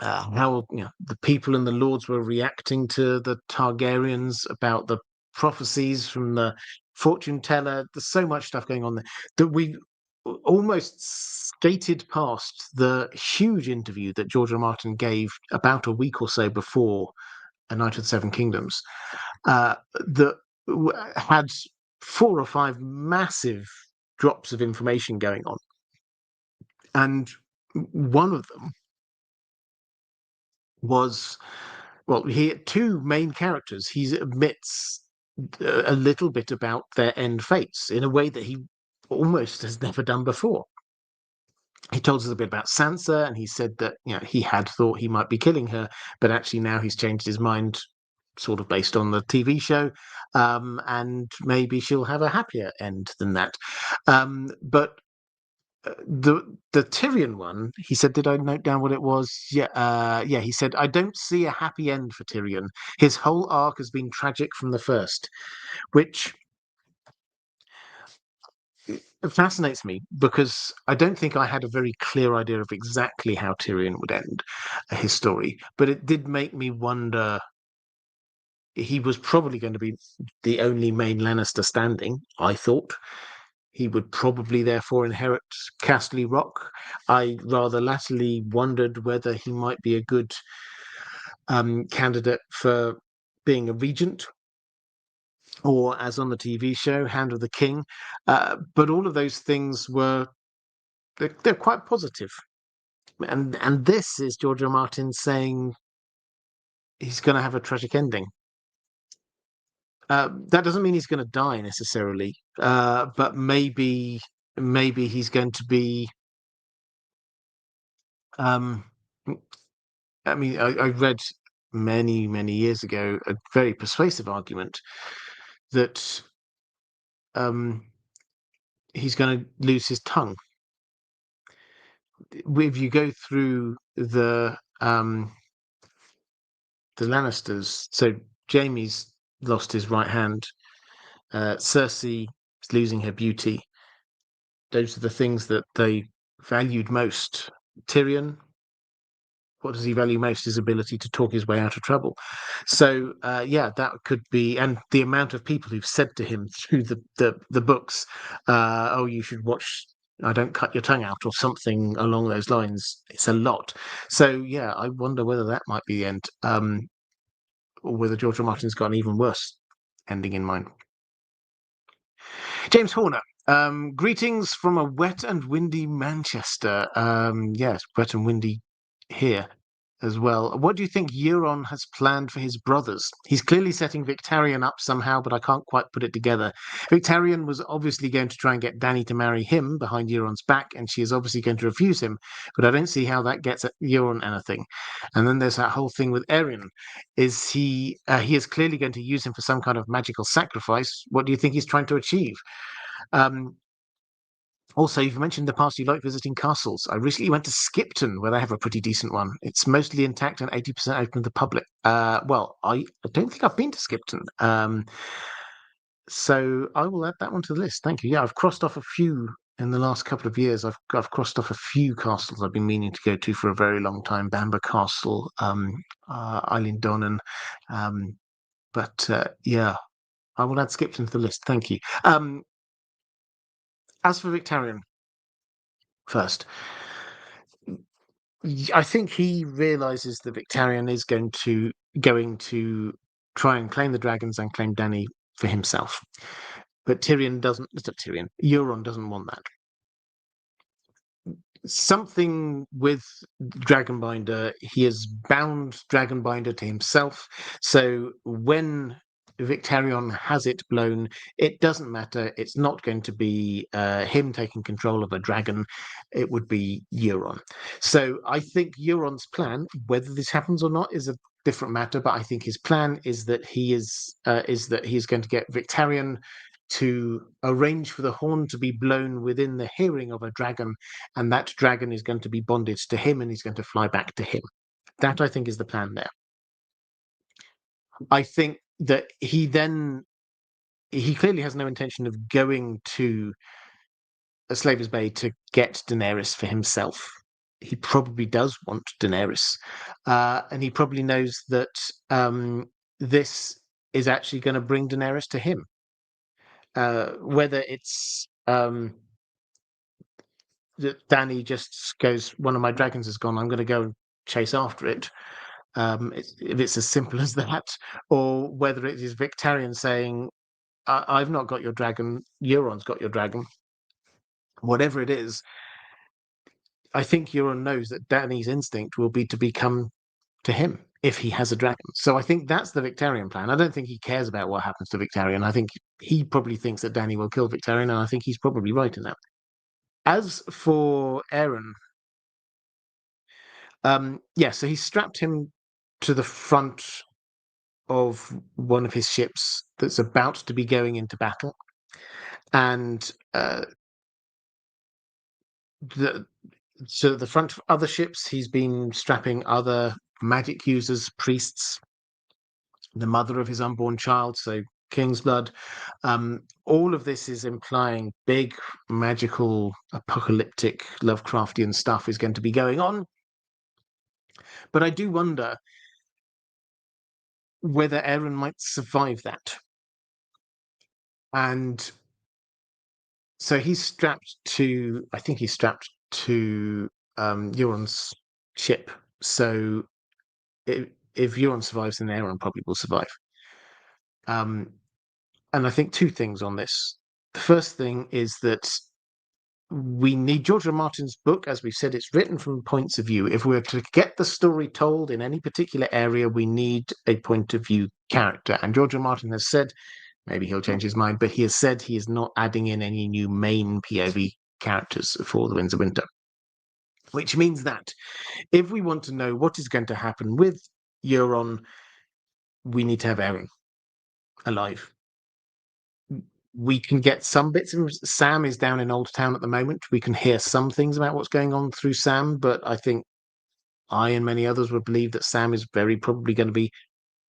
How the people and the lords were reacting to the Targaryens, about the prophecies from the fortune teller. There's so much stuff going on there that we almost skated past the huge interview that George R. R. Martin gave about a week or so before A Night of the Seven Kingdoms, that had 4 or 5 massive drops of information going on. And one of them was, well, he had 2 main characters he admits a little bit about their end fates in a way that he almost has never done before. He told us a bit about Sansa, and he said that he had thought he might be killing her, but actually now he's changed his mind, sort of based on the TV show, and maybe she'll have a happier end than that. But the Tyrion one, he said, did I note down what it was? Yeah. He said, I don't see a happy end for Tyrion. His whole arc has been tragic from the first, which it fascinates me because I don't think I had a very clear idea of exactly how Tyrion would end his story, but it did make me wonder. He was probably going to be the only main Lannister standing, I thought. He would probably therefore inherit Castle Rock. I rather latterly wondered whether he might be a good candidate for being a regent, or as on the TV show, Hand of the King. But all of those things they're quite positive. And this is George R. Martin saying he's going to have a tragic ending. That doesn't mean he's going to die necessarily, but maybe he's going to be. Um, I mean, I read many years ago a very persuasive argument that he's going to lose his tongue. If you go through the Lannisters, so Jaime's lost his right hand, Cersei is losing her beauty. Those are the things that they valued most. Tyrion, what does he value most? His ability to talk his way out of trouble. So that could be, and the amount of people who've said to him through the books, "Oh, you should watch. I don't cut your tongue out," or something along those lines. It's a lot. So yeah, I wonder whether that might be the end, or whether George R. Martin's got an even worse ending in mind. James Horner. Greetings from a wet and windy Manchester. Yes, wet and windy here as well. What do you think Euron has planned for his brothers? He's clearly setting Victarion up somehow, but I can't quite put it together. Victarion was obviously going to try and get Dany to marry him behind Euron's back, and she is obviously going to refuse him, but I don't see how that gets at Euron anything. And then there's that whole thing with Aerion. He is clearly going to use him for some kind of magical sacrifice. What do you think he's trying to achieve? Also, you've mentioned in the past you like visiting castles. I recently went to Skipton, where they have a pretty decent one. It's mostly intact and 80% open to the public. Well, I don't think I've been to Skipton. So I will add that one to the list. Thank you. Yeah, I've crossed off a few in the last couple of years. I've crossed off a few castles I've been meaning to go to for a very long time. Bamber Castle, Eileen Donan. But yeah, I will add Skipton to the list. Thank you. As for Victarion, first, I think he realizes that Victarion is going to try and claim the dragons and claim Dany for himself. But Tyrion doesn't. It's not Tyrion. Euron doesn't want that. Something with Dragonbinder, he has bound Dragonbinder to himself. So when Victarion has it blown, it doesn't matter. It's not going to be him taking control of a dragon. It would be Euron. So I think Euron's plan, whether this happens or not, is a different matter. But I think his plan is that he is going to get Victarion to arrange for the horn to be blown within the hearing of a dragon, and that dragon is going to be bonded to him, and he's going to fly back to him. That, I think, is the plan there. I think that he clearly has no intention of going to a Slaver's Bay to get Daenerys for himself. He probably does want Daenerys, and he probably knows that this is actually going to bring Daenerys to him. Whether it's that Dany just goes, one of my dragons is gone, I'm going to go and chase after it. If it's as simple as that, or whether it is Victarion saying, I've not got your dragon, Euron's got your dragon. Whatever it is, I think Euron knows that Dany's instinct will be to become to him. if he has a dragon. So I think that's the Victarion plan. I don't think he cares about what happens to Victarion. I think he probably thinks that Dany will kill Victarion, and I think he's probably right in that. As for Aeron, so he strapped him to the front of one of his ships that's about to be going into battle, and the front of other ships, he's been strapping other magic users, priests, the mother of his unborn child, so King's blood. All of this is implying big magical, apocalyptic, Lovecraftian stuff is going to be going on. But I do wonder whether Aeron might survive that. And so I think he's strapped to Euron's ship. So if Euron survives, then Aeron probably will survive. And I think two things on this. The first thing is that we need George R. R. Martin's book, as we've said, it's written from points of view. If we're to get the story told in any particular area, we need a point of view character. And George R. R. Martin has said, maybe he'll change his mind, but he has said he is not adding in any new main POV characters for The Winds of Winter. Which means that if we want to know what is going to happen with Euron, we need to have Aeron alive. We can get some bits of Sam is down in Old Town at the moment. We can hear some things about what's going on through Sam, but I think I and many others would believe that Sam is very probably going to be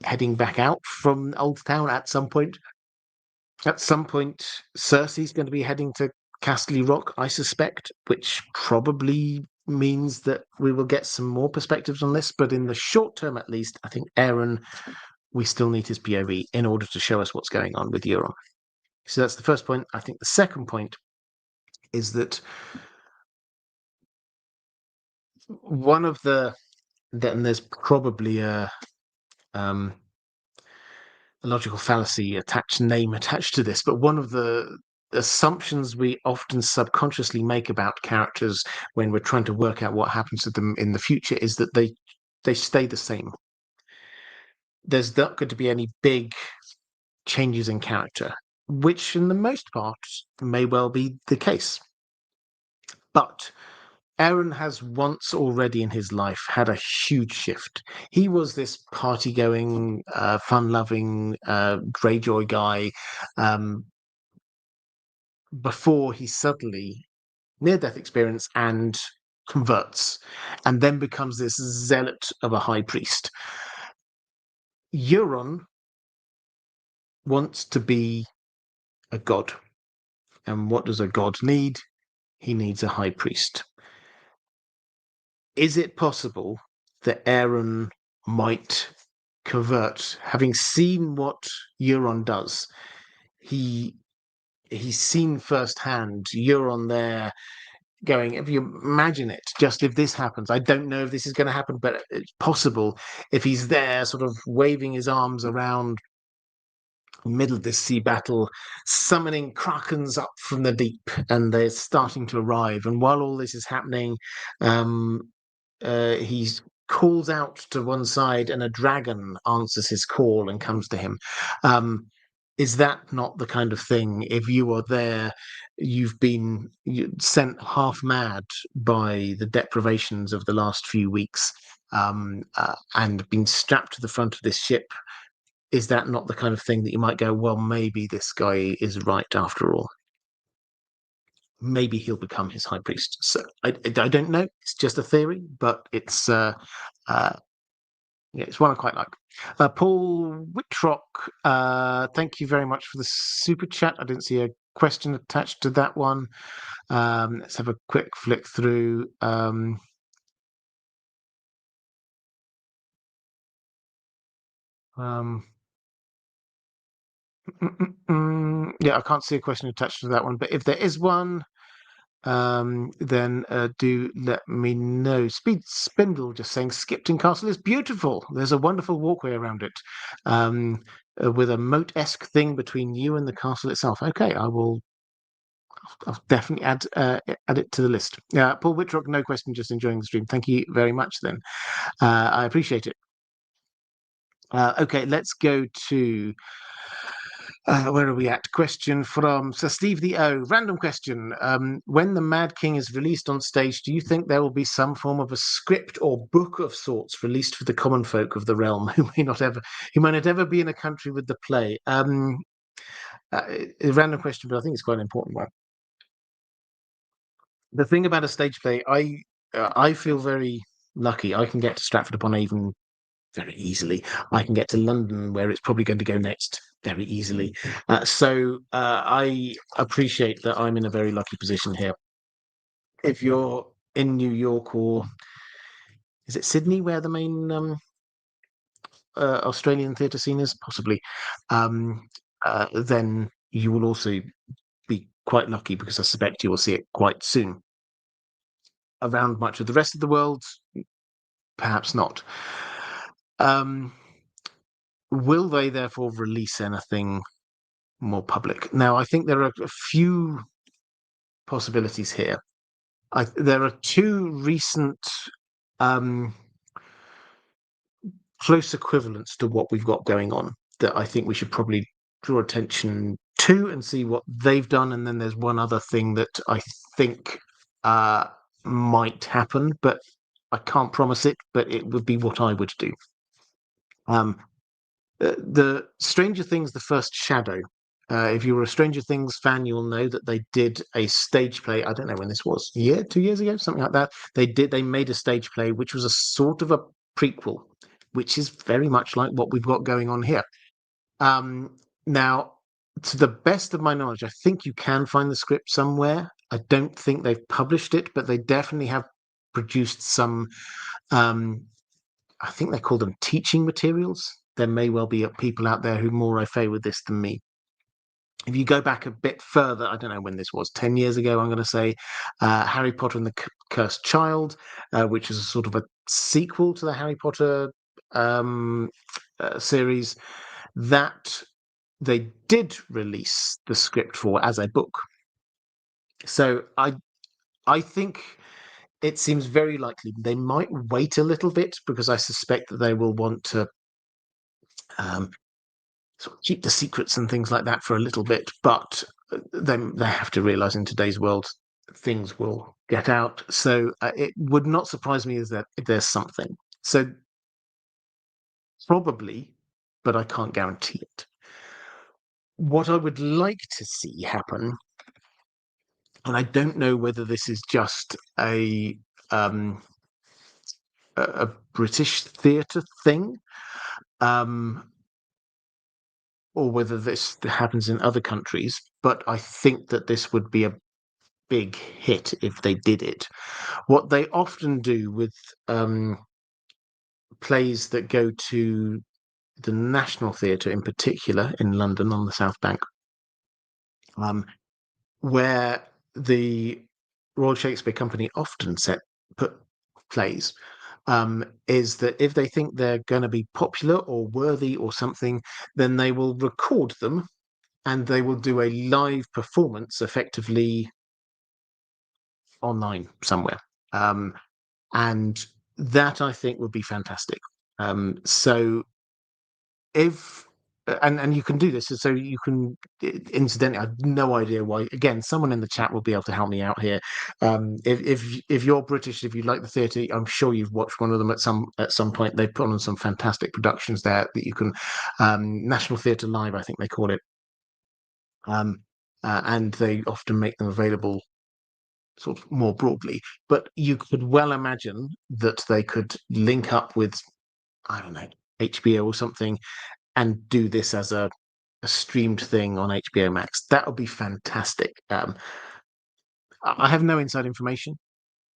heading back out from Old Town at some point. At some point, Cersei's going to be heading to Casterly Rock, I suspect, which probably means that we will get some more perspectives on this. But in the short term, at least, I think Aeron, we still need his POV in order to show us what's going on with Euron. So that's the first point. I think the second point is that one of then there's probably a logical fallacy name attached to this, but one of the assumptions we often subconsciously make about characters when we're trying to work out what happens to them in the future is that they stay the same. There's not going to be any big changes in character, which in the most part may well be the case. But Aeron has once already in his life had a huge shift. He was this party-going, fun-loving, Greyjoy guy before he suddenly near-death experience and converts, and then becomes this zealot of a high priest. Euron wants to be a god. And what does a god need? He needs a high priest. Is it possible that Aeron might convert, having seen what Euron does? He's seen firsthand Euron there going, if you imagine it, just if this happens, I don't know if this is going to happen, but it's possible if he's there sort of waving his arms around middle of this sea battle, summoning krakens up from the deep, and they're starting to arrive. And while all this is happening, he calls out to one side, and a dragon answers his call and comes to him. Is that not the kind of thing? If you are there, you've been sent half mad by the deprivations of the last few weeks, and been strapped to the front of this ship. Is that not the kind of thing that you might go, well, maybe this guy is right after all? Maybe he'll become his high priest. So I don't know. It's just a theory, but it's it's one I quite like. Paul Whitrock, thank you very much for the super chat. I didn't see a question attached to that one. Let's have a quick flick through. Yeah, I can't see a question attached to that one, but if there is one, then do let me know. Speed Spindle just saying Skipton Castle is beautiful. There's a wonderful walkway around it, with a moat-esque thing between you and the castle itself. Okay, I'll definitely add it to the list. Paul Whitrock, no question, just enjoying the stream. Thank you very much then. I appreciate it. Okay, let's go to where are we at? Question from Sir Steve the O. Random question. When the Mad King is released on stage, do you think there will be some form of a script or book of sorts released for the common folk of the realm who might not ever be in a country with the play? A random question, but I think it's quite an important one. The thing about a stage play, I feel very lucky. I can get to Stratford upon Avon very easily. I can get to London, where it's probably going to go next, very easily. So I appreciate that I'm in a very lucky position here. If you're in New York, or is it Sydney, where the main Australian theatre scene is, possibly, then you will also be quite lucky, because I suspect you will see it quite soon. Around much of the rest of the world, perhaps not. Will they therefore release anything more public? Now, I think there are a few possibilities here. There are two recent close equivalents to what we've got going on that I think we should probably draw attention to and see what they've done. And then there's one other thing that I think might happen, but I can't promise it, but it would be what I would do. The Stranger Things, The First Shadow. If you were a Stranger Things fan, you'll know that they did a stage play. I don't know when this was, a year, 2 years ago, something like that. They made a stage play, which was a sort of a prequel, which is very much like what we've got going on here. Now, to the best of my knowledge, I think you can find the script somewhere. I don't think they've published it, but they definitely have produced some. I think they call them teaching materials. There may well be people out there who are more au fait with this than me. If you go back a bit further, I don't know when this was, 10 years ago, I'm going to say, Harry Potter and the Cursed Child, which is a sort of a sequel to the Harry Potter series, that they did release the script for as a book. So I think it seems very likely they might wait a little bit, because I suspect that they will want to sort of keep the secrets and things like that for a little bit. But they have to realize in today's world things will get out. So it would not surprise me if there's something. So probably, but I can't guarantee it. What I would like to see happen, and I don't know whether this is just a British theatre thing, or whether this happens in other countries, but I think that this would be a big hit if they did it. What they often do with plays that go to the National Theatre, in particular in London on the South Bank, where the Royal Shakespeare Company often put plays, is that if they think they're going to be popular or worthy or something, then they will record them and they will do a live performance, effectively online somewhere. And that, I think, would be fantastic. So if and you can do this, so you can, incidentally, I have no idea why. Again, someone in the chat will be able to help me out here. If you're British, if you like the theatre, I'm sure you've watched one of them at some point. They put on some fantastic productions there that you can, National Theatre Live, I think they call it, and they often make them available sort of more broadly. But you could well imagine that they could link up with, I don't know, HBO or something, and do this as a streamed thing on HBO Max. That would be fantastic. I have no inside information.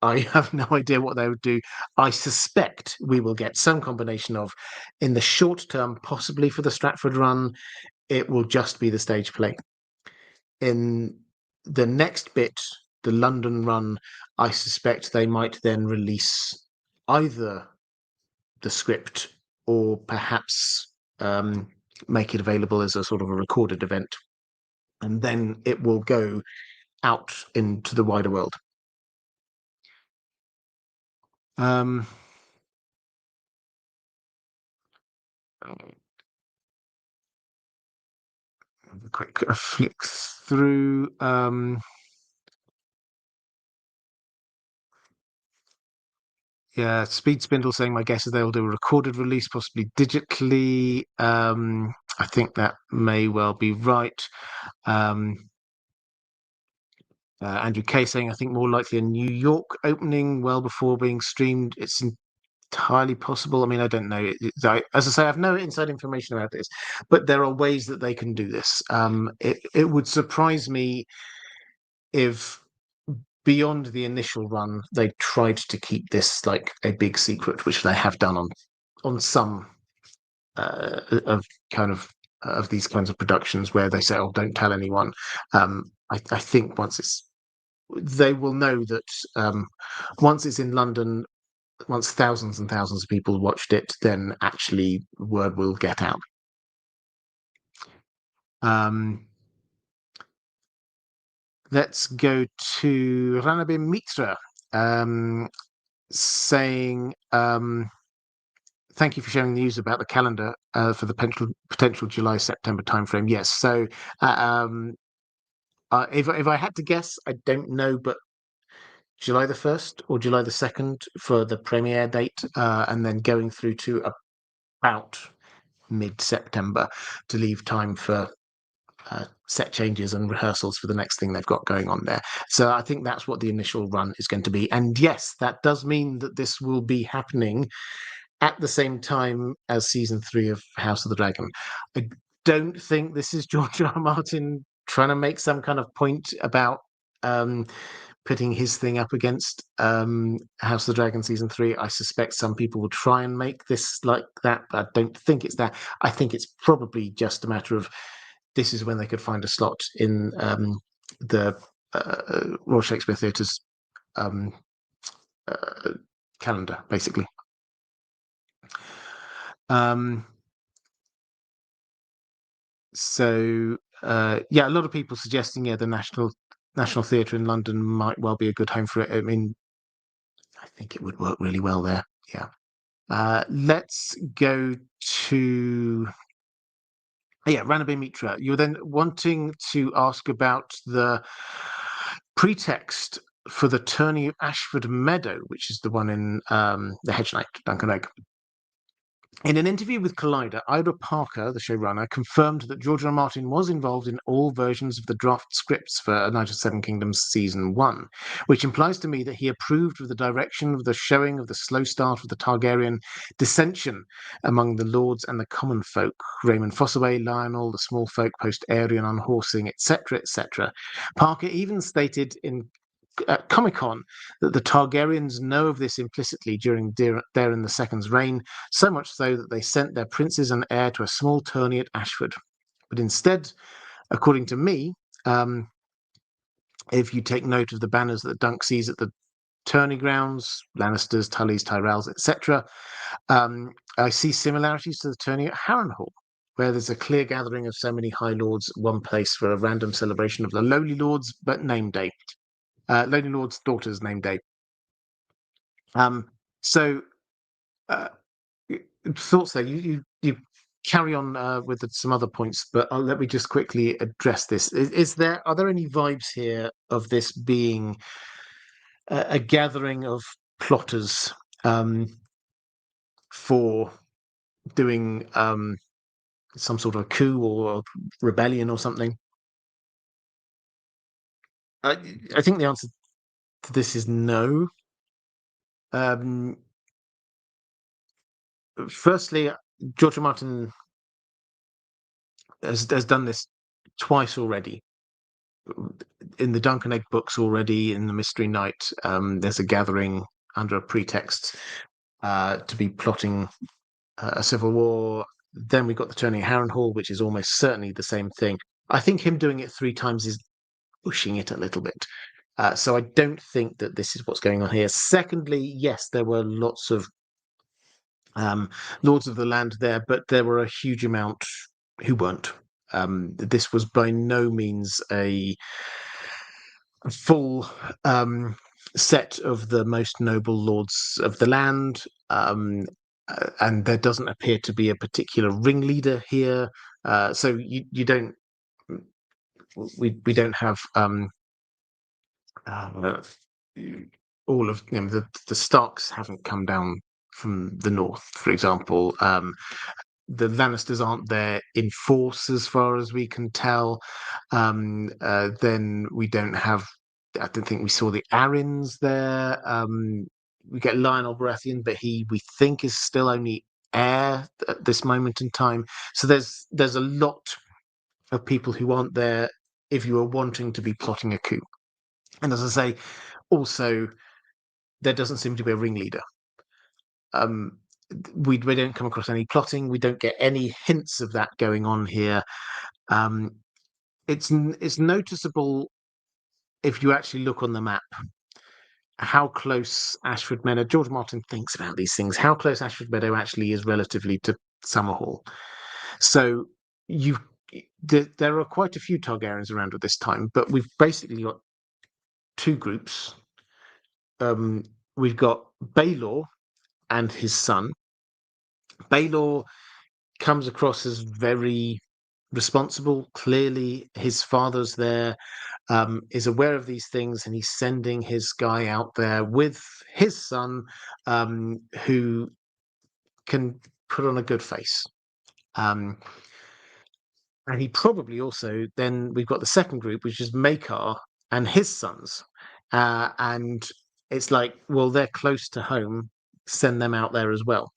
I have no idea what they would do. I suspect we will get some combination of, in the short term, possibly for the Stratford run, it will just be the stage play. In the next bit, the London run, I suspect they might then release either the script or perhaps make it available as a sort of a recorded event. And then it will go out into the wider world. a quick flick through. Yeah, Speed Spindle saying my guess is they'll do a recorded release, possibly digitally. I think that may well be right. Andrew Kay saying I think more likely a New York opening well before being streamed. It's entirely possible. I mean, I don't know. As I say, I have no inside information about this, but there are ways that they can do this. It would surprise me if beyond the initial run they tried to keep this like a big secret, which they have done on some of kind of these kinds of productions where they say, "Oh, don't tell anyone." I think they will know that once it's in London, once thousands and thousands of people watched it, then actually word will get out. Let's go to Ranabir Mitra saying, thank you for sharing the news about the calendar for the potential July-September timeframe. Yes, so if I had to guess, I don't know, but July the 1st or July the 2nd for the premiere date, and then going through to about mid-September to leave time for set changes and rehearsals for the next thing they've got going on there. So I think that's what the initial run is going to be. And yes, that does mean that this will be happening at the same time as season 3 of House of the Dragon. I don't think this is George R. R. Martin trying to make some kind of point about putting his thing up against House of the Dragon season 3. I suspect some people will try and make this like that, but I don't think it's that. I think it's probably just a matter of this is when they could find a slot in the Royal Shakespeare Theatre's calendar, basically. So yeah, a lot of people suggesting the National Theatre in London might well be a good home for it. I mean, I think it would work really well there. Yeah. Let's go to Ranabir Mitra. You're then wanting to ask about the pretext for the tourney of Ashford Meadow, which is the one in the Hedge Knight, Duncan Egg. In an interview with Collider, Ira Parker, the showrunner, confirmed that George R. R. Martin was involved in all versions of the draft scripts for Knight of Seven Kingdoms Season 1, which implies to me that he approved of the direction of the showing of the slow start of the Targaryen dissension among the lords and the common folk, Raymond Fossaway, Lionel, the small folk post-Aerian unhorsing, etc., etc. Parker even stated in Comic-Con that the Targaryens know of this implicitly during Daeron II's reign, so much so that they sent their princes and heir to a small tourney at Ashford. But instead, according to me, if you take note of the banners that Dunk sees at the tourney grounds, Lannisters, Tullys, Tyrells, etc., I see similarities to the tourney at Harrenhal, where there's a clear gathering of so many High Lords at one place for a random celebration of the Lowly Lords, but name day. Lady Lord's daughter's name day. So thoughts there. You carry on with some other points, but let me just quickly address this. Are there any vibes here of this being a gathering of plotters for doing some sort of coup or rebellion or something? I think the answer to this is no. Firstly, George R. Martin has done this twice already. In the Duncan Egg books already, in the Mystery Knight, there's a gathering under a pretext to be plotting a civil war. Then we got the Tourney of Harrenhal, which is almost certainly the same thing. I think him doing it 3 times is pushing it a little bit. So I don't think that this is what's going on here. Secondly, yes, there were lots of Lords of the Land there, but there were a huge amount who weren't. This was by no means a full set of the most noble lords of the land. and there doesn't appear to be a particular ringleader here. So you don't we don't have uh, all of the Starks haven't come down from the north, for example. The Lannisters aren't there in force as far as we can tell. Then we don't have. I don't think we saw the Arryns there. We get Lionel Baratheon, but we think is still only heir at this moment in time. So there's a lot of people who aren't there if you are wanting to be plotting a coup. And as I say, also there doesn't seem to be a ringleader. We don't come across any plotting. We don't get any hints of that going on here. It's noticeable if you actually look on the map how close Ashford Meadow. George Martin thinks about these things. How close Ashford Meadow actually is relatively to Summerhall. So there are quite a few Targaryens around at this time, but we've basically got two groups. We've got Baelor and his son. Baelor comes across as very responsible. Clearly, his father's there, is aware of these things, and he's sending his guy out there with his son, who can put on a good face. And he probably also, then we've got the second group, which is Maekar and his sons. And it's like, well, they're close to home, send them out there as well.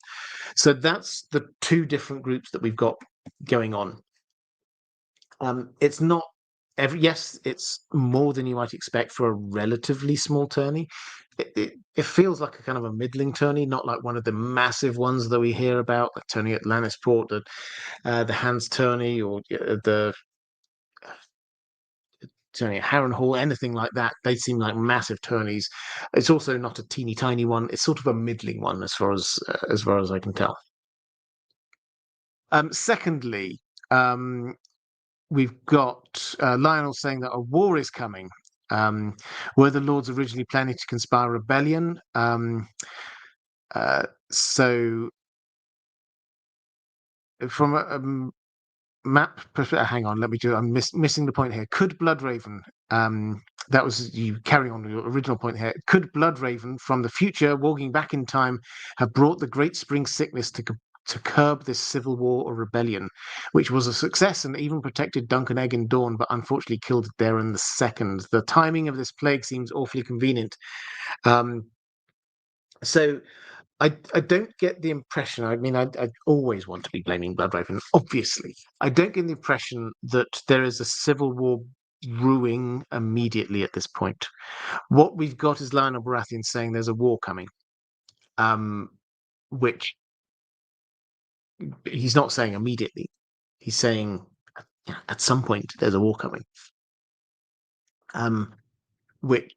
So that's the two different groups that we've got going on. It's not yes, it's more than you might expect for a relatively small tourney. It feels like a kind of a middling tourney, not like one of the massive ones that we hear about, like tourney at Lannisport, the Hans tourney, or the tourney at Harrenhal, anything like that. They seem like massive tourneys. It's also not a teeny tiny one. It's sort of a middling one as far as I can tell. Secondly, we've got Lionel saying that a war is coming. Were the Lords originally planning to conspire rebellion? So from a map perspective, hang on, let me do. I'm missing the point here. Could Bloodraven, that was you carrying on your original point here. Could Bloodraven from the future, walking back in time, have brought the Great Spring Sickness to curb this civil war or rebellion, which was a success and even protected Duncan Egg and Dawn, but unfortunately killed Darren the Second? The timing of this plague seems awfully convenient. So I don't get the impression. I mean, I always want to be blaming Bloodraven, obviously. I don't get the impression that there is a civil war brewing immediately at this point. What we've got is Lionel Baratheon saying there's a war coming, which he's not saying immediately. He's saying at some point there's a war coming, which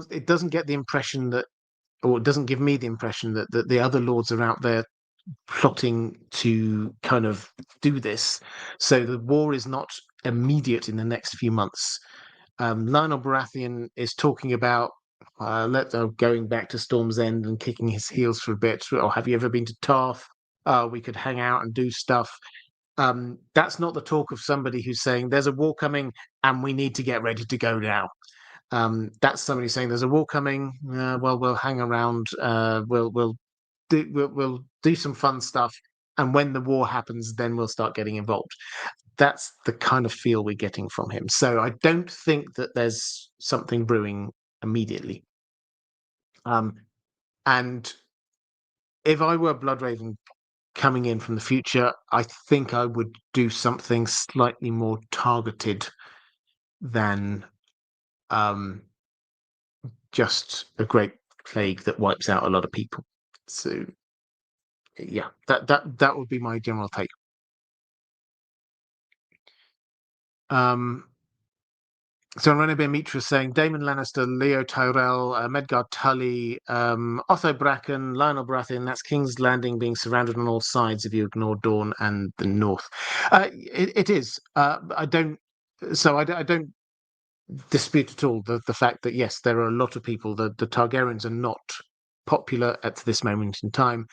it doesn't get the impression that, or it doesn't give me the impression that the other lords are out there plotting to kind of do this. So the war is not immediate in the next few months. Lionel Baratheon is talking about going back to Storm's End and kicking his heels for a bit. Or have you ever been to Tarth? We could hang out and do stuff. That's not the talk of somebody who's saying there's a war coming and we need to get ready to go now. That's somebody saying there's a war coming. Well, we'll hang around. We'll do some fun stuff, and when the war happens, then we'll start getting involved. That's the kind of feel we're getting from him. So I don't think that there's something brewing immediately. And if I were Bloodraven coming in from the future, I think I would do something slightly more targeted than just a great plague that wipes out a lot of people. So yeah, that would be my general take. So Renabir Mitra is saying Daemon Lannister, Leo Tyrell, Medgar Tully, Otho Bracken, Lionel Baratheon. That's King's Landing being surrounded on all sides if you ignore Dawn and the North. It is. I don't dispute at all the fact that yes, there are a lot of people. The Targaryens are not popular at this moment in time.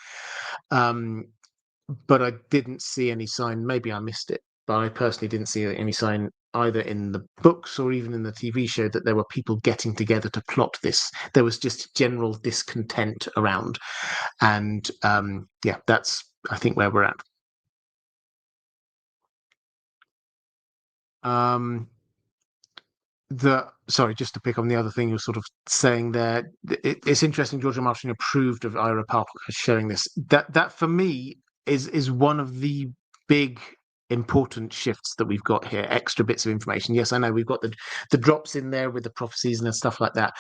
But I didn't see any sign. Maybe I missed it, but I personally didn't see any sign either in the books or even in the TV show that there were people getting together to plot this. There was just general discontent around, and yeah, that's I think where we're at. Sorry, just to pick on the other thing you're sort of saying there, it's interesting. George R. R. Martin approved of Ira Parker showing this. That for me is one of the big important shifts that we've got here. Extra bits of information. Yes, I know we've got the drops in there with the prophecies and stuff like that,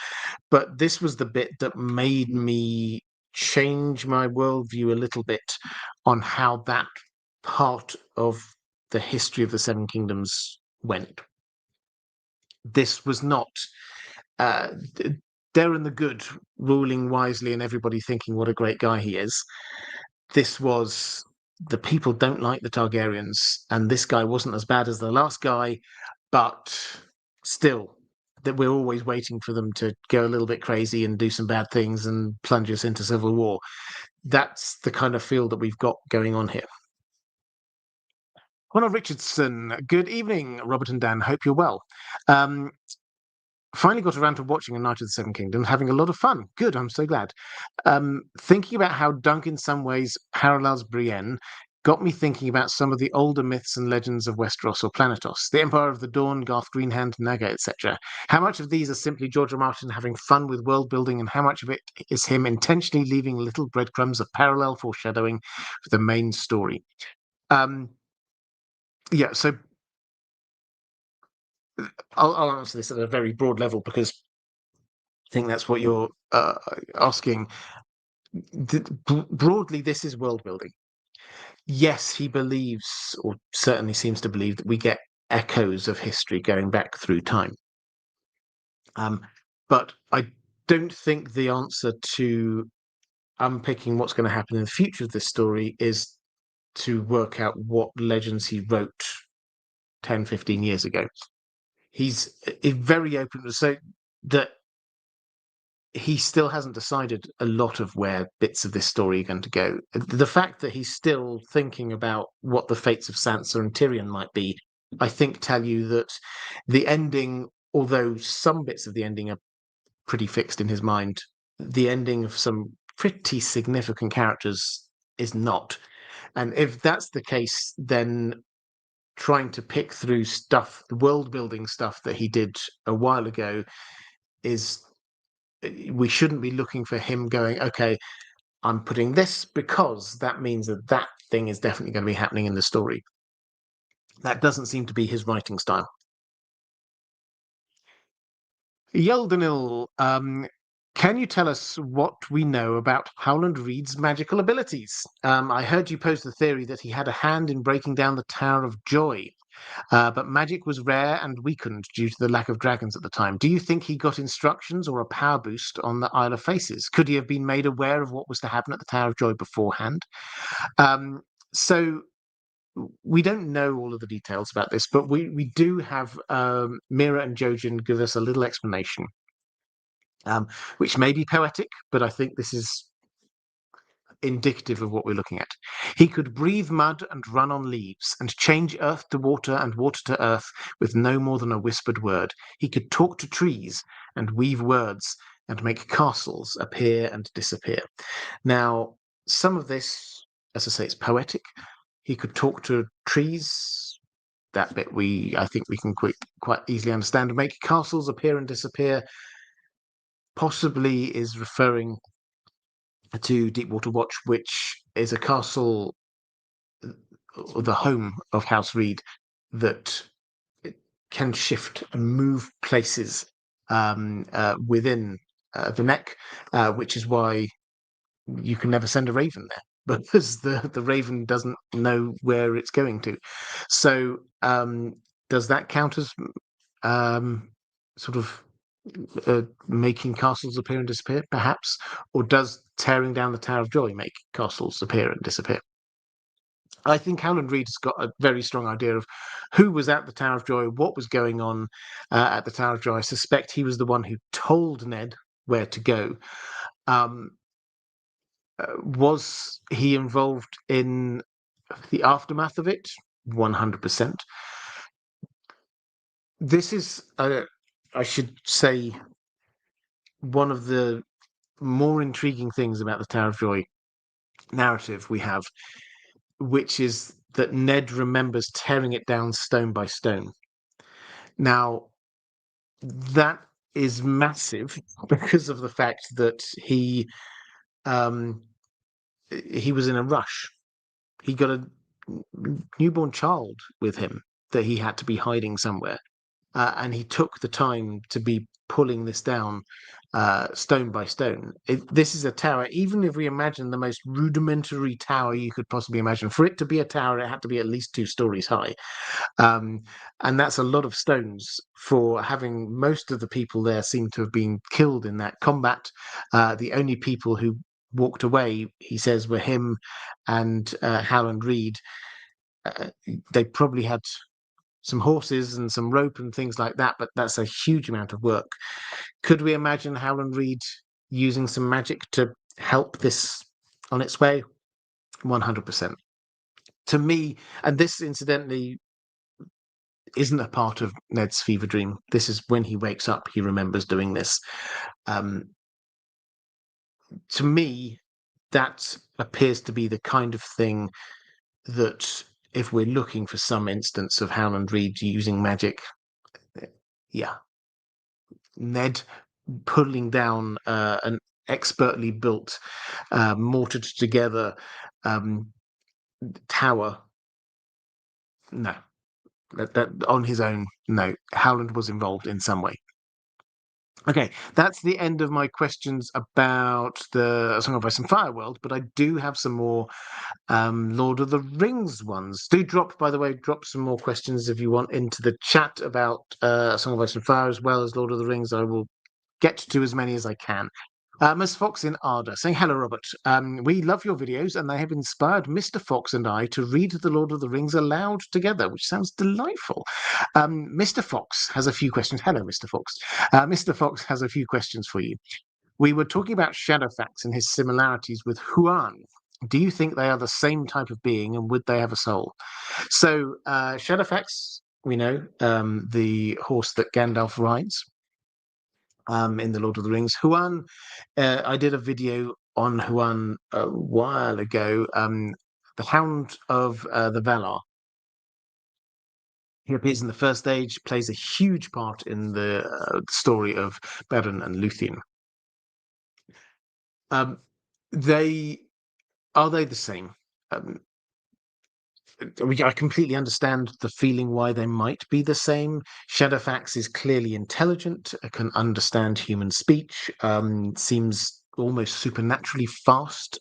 but this was the bit that made me change my worldview a little bit on how that part of the history of the Seven Kingdoms went. This was not uh, Darren the Good ruling wisely and everybody thinking what a great guy he is. This was the people don't like the Targaryens, and this guy wasn't as bad as the last guy, but still, that we're always waiting for them to go a little bit crazy and do some bad things and plunge us into civil war. That's the kind of feel that we've got going on here. Connor Richardson, good evening, Robert and Dan. Hope you're well. Finally got around to watching A Knight of the Seven Kingdoms, having a lot of fun. Good, I'm so glad. Thinking about how Dunk in some ways parallels Brienne got me thinking about some of the older myths and legends of Westeros or Planetos, the Empire of the Dawn, Garth Greenhand, Naga, etc. How much of these are simply George R. R. Martin having fun with world building, and how much of it is him intentionally leaving little breadcrumbs of parallel foreshadowing for the main story? Yeah, so I'll answer this at a very broad level because I think that's what you're asking. Broadly, this is world building. Yes, he believes, or certainly seems to believe, that we get echoes of history going back through time. But I don't think the answer to unpicking what's going to happen in the future of this story is to work out what legends he wrote 10, 15 years ago. He's very open to say that he still hasn't decided a lot of where bits of this story are going to go. The fact that he's still thinking about what the fates of Sansa and Tyrion might be, I think tell you that the ending, although some bits of the ending are pretty fixed in his mind, the ending of some pretty significant characters is not. And if that's the case, then trying to pick through stuff, the world building stuff that he did a while ago, is we shouldn't be looking for him going, okay, I'm putting this because that means that that thing is definitely going to be happening in the story. That doesn't seem to be his writing style. Yeldenil, can you tell us what we know about Howland Reed's magical abilities? I heard you pose the theory that he had a hand in breaking down the Tower of Joy, but magic was rare and weakened due to the lack of dragons at the time. Do you think he got instructions or a power boost on the Isle of Faces? Could he have been made aware of what was to happen at the Tower of Joy beforehand? So we don't know all of the details about this, but we do have Mira and Jojen give us a little explanation, which may be poetic, but I think this is indicative of what we're looking at. He could breathe mud and run on leaves, and change earth to water and water to earth with no more than a whispered word. He could talk to trees and weave words and make castles appear and disappear. Now, some of this, as I say, it's poetic. He could talk to trees. That bit I think we can quite easily understand. Make castles appear and disappear possibly is referring to Deepwater Watch, which is a castle, the home of House Reed, that can shift and move places within the neck, which is why you can never send a raven there, because the raven doesn't know where it's going to. So does that count as sort of making castles appear and disappear, perhaps? Or does tearing down the Tower of Joy make castles appear and disappear? I think Howland Reed has got a very strong idea of who was at the Tower of Joy, what was going on at the Tower of Joy. I suspect he was the one who told Ned where to go. Was he involved in the aftermath of it? 100%. This is, I should say, one of the more intriguing things about the Tower of Joy narrative we have, which is that Ned remembers tearing it down stone by stone. Now, that is massive because of the fact that um, he was in a rush. He got a newborn child with him that he had to be hiding somewhere. And he took the time to be pulling this down stone by stone. This is a tower, even if we imagine the most rudimentary tower you could possibly imagine, for it to be a tower, it had to be at least 2 stories high. Um, and that's a lot of stones for having most of the people there seem to have been killed in that combat. The only people who walked away, he says, were him and Howland Reed. They probably had some horses and some rope and things like that, but that's a huge amount of work. Could we imagine Howland Reed using some magic to help this on its way? 100%. To me, and this incidentally isn't a part of Ned's fever dream. This is when he wakes up, he remembers doing this. Um, to me, that appears to be the kind of thing that, if we're looking for some instance of Howland Reed using magic, yeah, Ned pulling down an expertly built, mortared together tower. No, that on his own. No, Howland was involved in some way. Okay, that's the end of my questions about the Song of Ice and Fire world, but I do have some more Lord of the Rings ones. Do drop, by the way, drop some more questions if you want into the chat about Song of Ice and Fire as well as Lord of the Rings. I will get to as many as I can. Ms. Fox in Arda saying, hello, Robert. We love your videos and they have inspired Mr. Fox and I to read The Lord of the Rings aloud together, which sounds delightful. Mr. Fox has a few questions. Hello, Mr. Fox. Mr. Fox has a few questions for you. We were talking about Shadowfax and his similarities with Huan. Do you think they are the same type of being and would they have a soul? So, Shadowfax, we know, the horse that Gandalf rides. In the Lord of the Rings. Huan, I did a video on Huan a while ago. The Hound of the Valar. He appears in the First Age, plays a huge part in the story of Beren and Luthien. They are they the same? I completely understand the feeling why they might be the same. Shadowfax is clearly intelligent, can understand human speech, seems almost supernaturally fast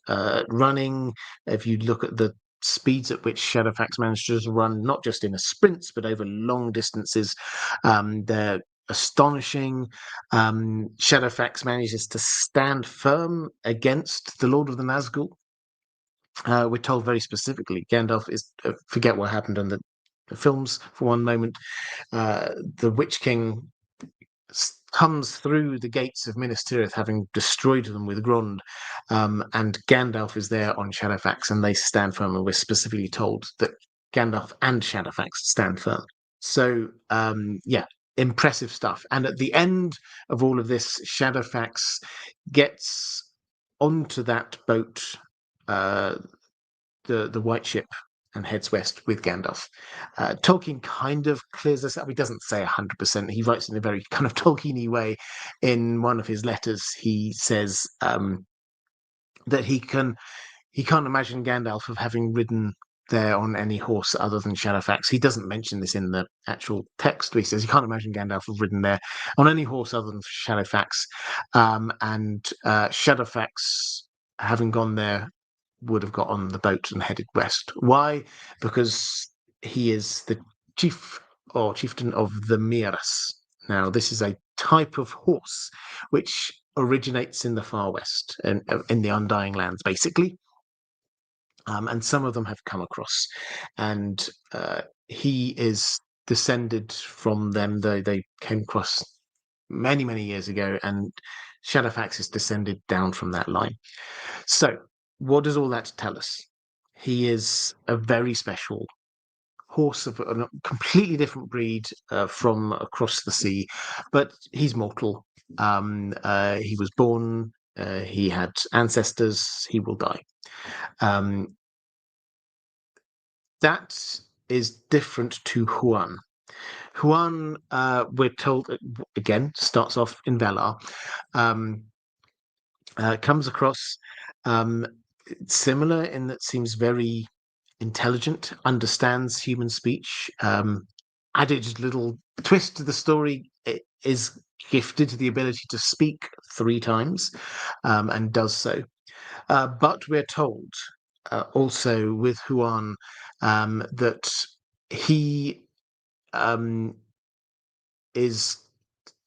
running. If you look at the speeds at which Shadowfax manages to run, not just in a sprints, but over long distances, they're astonishing. Shadowfax manages to stand firm against the Lord of the Nazgul. We're told very specifically, Gandalf is, forget what happened in the films for one moment, the Witch King comes through the gates of Minas Tirith, having destroyed them with Grond, and Gandalf is there on Shadowfax, and they stand firm, and we're specifically told that Gandalf and Shadowfax stand firm. So, yeah, impressive stuff. And at the end of all of this, Shadowfax gets onto that boat, the White Ship, and heads west with Gandalf. Tolkien kind of clears this up. He doesn't say 100%. He writes in a very kind of Tolkien-y way. In one of his letters, he says that he can't imagine Gandalf of having ridden there on any horse other than Shadowfax. He doesn't mention this in the actual text, but he says he can't imagine Gandalf have ridden there on any horse other than Shadowfax. And Shadowfax, having gone there, would have got on the boat and headed west. Why? Because he is the chief or chieftain of the Miras. Now, this is a type of horse which originates in the far west, in the Undying Lands, basically. And some of them have come across. And he is descended from them. They came across many, many years ago, and Shadowfax is descended down from that line. So, what does all that tell us? He is a very special horse of a completely different breed from across the sea, but he's mortal. He was born, he had ancestors, he will die. Um, that is different to Huan. Huan, we're told, again, starts off in Valar, comes across um, similar in that seems very intelligent, understands human speech. Added little twist to the story, it is gifted the ability to speak 3 times, and does so. But we're told also with Huan that he is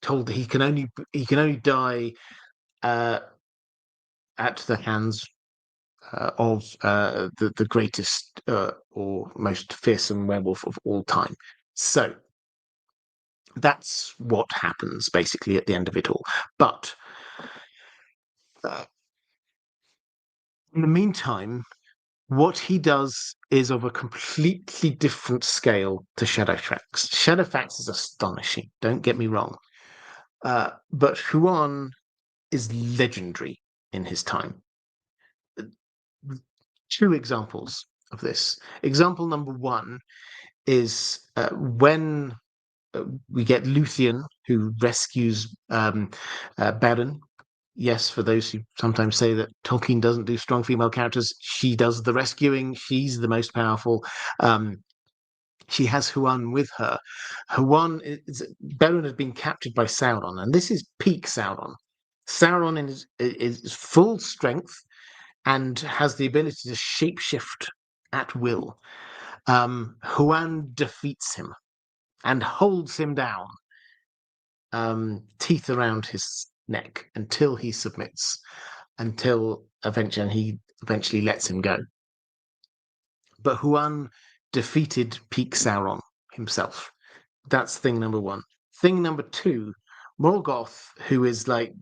told that he can only die uh, at the hands of the greatest or most fearsome werewolf of all time. So that's what happens basically at the end of it all. But uh, in the meantime, what he does is of a completely different scale to Shadowfax. Shadowfax is astonishing, don't get me wrong. But Huan is legendary in his time. 2 examples of this. Example number 1 is when we get Luthien, who rescues Beren. Yes, for those who sometimes say that Tolkien doesn't do strong female characters, she does the rescuing. She's the most powerful. She has Huan with her. Beren has been captured by Sauron, and this is peak Sauron. Sauron is full strength and has the ability to shapeshift at will. Huan defeats him and holds him down, teeth around his neck until he submits, until he eventually lets him go. But Huan defeated Peak Sauron himself. That's thing number 1. Thing number 2, Morgoth, who is like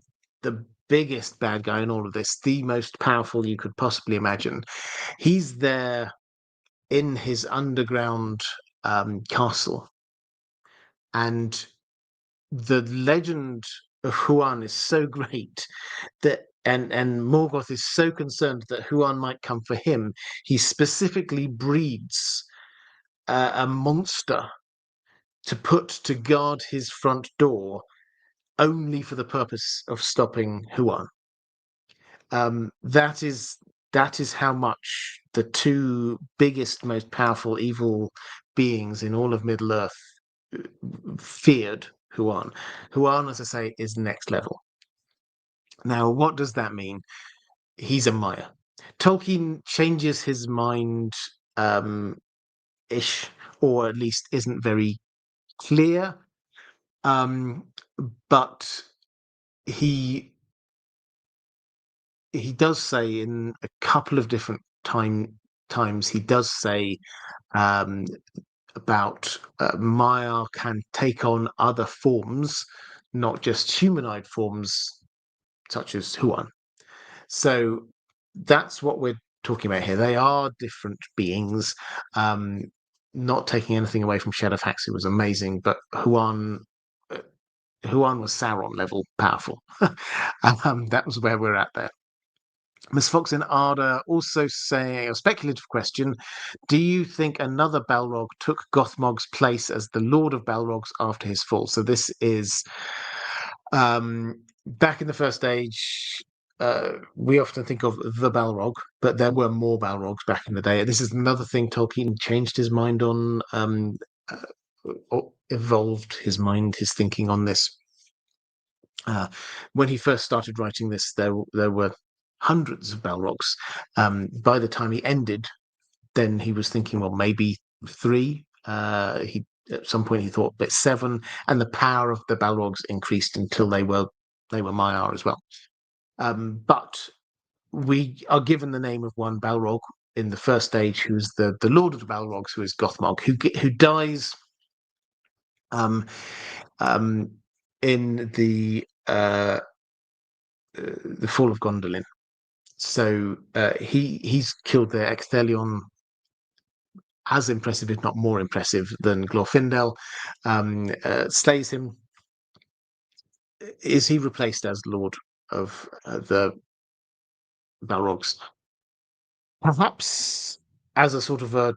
the biggest bad guy in all of this, the most powerful you could possibly imagine. He's there in his underground castle, and the legend of Huan is so great that and Morgoth is so concerned that Huan might come for him, he specifically breeds a monster to put to guard his front door, only for the purpose of stopping Huan. That is how much the 2 biggest, most powerful evil beings in all of Middle Earth feared Huan. Huan, as I say, is next level. Now, what does that mean? He's a Maya. Tolkien changes his mind ish, or at least isn't very clear. But he does say in a couple of different times he does say um, about Maya can take on other forms, not just humanoid forms such as Huan. So that's what we're talking about here. They are different beings. Not taking anything away from Shadowfax, who was amazing, but Huan was Sauron level powerful. That was where we're at there. Miss Fox in Arda also saying a speculative question: do you think another Balrog took Gothmog's place as the Lord of Balrogs after his fall? So this is back in the First Age. We often think of the Balrog, but there were more Balrogs back in the day. This is another thing Tolkien changed his mind on, evolved his mind, his thinking on this. When he first started writing this, there were hundreds of Balrogs. By the time he ended, then he was thinking, well, maybe 3. He At some point he thought, but 7, and the power of the Balrogs increased until they were Maiar as well. But we are given the name of one Balrog in the First Age, who's the Lord of the Balrogs, who is Gothmog, who dies in the Fall of Gondolin. So he's killed their Ecthelion, as impressive, if not more impressive, than Glorfindel. Slays him. Is he replaced as Lord of the Balrogs? Perhaps as a sort of a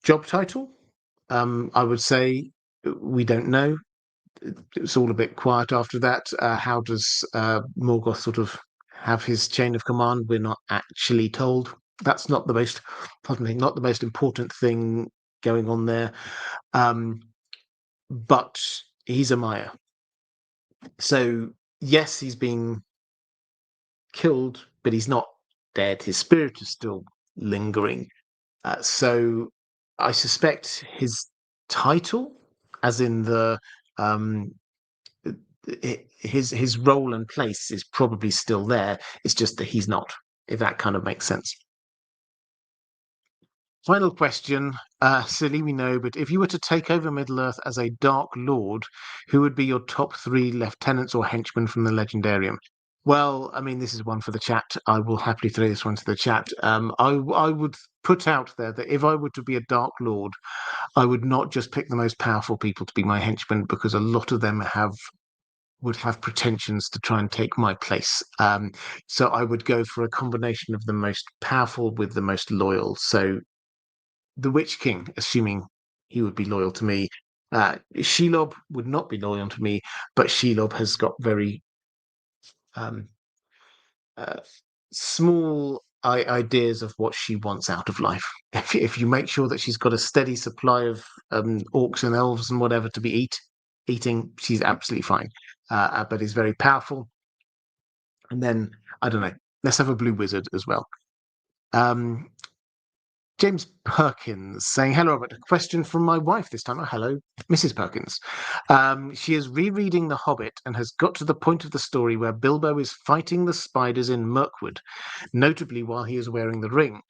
job title. I would say we don't know. It's all a bit quiet after that. How does Morgoth sort of have his chain of command? We're not actually told. That's not the most, pardon me, not the most important thing going on there. But he's a Maya. So yes, he's been killed, but he's not dead. His spirit is still lingering. So I suspect his title, as in the um, his role and place, is probably still there. It's just that he's not. If that kind of makes sense. Final question, silly, we know, but if you were to take over Middle-earth as a Dark Lord, who would be your top 3 lieutenants or henchmen from the Legendarium? Well, I mean, this is one for the chat. I will happily throw this one to the chat. I would put out there that if I were to be a Dark Lord, I would not just pick the most powerful people to be my henchmen, because a lot of them would have pretensions to try and take my place. So I would go for a combination of the most powerful with the most loyal. So the Witch King, assuming he would be loyal to me. Shelob would not be loyal to me, but Shelob has got very um, uh, small ideas of what she wants out of life. If you make sure that she's got a steady supply of orcs and elves and whatever to be eating, she's absolutely fine. But is very powerful. And then, I don't know, let's have a blue wizard as well. James Perkins saying, hello, Robert. A question from my wife this time. Oh, hello, Mrs. Perkins. She is rereading The Hobbit and has got to the point of the story where Bilbo is fighting the spiders in Mirkwood, notably while he is wearing the ring.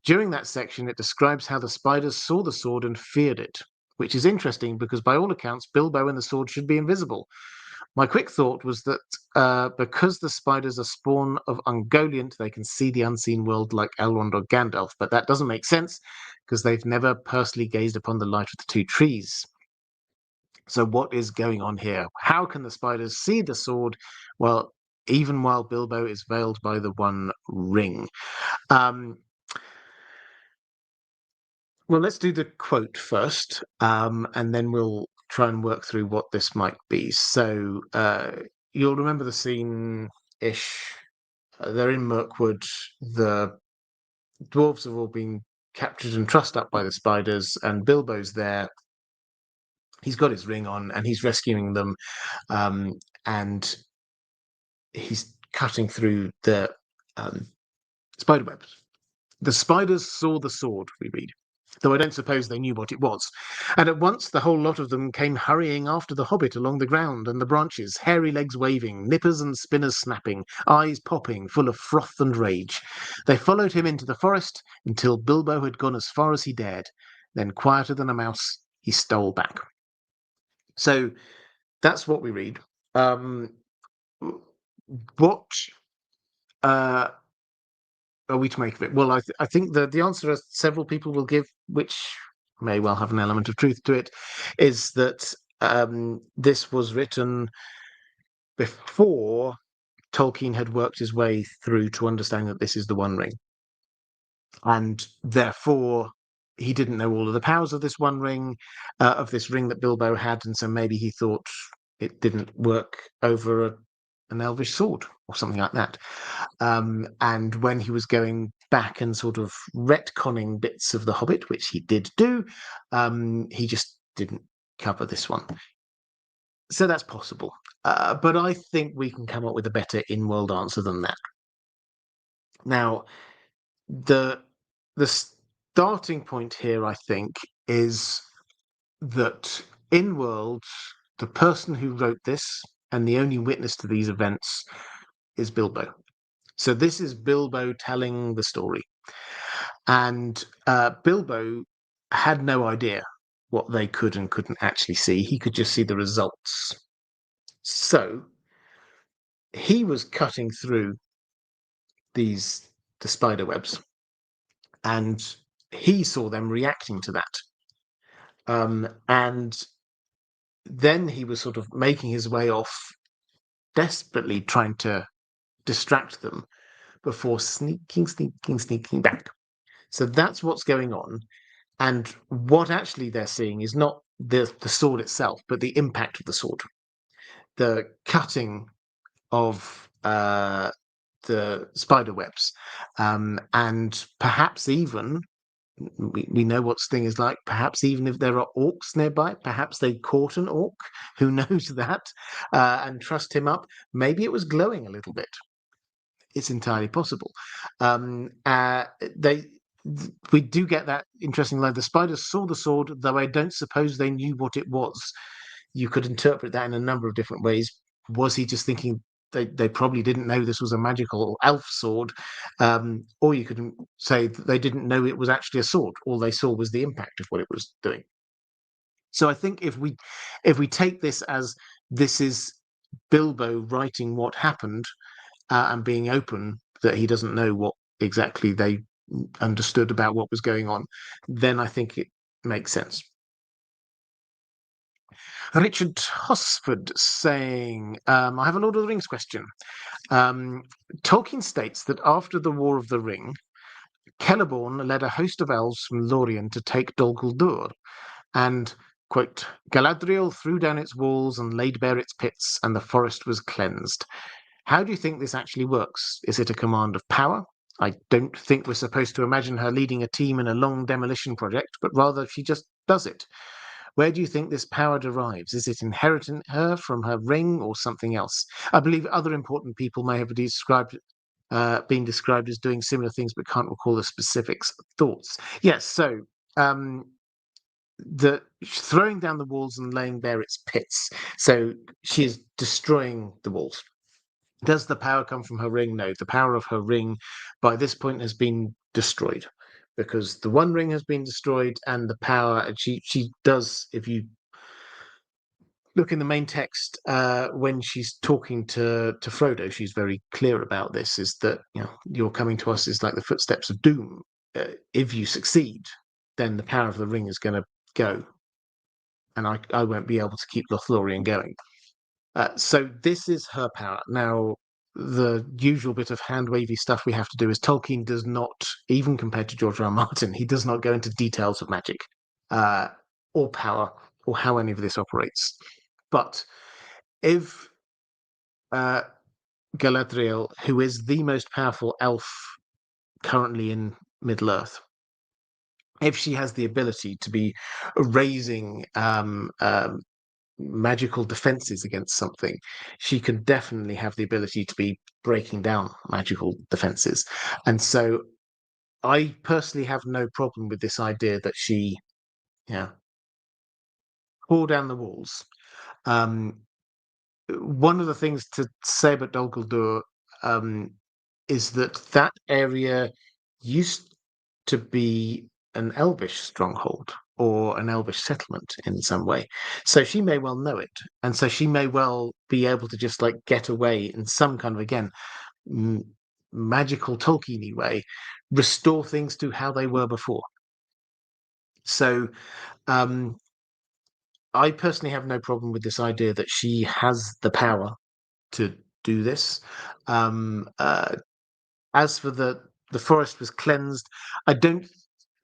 During that section, it describes how the spiders saw the sword and feared it, which is interesting because by all accounts, Bilbo and the sword should be invisible. My quick thought was that because the spiders are spawn of Ungoliant, they can see the unseen world like Elrond or Gandalf, but that doesn't make sense because they've never personally gazed upon the light of the 2 trees. So what is going on here? How can the spiders see the sword? Well, even while Bilbo is veiled by the one ring. Well, let's do the quote first, and then we'll try and work through what this might be. So you'll remember the scene-ish. They're in Mirkwood. The dwarves have all been captured and trussed up by the spiders, and Bilbo's there. He's got his ring on, and he's rescuing them, and he's cutting through the spider webs. The spiders saw the sword, we read, though I don't suppose they knew what it was. And at once the whole lot of them came hurrying after the hobbit along the ground and the branches, hairy legs waving, nippers and spinners snapping, eyes popping, full of froth and rage. They followed him into the forest until Bilbo had gone as far as he dared. Then, quieter than a mouse, he stole back. So that's what we read. What are we to make of it? Well, I think the answer, as several people will give, which may well have an element of truth to it, is that this was written before Tolkien had worked his way through to understand that this is the One Ring. And therefore, he didn't know all of the powers of this One Ring, of this ring that Bilbo had, and so maybe he thought it didn't work over an elvish sword or something like that. And when he was going back and sort of retconning bits of The Hobbit, which he did do, he just didn't cover this one. So that's possible. But I think we can come up with a better in-world answer than that. Now, the starting point here, I think, is that in world, the person who wrote this and the only witness to these events is Bilbo. So this is Bilbo telling the story. And Bilbo had no idea what they could and couldn't actually see. He could just see the results. So he was cutting through these the spider webs, and he saw them reacting to that. And then he was sort of making his way off, desperately trying to distract them before sneaking back. So that's what's going on. And what actually they're seeing is not the sword itself, but the impact of the sword, the cutting of the spider webs, and perhaps even we know what Sting is like. Perhaps even if there are orcs nearby, perhaps they caught an orc. Who knows that? And trussed him up. Maybe it was glowing a little bit. It's entirely possible. We do get that interesting line. The spiders saw the sword, though I don't suppose they knew what it was. You could interpret that in a number of different ways. Was he just thinking they probably didn't know this was a magical elf sword? Or you could say that they didn't know it was actually a sword. All they saw was the impact of what it was doing. So I think if we take this as this is Bilbo writing what happened, and being open that he doesn't know what exactly they understood about what was going on, then I think it makes sense. Richard Hosford saying, I have a Lord of the Rings question. Tolkien states that after the War of the Ring, Celeborn led a host of elves from Lorien to take Dol Guldur, and, quote, Galadriel threw down its walls and laid bare its pits, and the forest was cleansed. How do you think this actually works? Is it a command of power? I don't think we're supposed to imagine her leading a team in a long demolition project, but rather she just does it. Where do you think this power derives? Is it inherent in her from her ring or something else? I believe other important people may have been described as doing similar things, but can't recall the specifics. Thoughts? Yes. So the throwing down the walls and laying bare its pits. So she is destroying the walls. Does the power come from her ring? No. The power of her ring by this point has been destroyed, because the One Ring has been destroyed, and the power, and she does, if you look in the main text, when she's talking to Frodo, she's very clear about this, is that, you're coming to us is like the footsteps of doom. If you succeed, then the power of the ring is going to go, and I won't be able to keep Lothlorien going. So this is her power. Now, the usual bit of hand-wavy stuff we have to do is Tolkien does not, even compared to George R. R. Martin, he does not go into details of magic, or power, or how any of this operates. But if Galadriel, who is the most powerful elf currently in Middle-earth, if she has the ability to be raising magical defenses against something, she can definitely have the ability to be breaking down magical defenses. And so I personally have no problem with this idea that she tore down the walls. One of the things to say about Dol Guldur is that area used to be an elvish stronghold or an elvish settlement in some way. So she may well know it. And so she may well be able to just get away in some kind of, again, magical Tolkien-y way, restore things to how they were before. So I personally have no problem with this idea that she has the power to do this. As for the forest was cleansed, I don't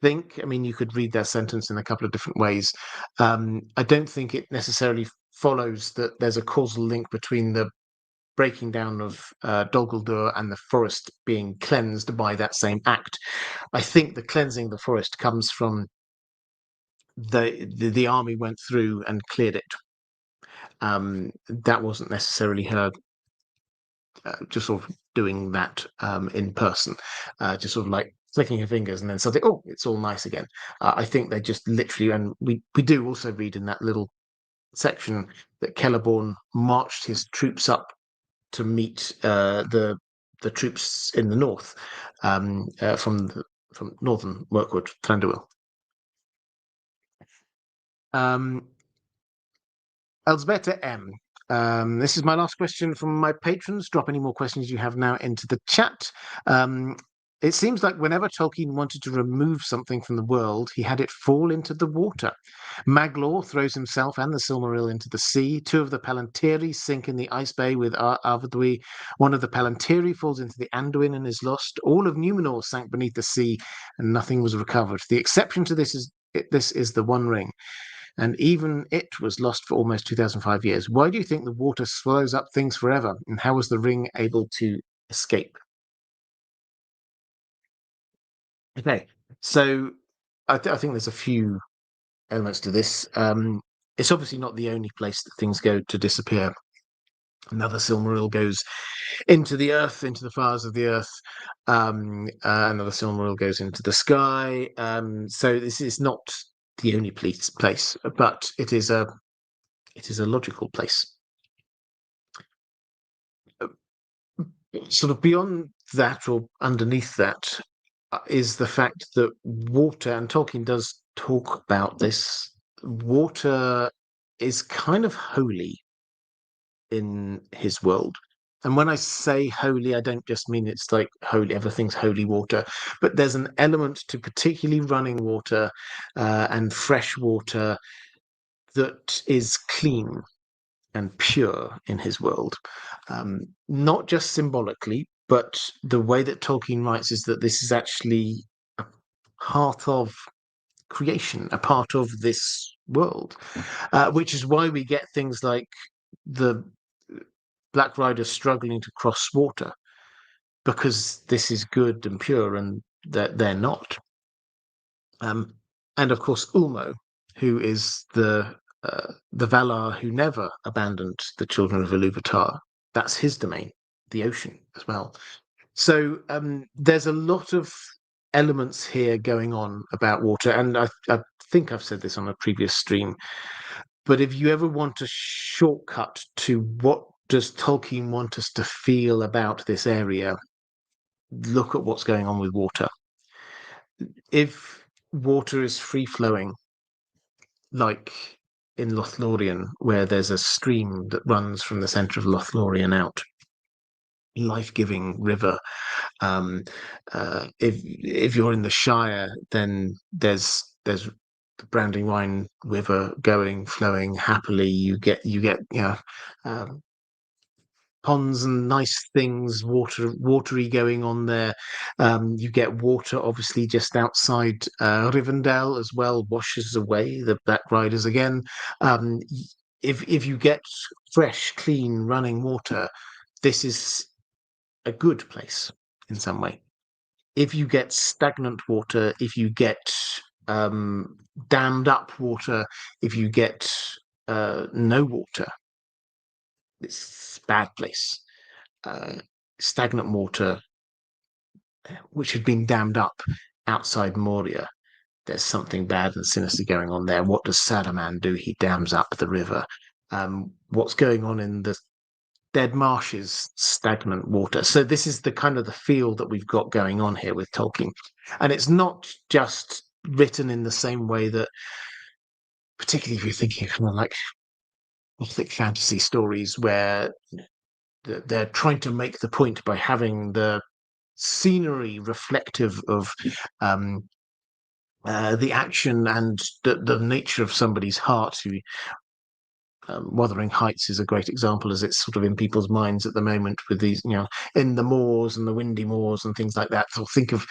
think, you could read their sentence in a couple of different ways. I don't think it necessarily follows that there's a causal link between the breaking down of Dol Guldur and the forest being cleansed by that same act. I think the cleansing of the forest comes from the army went through and cleared it. That wasn't necessarily her just sort of doing that in person, just sort of flicking her fingers and then suddenly, oh, it's all nice again. I think they just literally, and we do also read in that little section that Celeborn marched his troops up to meet the troops in the north, from northern Mirkwood, Thranduil. Elsbeta M. This is my last question from my patrons. Drop any more questions you have now into the chat. it seems like whenever Tolkien wanted to remove something from the world, he had it fall into the water. Maglor throws himself and the Silmaril into the sea. Two of the Palantiri sink in the Ice Bay with Arvedui. One of the Palantiri falls into the Anduin and is lost. All of Numenor sank beneath the sea, and nothing was recovered. The exception to this is the One Ring, and even it was lost for almost 2005 years. Why do you think the water swallows up things forever, and how was the ring able to escape? Okay, so I think there's a few elements to this. It's obviously not the only place that things go to disappear. Another Silmaril goes into the earth, into the fires of the earth. Another Silmaril goes into the sky. So this is not the only place, but it is a logical place. Sort of beyond that, or underneath that, is the fact that water, and Tolkien does talk about this, water is kind of holy in his world. And when I say holy, I don't just mean it's like holy, everything's holy water, but there's an element to particularly running water and fresh water that is clean and pure in his world. Not just symbolically, but the way that Tolkien writes is that this is actually a part of creation, a part of this world, which is why we get things like the Black Riders struggling to cross water, because this is good and pure, and they're not. And of course, Ulmo, who is the Valar who never abandoned the children of Iluvatar. That's his domain, the ocean as well. So there's a lot of elements here going on about water, and I think I've said this on a previous stream, but if you ever want a shortcut to what does Tolkien want us to feel about this area, look at what's going on with water. If water is free flowing, like in Lothlorien, where there's a stream that runs from the center of Lothlorien out, life-giving river. If you're in the Shire, then there's the Brandywine River flowing happily. You get um, ponds and nice things, watery going on there. You get water, obviously, just outside Rivendell as well, washes away the Black Riders again. If you get fresh, clean, running water, this is a good place in some way. If you get stagnant water, if you get dammed up water, if you get no water, it's a bad place. Stagnant water, which had been dammed up outside Moria, there's something bad and sinister going on there. What does Saruman do? He dams up the river. What's going on in the dead marshes? Stagnant water. So this is the kind of the feel that we've got going on here with Tolkien. And it's not just written in the same way that, particularly if you're thinking kind of like Gothic fantasy stories, where they're trying to make the point by having the scenery reflective of the action and the nature of somebody's heart. Wuthering Heights is a great example, as it's sort of in people's minds at the moment with these, in the moors and the windy moors and things like that. So think of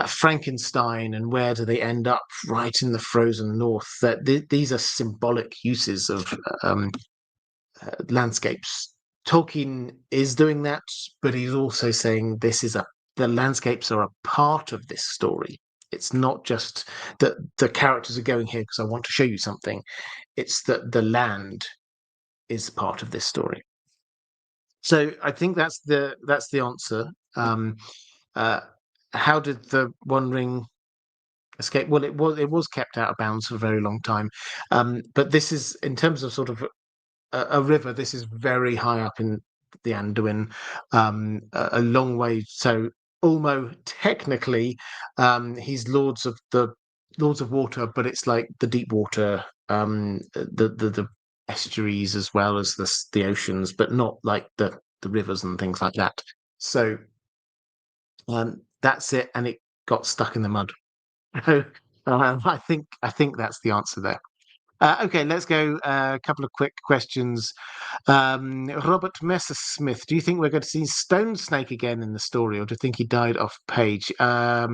Frankenstein, and where do they end up? Right in the frozen north. That these are symbolic uses of landscapes. Tolkien is doing that, but he's also saying the landscapes are a part of this story. It's not just that the characters are going here because I want to show you something. It's that the land is part of this story. So I think that's the answer. How did the One Ring escape? Well, it was kept out of bounds for a very long time. But this is, in terms of sort of a river, this is very high up in the Anduin, a long way. So Ulmo, technically, he's Lords of Water, but it's like the deep water, the estuaries as well as the oceans, but not like the rivers and things like that. So that's it, and it got stuck in the mud. I think that's the answer there. Okay, let's go. A couple of quick questions. Robert Messersmith, do you think we're going to see Stone Snake again in the story, or do you think he died off page? Yeah,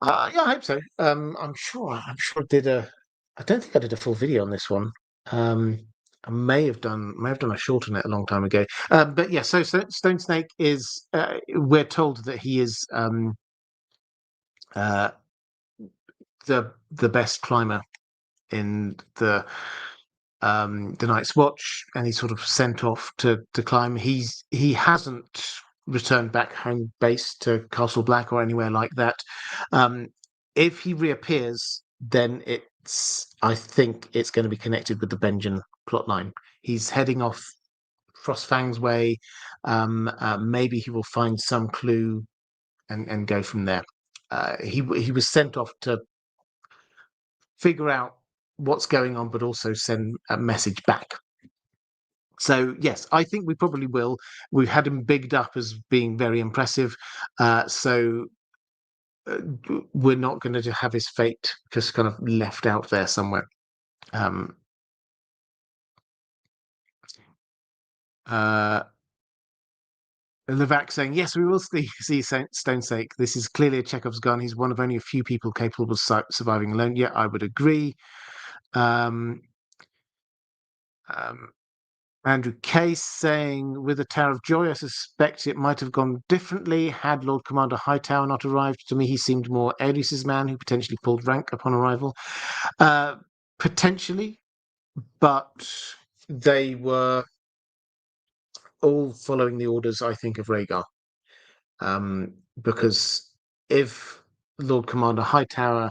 I hope so. I'm sure. I did a. I don't think I did a full video on this one. I may have done a short on it a long time ago. But yeah, so Stone Snake is. We're told that he is uh, the best climber in the Night's Watch, and he's sort of sent off to climb. He hasn't returned back home base to Castle Black or anywhere like that. If he reappears, then I think it's going to be connected with the Benjen plotline. He's heading off Frostfang's way. Maybe he will find some clue and go from there. He was sent off to figure out what's going on, but also send a message back. So yes, I think we probably will. We've had him bigged up as being very impressive, so we're not going to have his fate just kind of left out there somewhere. Levac saying, yes, we will see Stone Snake. This is clearly a Chekhov's gun. He's one of only a few people capable of surviving alone. Yeah, I would agree. Andrew Case saying, with the Tower of Joy, I suspect it might have gone differently had Lord Commander Hightower not arrived. To me, he seemed more Aerys' man who potentially pulled rank upon arrival. Potentially, but they were all following the orders, I think, of Rhaegar. Because if Lord Commander Hightower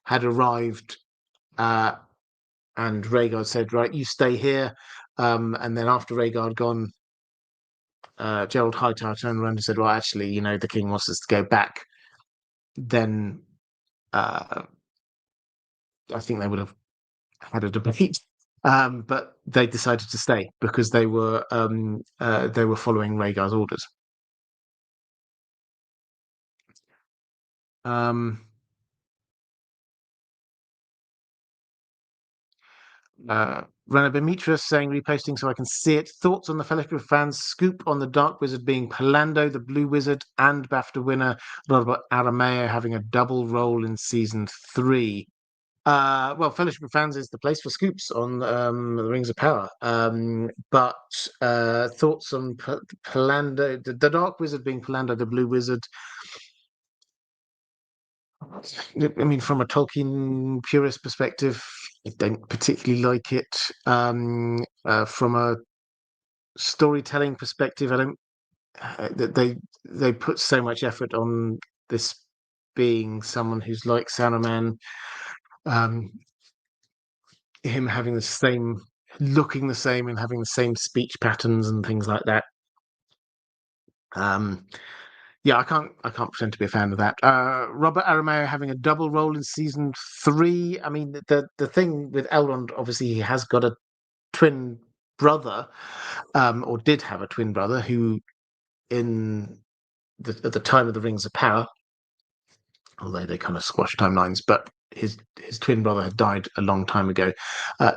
had arrived and Rhaegar said, right, you stay here, and then after Rhaegar had gone, Gerald Hightower turned around and said, well, actually, the king wants us to go back, then I think they would have had a debate. But they decided to stay because they were following Rhaegar's orders. Rana Demetrius saying, reposting so I can see it. Thoughts on the Fellowship of Fans scoop on the Dark Wizard being Palando, the Blue Wizard, and BAFTA winner Robert Arameo having a double role in season 3. Well, Fellowship of Fans is the place for scoops on the Rings of Power. But thoughts on Palando, the Dark Wizard being Palando, the Blue Wizard. I mean, from a Tolkien purist perspective, I don't particularly like it. From a storytelling perspective, I don't. They put so much effort on this being someone who's like Saruman. Him having the same, looking the same, and having the same speech patterns and things like that. Yeah, I can't pretend to be a fan of that. Robert Arameo having a double role in season 3. I mean, the thing with Elrond, obviously, he has got a twin brother, or did have a twin brother who, at the time of the Rings of Power, although they kind of squashed timelines, but his twin brother had died a long time ago.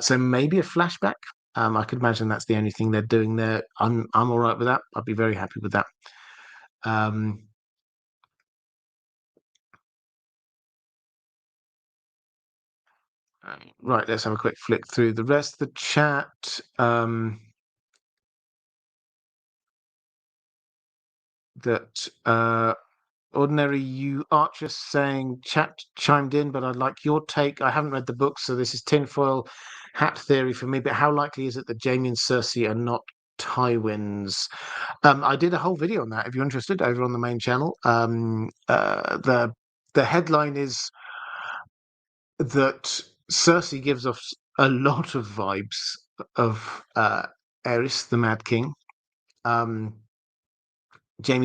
So maybe a flashback. I could imagine that's the only thing they're doing there. I'm all right with that. I'd be very happy with that. Right, let's have a quick flick through the rest of the chat. Ordinary You Archer saying, chat chimed in, but I'd like your take. I haven't read the book, so this is tinfoil hat theory for me, but how likely is it that Jaime and Cersei are not Tywins? I did a whole video on that, if you're interested, over on the main channel. The headline is that Cersei gives off a lot of vibes of Aerys, the Mad King. Jaime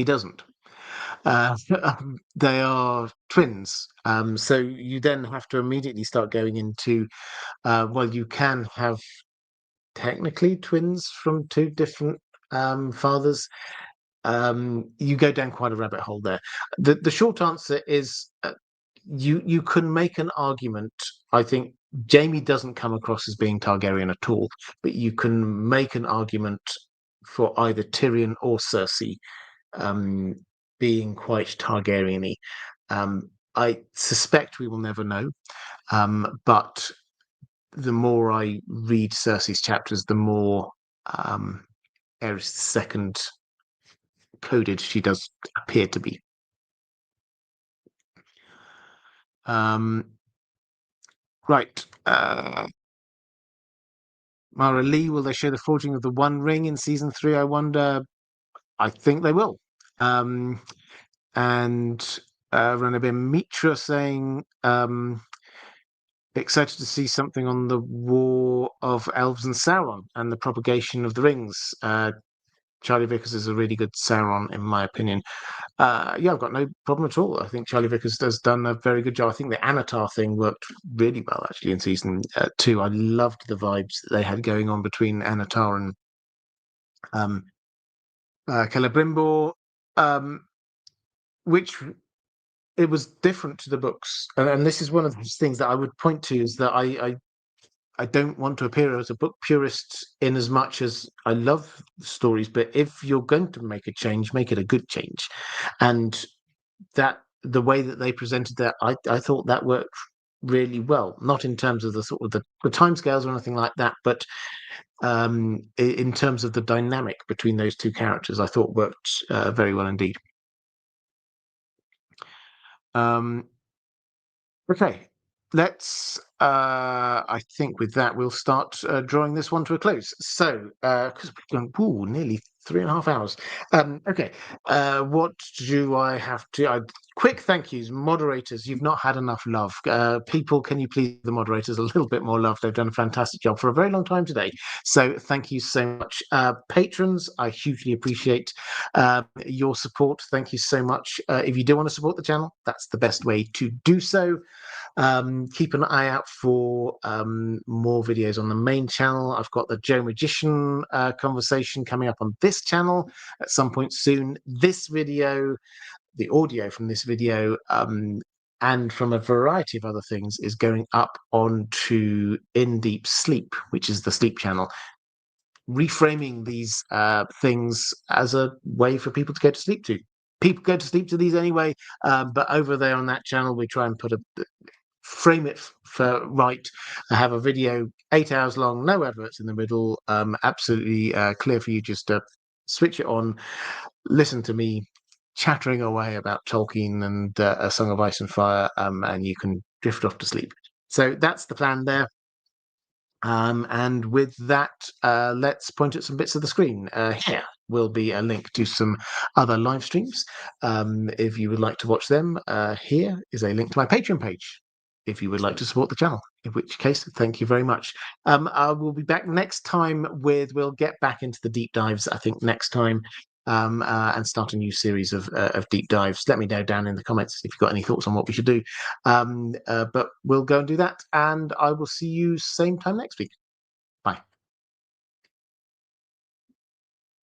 doesn't. They are twins. So you then have to immediately start going into, well, you can have technically twins from two different fathers. you go down quite a rabbit hole there. The short answer is you can make an argument. I think Jaime doesn't come across as being Targaryen at all, but you can make an argument for either Tyrion or Cersei being quite Targaryen-y. I suspect we will never know, but the more I read Cersei's chapters, the more Aerys II coded she does appear to be. Right. Maura Lee, will they show the forging of the One Ring in season 3? I wonder. I think they will. And Ranabir Mitra saying, excited to see something on the War of Elves and Sauron and the propagation of the rings. Charlie Vickers is a really good Sauron, in my opinion. Yeah, I've got no problem at all. I think Charlie Vickers has done a very good job. I think the Anatar thing worked really well, actually, in season 2. I loved the vibes that they had going on between Anatar and Celebrimbor, which it was different to the books. And this is one of the things that I would point to, is that I don't want to appear as a book purist in as much as I love the stories, but if you're going to make a change, make it a good change. And that the way that they presented that, I thought that worked really well, not in terms of the sort of the timescales or anything like that, but in terms of the dynamic between those two characters, I thought worked very well indeed. Okay, let's I think with that we'll start drawing this one to a close. So because we've gone nearly 3.5 hours. Okay, what do I have to quick thank yous, moderators. You've not had enough love. People, can you please give the moderators a little bit more love? They've done a fantastic job for a very long time today, so thank you so much. Patrons, I hugely appreciate your support. Thank you so much. If you do want to support the channel, that's the best way to do so. Keep an eye out for more videos on the main channel. I've got the Joe Magician conversation coming up on this channel at some point soon. This video, the audio from this video, and from a variety of other things, is going up onto In Deep Sleep, which is the sleep channel, reframing these things as a way for people to go to sleep to. People go to sleep to these anyway, but over there on that channel, we try and frame it for right. I have a video 8 hours long, no adverts in the middle, absolutely clear for you just to switch it on, listen to me chattering away about Tolkien and A Song of Ice and Fire, and you can drift off to sleep. So that's the plan there. And with that, let's point at some bits of the screen. Here will be a link to some other live streams. If you would like to watch them, here is a link to my Patreon page, if you would like to support the channel, in which case, thank you very much. I will be back next time we'll get back into the deep dives, I think, next time, and start a new series of deep dives. Let me know down in the comments if you've got any thoughts on what we should do. But we'll go and do that, and I will see you same time next week.